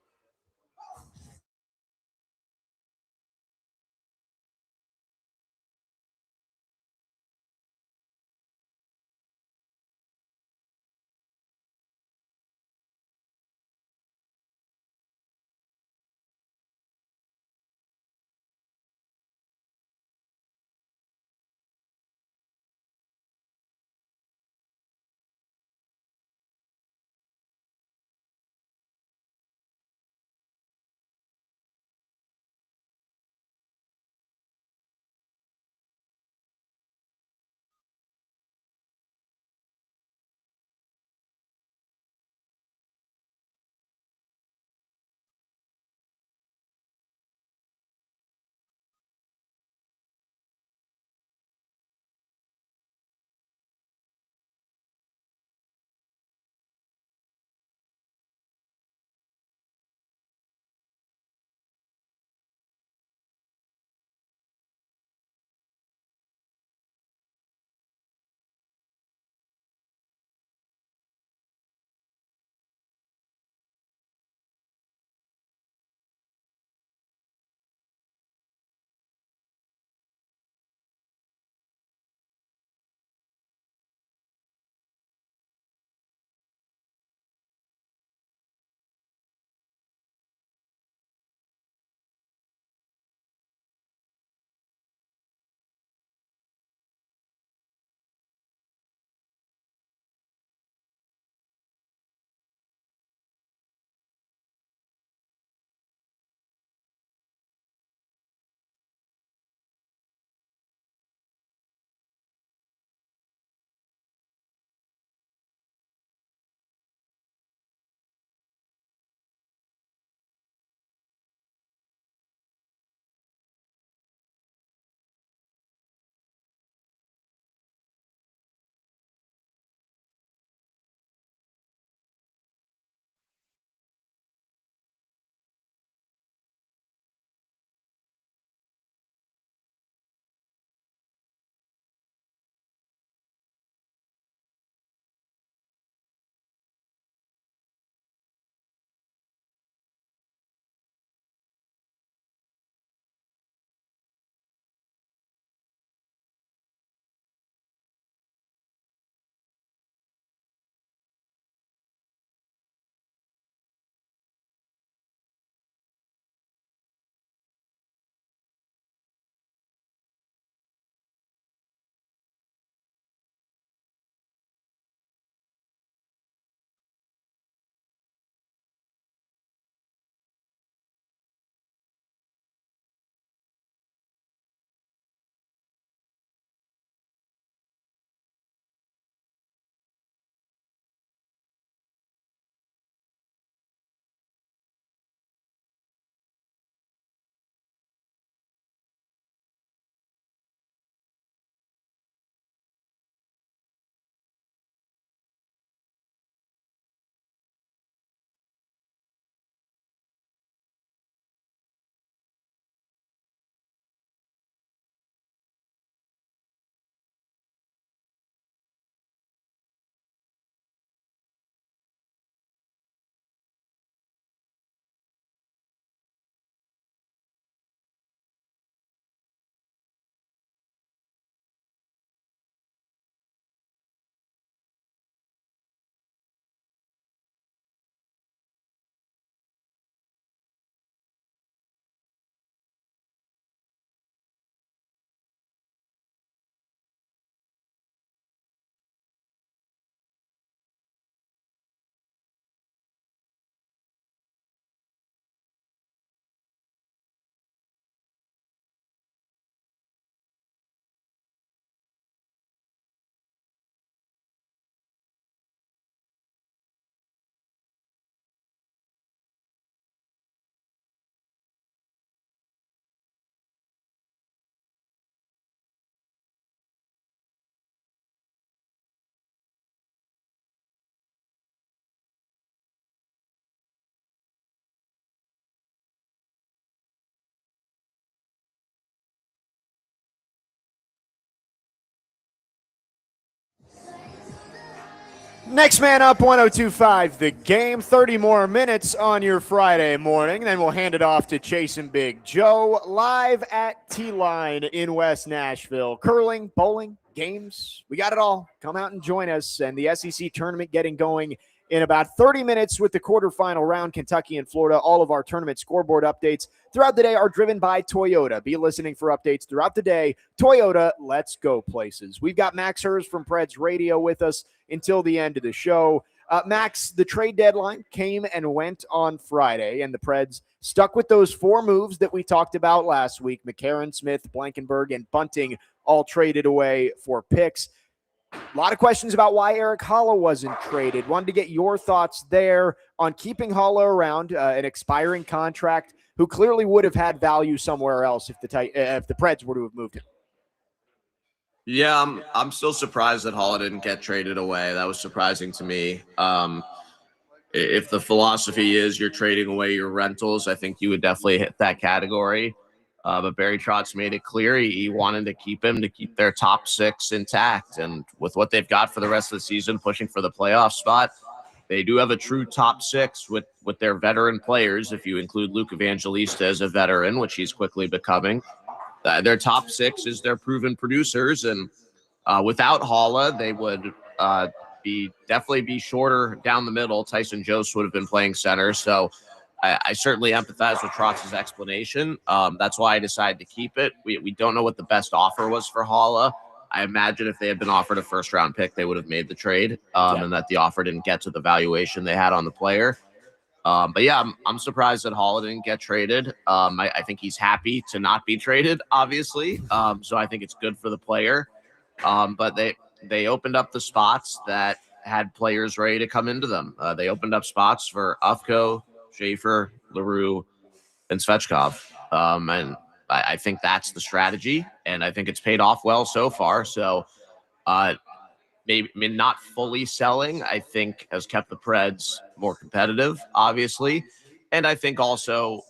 A: Next man up, 102.5 The Game. 30 more minutes on your Friday morning. Then we'll hand it off to Chase and Big Joe live at T-Line in West Nashville. Curling, bowling, games, we got it all. Come out and join us. And the SEC tournament getting going in about 30 minutes with the quarterfinal round, Kentucky and Florida. All of our tournament scoreboard updates throughout the day are driven by Toyota. Be listening for updates throughout the day. Toyota, let's go places. We've got Max Herz from Preds Radio with us until the end of the show. Max, the trade deadline came and went on Friday, and the Preds stuck with those 4 moves that we talked about last week. McCarron, Smith, Blankenberg, and Bunting all traded away for picks. A lot of questions about why Eric Holla wasn't traded. Wanted to get your thoughts there on keeping Holla around, an expiring contract, who clearly would have had value somewhere else if the Preds were to have moved him.
E: Yeah, I'm still surprised that Holla didn't get traded away. That was surprising to me. If the philosophy is you're trading away your rentals, I think you would definitely hit that category. But Barry Trotz made it clear he wanted to keep him to keep their top 6 intact. And with what they've got for the rest of the season, pushing for the playoff spot, they do have a true top 6 with their veteran players. If you include Luke Evangelista as a veteran, which he's quickly becoming, their top 6 is their proven producers. And without Holla, they would definitely be shorter down the middle. Tyson Jost would have been playing center. So I certainly empathize with Trotz's explanation. That's why I decided to keep it. We don't know what the best offer was for Holla. I imagine if they had been offered a first-round pick, they would have made the trade, and that the offer didn't get to the valuation they had on the player. But yeah, I'm surprised that Holla didn't get traded. I think he's happy to not be traded, obviously. So I think it's good for the player. But they opened up the spots that had players ready to come into them. They opened up spots for Ufko, Schaefer, LaRue, and Svechkov. And I think that's the strategy, and I think it's paid off well so far. So maybe not fully selling, I think, has kept the Preds more competitive, obviously. And I think also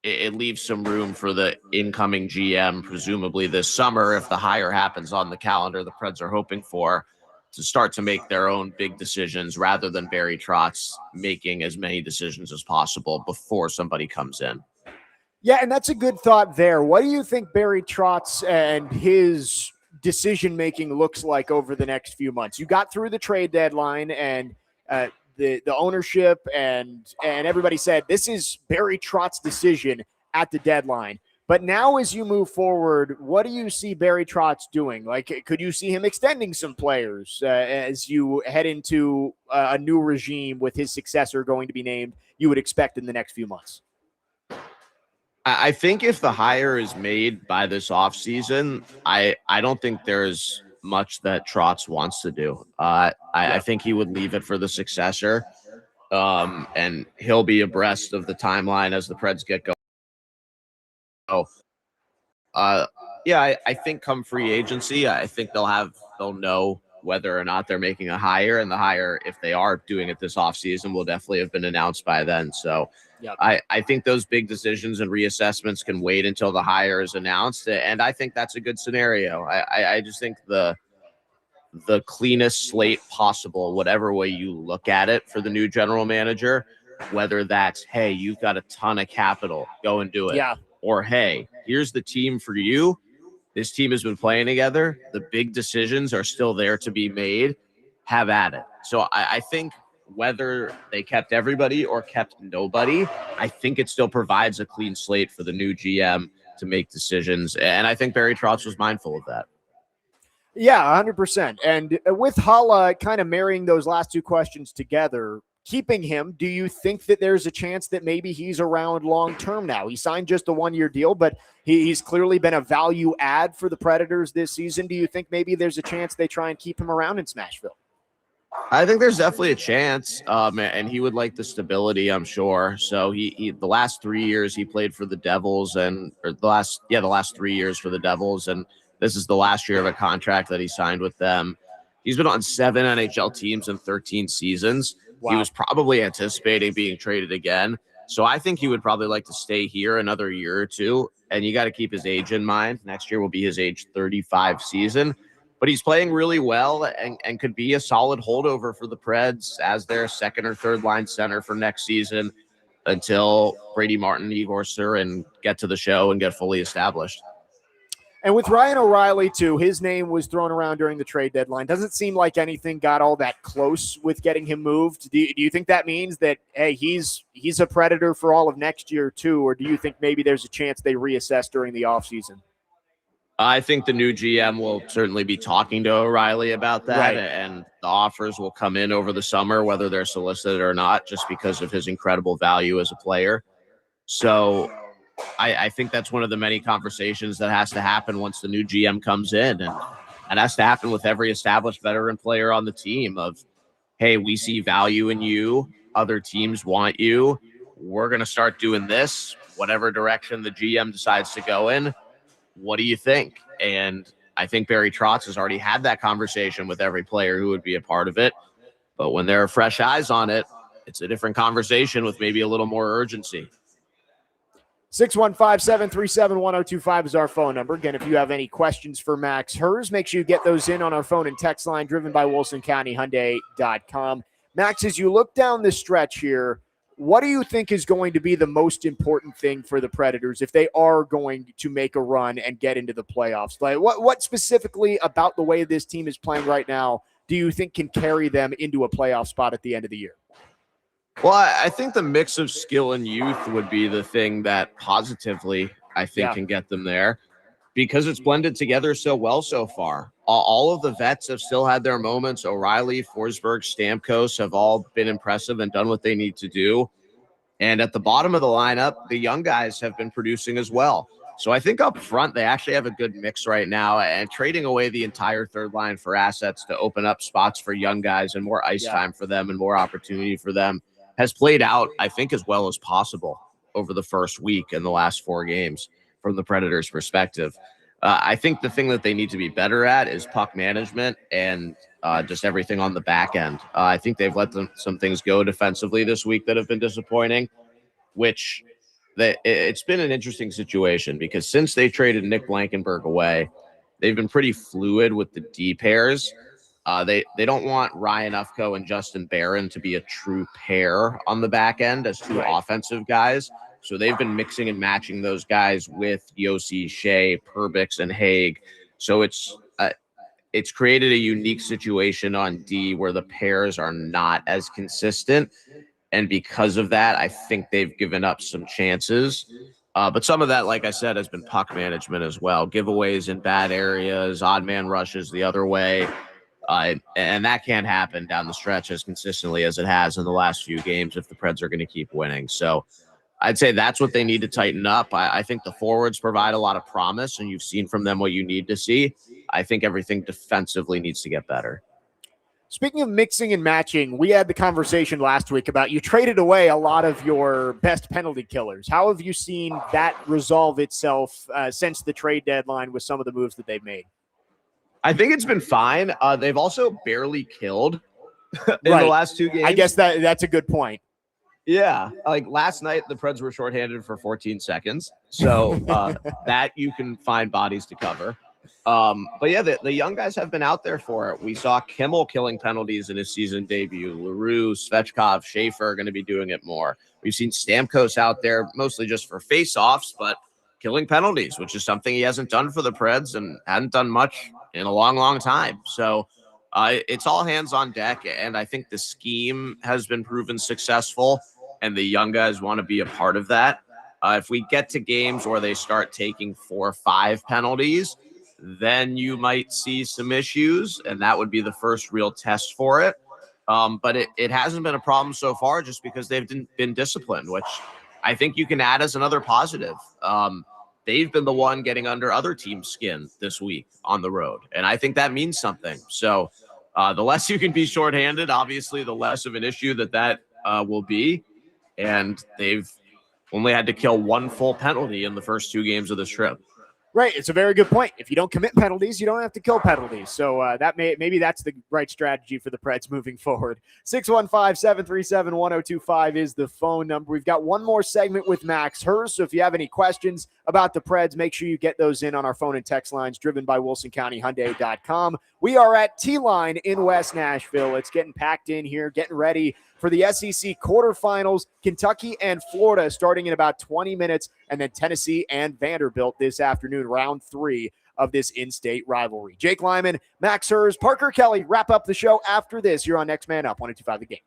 E: it leaves some room for the incoming GM, presumably this summer, if the hire happens on the calendar the Preds are hoping for, to start to make their own big decisions rather than Barry Trotz making as many decisions as possible before somebody comes in.
A: Yeah, and that's a good thought there. What do you think Barry Trotz and his decision-making looks like over the next few months? You got through the trade deadline, and the ownership and everybody said this is Barry Trotz's decision at the deadline. But now as you move forward, what do you see Barry Trotz doing? Like, could you see him extending some players as you head into a new regime with his successor going to be named, you would expect in the next few months?
E: I think if the hire is made by this offseason, I don't think there's much that Trotz wants to do. I think he would leave it for the successor, and he'll be abreast of the timeline as the Preds get going. Yeah, I think come free agency, I think they'll know whether or not they're making a hire, and the hire, if they are doing it this offseason, will definitely have been announced by then. So yep. I think those big decisions and reassessments can wait until the hire is announced, and I think that's a good scenario. I just think the cleanest slate possible, whatever way you look at it for the new general manager, whether that's, hey, you've got a ton of capital, go and do it. Yeah. Or, hey, here's the team for you. This team has been playing together. The big decisions are still there to be made. Have at it. So I think whether they kept everybody or kept nobody, I think it still provides a clean slate for the new GM to make decisions. And I think Barry Trotz was mindful of that.
A: Yeah, 100%. And with Holla kind of marrying those last two questions together, keeping him, do you think that there's a chance that maybe he's around long-term now? He signed just a one-year deal, but he's clearly been a value add for the Predators this season. Do you think maybe there's a chance they try and keep him around in Smashville?
E: I think there's definitely a chance, and he would like the stability, I'm sure. So he the last 3 years he played for the Devils, the last 3 years for the Devils, and this is the last year of a contract that he signed with them. He's been on 7 NHL teams in 13 seasons. Wow. He was probably anticipating being traded again. So I think he would probably like to stay here another year or two. And you got to keep his age in mind. Next year will be his age 35 season. but he's playing really well and could be a solid holdover for the Preds as their second or third line center for next season until Brady Martin, Igor Surin get to the show and get fully established.
A: And with Ryan O'Reilly, too, his name was thrown around during the trade deadline. Doesn't seem like anything got all that close with getting him moved. Do you think that means that, hey, he's a Predator for all of next year, too? Or do you think maybe there's a chance they reassess during the offseason?
E: I think the new GM will certainly be talking to O'Reilly about that,
A: right.
E: And the offers will come in over the summer, whether they're solicited or not, just because of his incredible value as a player. So I think that's one of the many conversations that has to happen once the new GM comes in. And it has to happen with every established veteran player on the team of, hey, we see value in you. Other teams want you. We're going to start doing this, whatever direction the GM decides to go in. What do you think? And I think Barry Trotz has already had that conversation with every player who would be a part of it. But when there are fresh eyes on it, it's a different conversation with maybe a little more urgency.
A: 615-737-1025 is our phone number. Again, if you have any questions for Max Herz, make sure you get those in on our phone and text line driven by WilsonCountyHyundai.com. Max, as you look down the stretch here, what do you think is going to be the most important thing for the Predators if they are going to make a run and get into the playoffs? Like, what specifically about the way this team is playing right now do you think can carry them into a playoff spot at the end of the year?
E: Well, I think the mix of skill and youth would be the thing that positively, I think, can get them there because it's blended together so well so far. All of the vets have still had their moments. O'Reilly, Forsberg, Stamkos have all been impressive and done what they need to do. And at the bottom of the lineup, the young guys have been producing as well. So I think up front, they actually have a good mix right now, and trading away the entire third line for assets to open up spots for young guys and more ice time for them and more opportunity for them has played out, I think, as well as possible over the first week and the last 4 games from the Predators' perspective. I think the thing that they need to be better at is puck management and just everything on the back end. I think they've let some things go defensively this week that have been disappointing, which it's been an interesting situation because since they traded Nick Blankenberg away, they've been pretty fluid with the D pairs. They don't want Ryan Ufko and Justin Barron to be a true pair on the back end as two offensive guys. So they've been mixing and matching those guys with Yossi, Shea, Perbix, and Haig. So it's created a unique situation on D where the pairs are not as consistent. And because of that, I think they've given up some chances. But some of that, like I said, has been puck management as well. Giveaways in bad areas, odd man rushes the other way. And that can't happen down the stretch as consistently as it has in the last few games if the Preds are going to keep winning. So I'd say that's what they need to tighten up. I think the forwards provide a lot of promise, and you've seen from them what you need to see. I think everything defensively needs to get better.
A: Speaking of mixing and matching, we had the conversation last week about you traded away a lot of your best penalty killers. How have you seen that resolve itself since the trade deadline with some of the moves that they've made?
E: I think it's been fine. They've also barely killed in the last 2 games.
A: I guess that's a good point.
E: Yeah. Like last night, the Preds were shorthanded for 14 seconds. So that you can find bodies to cover. But yeah, the young guys have been out there for it. We saw Kimmel killing penalties in his season debut. LaRue, Svechkov, Schaefer are going to be doing it more. We've seen Stamkos out there mostly just for face-offs, but killing penalties, which is something he hasn't done for the Preds and hadn't done much in a long, long time. So it's all hands on deck, and I think the scheme has been proven successful, and the young guys want to be a part of that. If we get to games where they start taking 4 or 5 penalties, then you might see some issues, and that would be the first real test for it. But it hasn't been a problem so far just because they've been disciplined, which I think you can add as another positive. They've been the one getting under other teams' skin this week on the road, and I think that means something. So the less you can be shorthanded, obviously, the less of an issue that will be. And they've only had to kill 1 full penalty in the first 2 games of this trip.
A: Right. It's a very good point. If you don't commit penalties, you don't have to kill penalties. So maybe that's the right strategy for the Preds moving forward. 615-737-1025 is the phone number. We've got one more segment with Max Herz. So if you have any questions about the Preds, make sure you get those in on our phone and text lines driven by WilsonCountyHyundai.com. We are at T-Line in West Nashville. It's getting packed in here, getting ready for the SEC quarterfinals. Kentucky and Florida starting in about 20 minutes, and then Tennessee and Vanderbilt this afternoon, round 3 of this in-state rivalry. Jake Lyman, Max Hers, Parker Kelly wrap up the show after this. You're on Next Man Up, 102.5 The Game.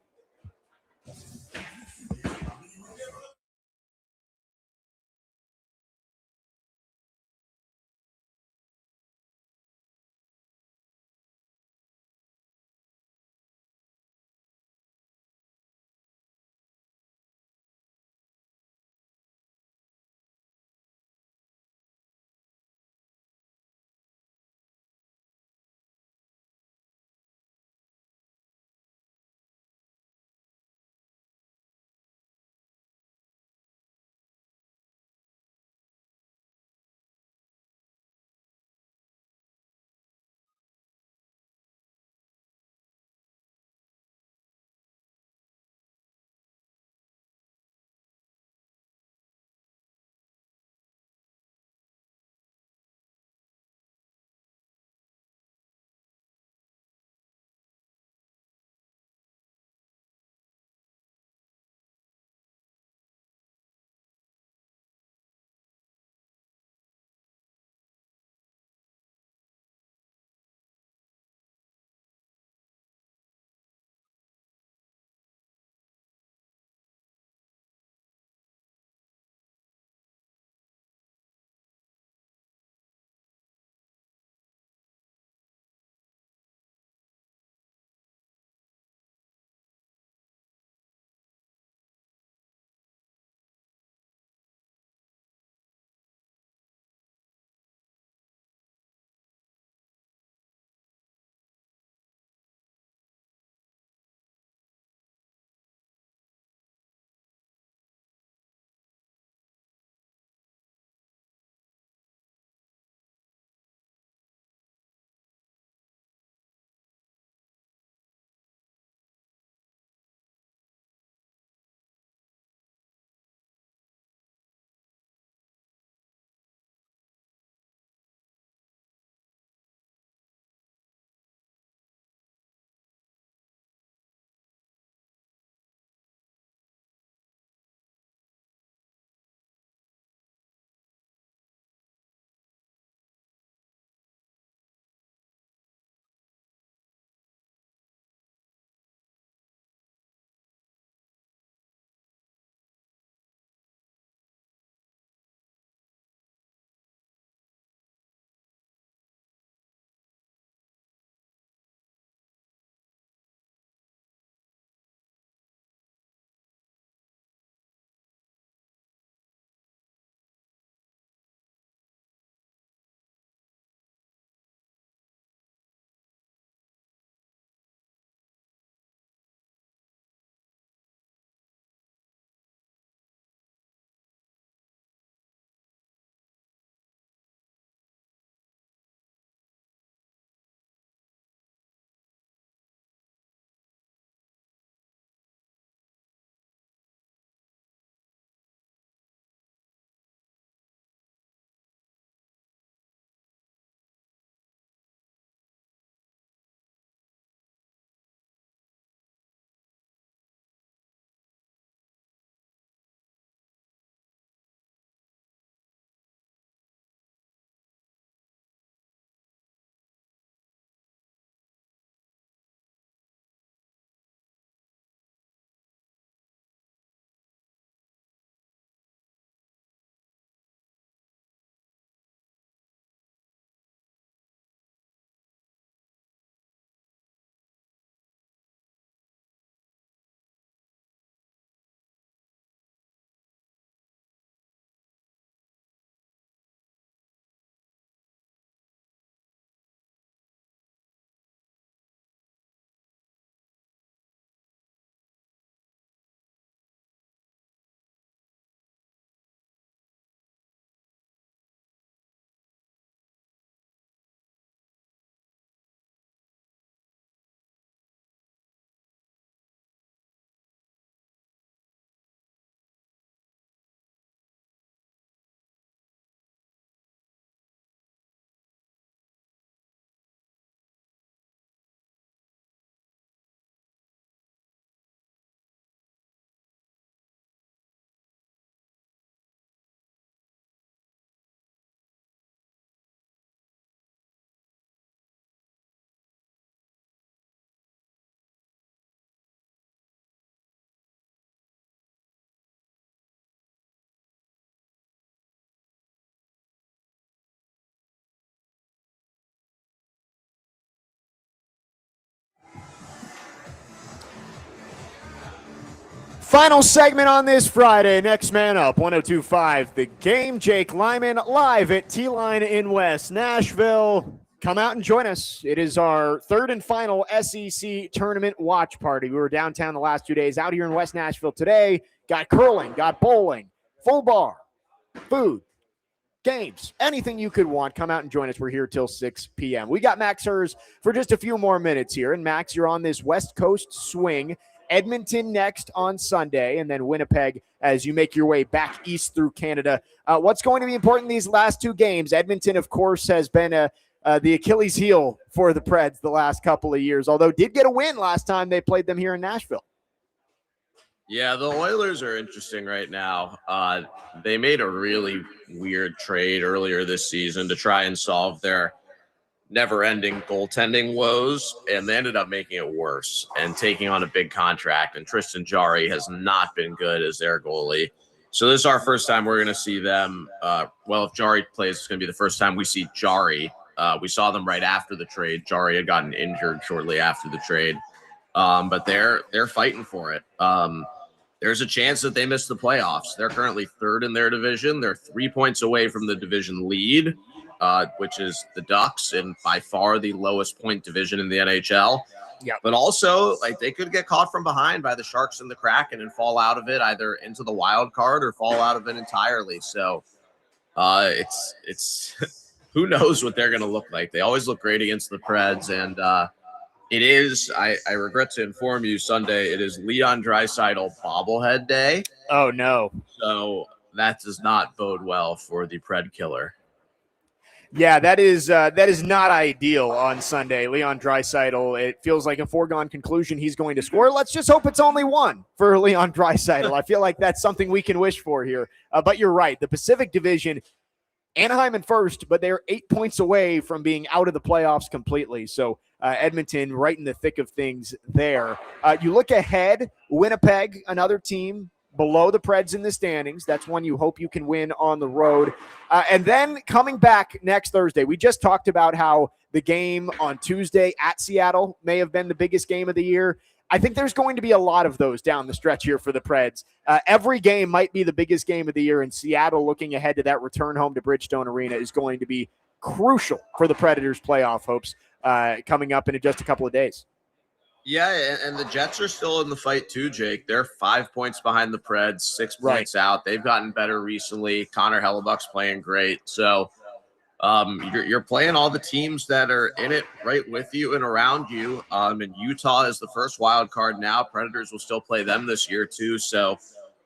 A: Final segment on this Friday. Next man up, 102.5 The Game. Jake Lyman live at T-Line in West Nashville. Come out and join us. It is our third and final SEC tournament watch party. We were downtown the last 2 days. Out here in West Nashville today. Got curling, got bowling, full bar, food, games, anything you could want. Come out and join us. We're here till 6 p.m. We got Max Herz for just a few more minutes here. And Max, you're on this West Coast swing. Edmonton next on Sunday, and then Winnipeg as you make your way back east through Canada. What's going to be important in these last two games? Edmonton, of course, has been the Achilles heel for the Preds the last couple of years, although did get a win last time they played them here in Nashville.
E: Yeah, the Oilers are interesting right now. They made a really weird trade earlier this season to try and solve their never-ending goaltending woes, and they ended up making it worse and taking on a big contract. And Tristan Jarry has not been good as their goalie. So this is our first time we're going to see them. If Jarry plays, it's going to be the first time we see Jarry. We saw them right after the trade. Jarry had gotten injured shortly after the trade, but they're fighting for it. There's a chance that they miss the playoffs. They're currently third in their division. They're 3 points away from the division lead, which is the Ducks, and by far the lowest point division in the NHL.
A: Yeah. But
E: also, they could get caught from behind by the Sharks and the Kraken and fall out of it, either into the wild card or fall out of it entirely. So it's who knows what they're going to look like. They always look great against the Preds, and it is, I regret to inform you, Sunday, it is Leon Draisaitl bobblehead day.
A: Oh, no.
E: So that does not bode well for the Pred killer.
A: Yeah, that is not ideal on Sunday. Leon Draisaitl, it feels like a foregone conclusion he's going to score. Let's just hope it's only one for Leon Draisaitl. I feel like that's something we can wish for here. But you're right. The Pacific Division, Anaheim in first, but they're 8 points away from being out of the playoffs completely. So Edmonton right in the thick of things there. You look ahead, Winnipeg, another team below the Preds in the standings. That's one you hope you can win on the road. And then coming back next Thursday, we just talked about how the game on Tuesday at Seattle may have been the biggest game of the year. I think there's going to be a lot of those down the stretch here for the Preds. Every game might be the biggest game of the year, and Seattle, looking ahead to that return home to Bridgestone Arena, is going to be crucial for the Predators' playoff hopes coming up in just a couple of days.
E: Yeah, and the Jets are still in the fight too, Jake. They're 5 points behind the Preds, 6 points out. They've gotten better recently. Connor Hellebuck's playing great. So you're playing all the teams that are in it right with you and around you. And Utah is the first wild card now. Predators will still play them this year too. So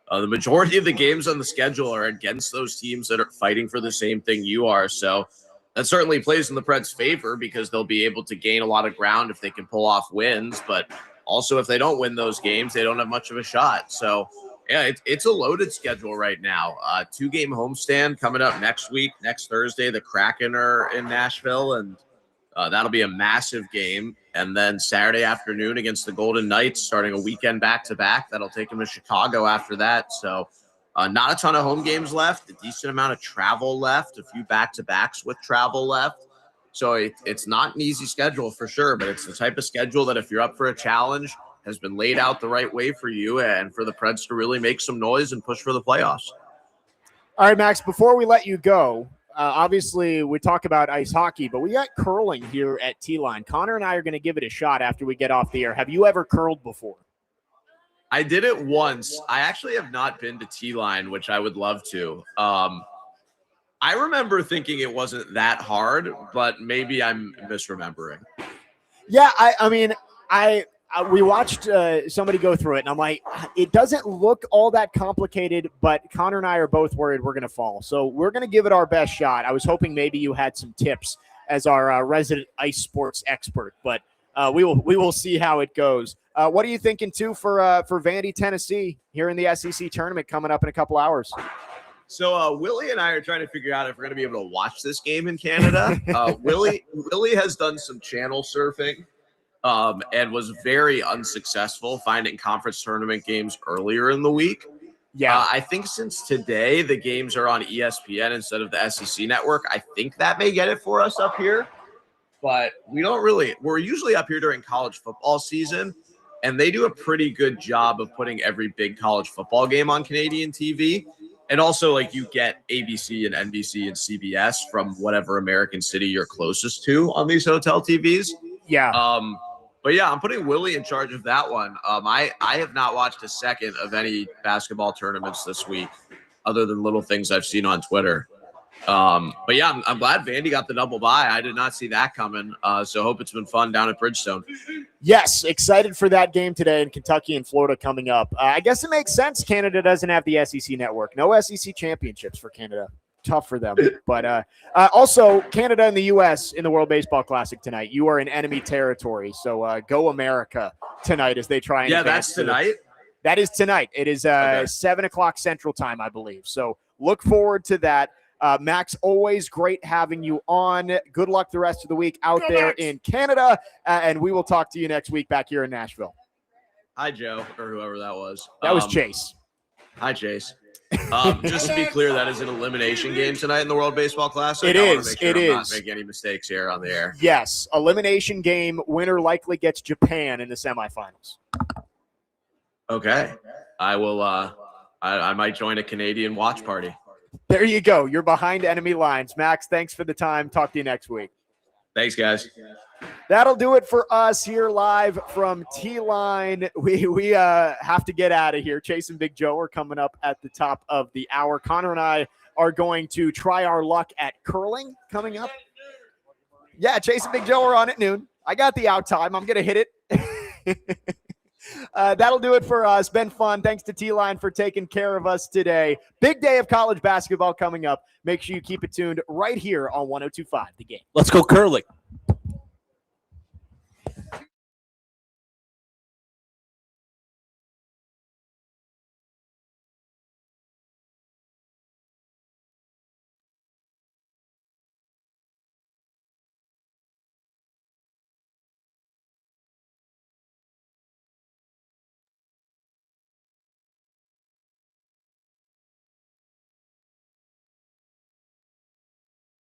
E: the majority of the games on the schedule are against those teams that are fighting for the same thing you are. So that certainly plays in the Preds' favor because they'll be able to gain a lot of ground if they can pull off wins. But also, if they don't win those games, they don't have much of a shot. So, yeah, it's a loaded schedule right now. 2-game homestand coming up next week. Next Thursday, the Kraken are in Nashville, and that'll be a massive game. And then Saturday afternoon against the Golden Knights, starting a weekend back-to-back. That'll take them to Chicago after that. So, not a ton of home games left, a decent amount of travel left, a few back-to-backs with travel left. So it's not an easy schedule for sure, but it's the type of schedule that if you're up for a challenge, has been laid out the right way for you and for the Preds to really make some noise and push for the playoffs.
A: All right, Max, before we let you go, obviously we talk about ice hockey, but we got curling here at T-Line. Connor and I are going to give it a shot after we get off the air. Have you ever curled before?
E: I did it once. I actually have not been to T-Line, which I would love to. I remember thinking it wasn't that hard, but maybe I'm misremembering.
A: Yeah, I mean, we watched somebody go through it, and I'm like, it doesn't look all that complicated, but Connor and I are both worried we're going to fall. So we're going to give it our best shot. I was hoping maybe you had some tips as our resident ice sports expert, but we will see how it goes. What are you thinking, too, for Vandy, Tennessee here in the SEC tournament coming up in a couple hours?
E: So Willie and I are trying to figure out if we're going to be able to watch this game in Canada. Willie has done some channel surfing and was very unsuccessful finding conference tournament games earlier in the week.
A: Yeah,
E: I think since today the games are on ESPN instead of the SEC network. I think that may get it for us up here. But we're usually up here during college football season. and they do a pretty good job of putting every big college football game on Canadian TV. And also, like, you get ABC and NBC and CBS from whatever American city you're closest to on these hotel TVs.
A: Yeah.
E: But yeah, I'm putting Willie in charge of that one. I have not watched a second of any basketball tournaments this week, other than little things I've seen on Twitter. But yeah, I'm glad Vandy got the double bye. I did not see that coming. So hope it's been fun down at Bridgestone.
A: Yes, excited for that game today in Kentucky and Florida coming up. I guess it makes sense Canada doesn't have the SEC network. No SEC championships for Canada. Tough for them. But also, Canada and the U.S. in the World Baseball Classic tonight. You are in enemy territory. So go America tonight as they try and advance.
E: That's tonight?
A: That is tonight. It is 7 o'clock Central Time, I believe. So look forward to that. Max, always great having you on. Good luck the rest of the week out there in Canada. And we will talk to you next week back here in Nashville.
E: Hi, Joe, or whoever that was.
A: That was Chase.
E: Hi, Chase. Just to be clear, that is an elimination game tonight in the World Baseball Classic.
A: It is.
E: I'm not making any mistakes here on the air.
A: Yes, elimination game. Winner likely gets Japan in the semifinals.
E: Okay. I will. I might join a Canadian watch party.
A: There you go. You're behind enemy lines. Max, thanks for the time. Talk to you next week.
E: Thanks, guys.
A: That'll do it for us here live from T-Line. We have to get out of here. Chase and Big Joe are coming up at the top of the hour. Connor and I are going to try our luck at curling coming up. Yeah, Chase and Big Joe are on at noon. I got the out time. I'm going to hit it. That'll do it for us. Been fun. Thanks to T-Line for taking care of us today. Big day of college basketball coming up. Make sure you keep it tuned right here on 102.5 The Game.
B: Let's go curling.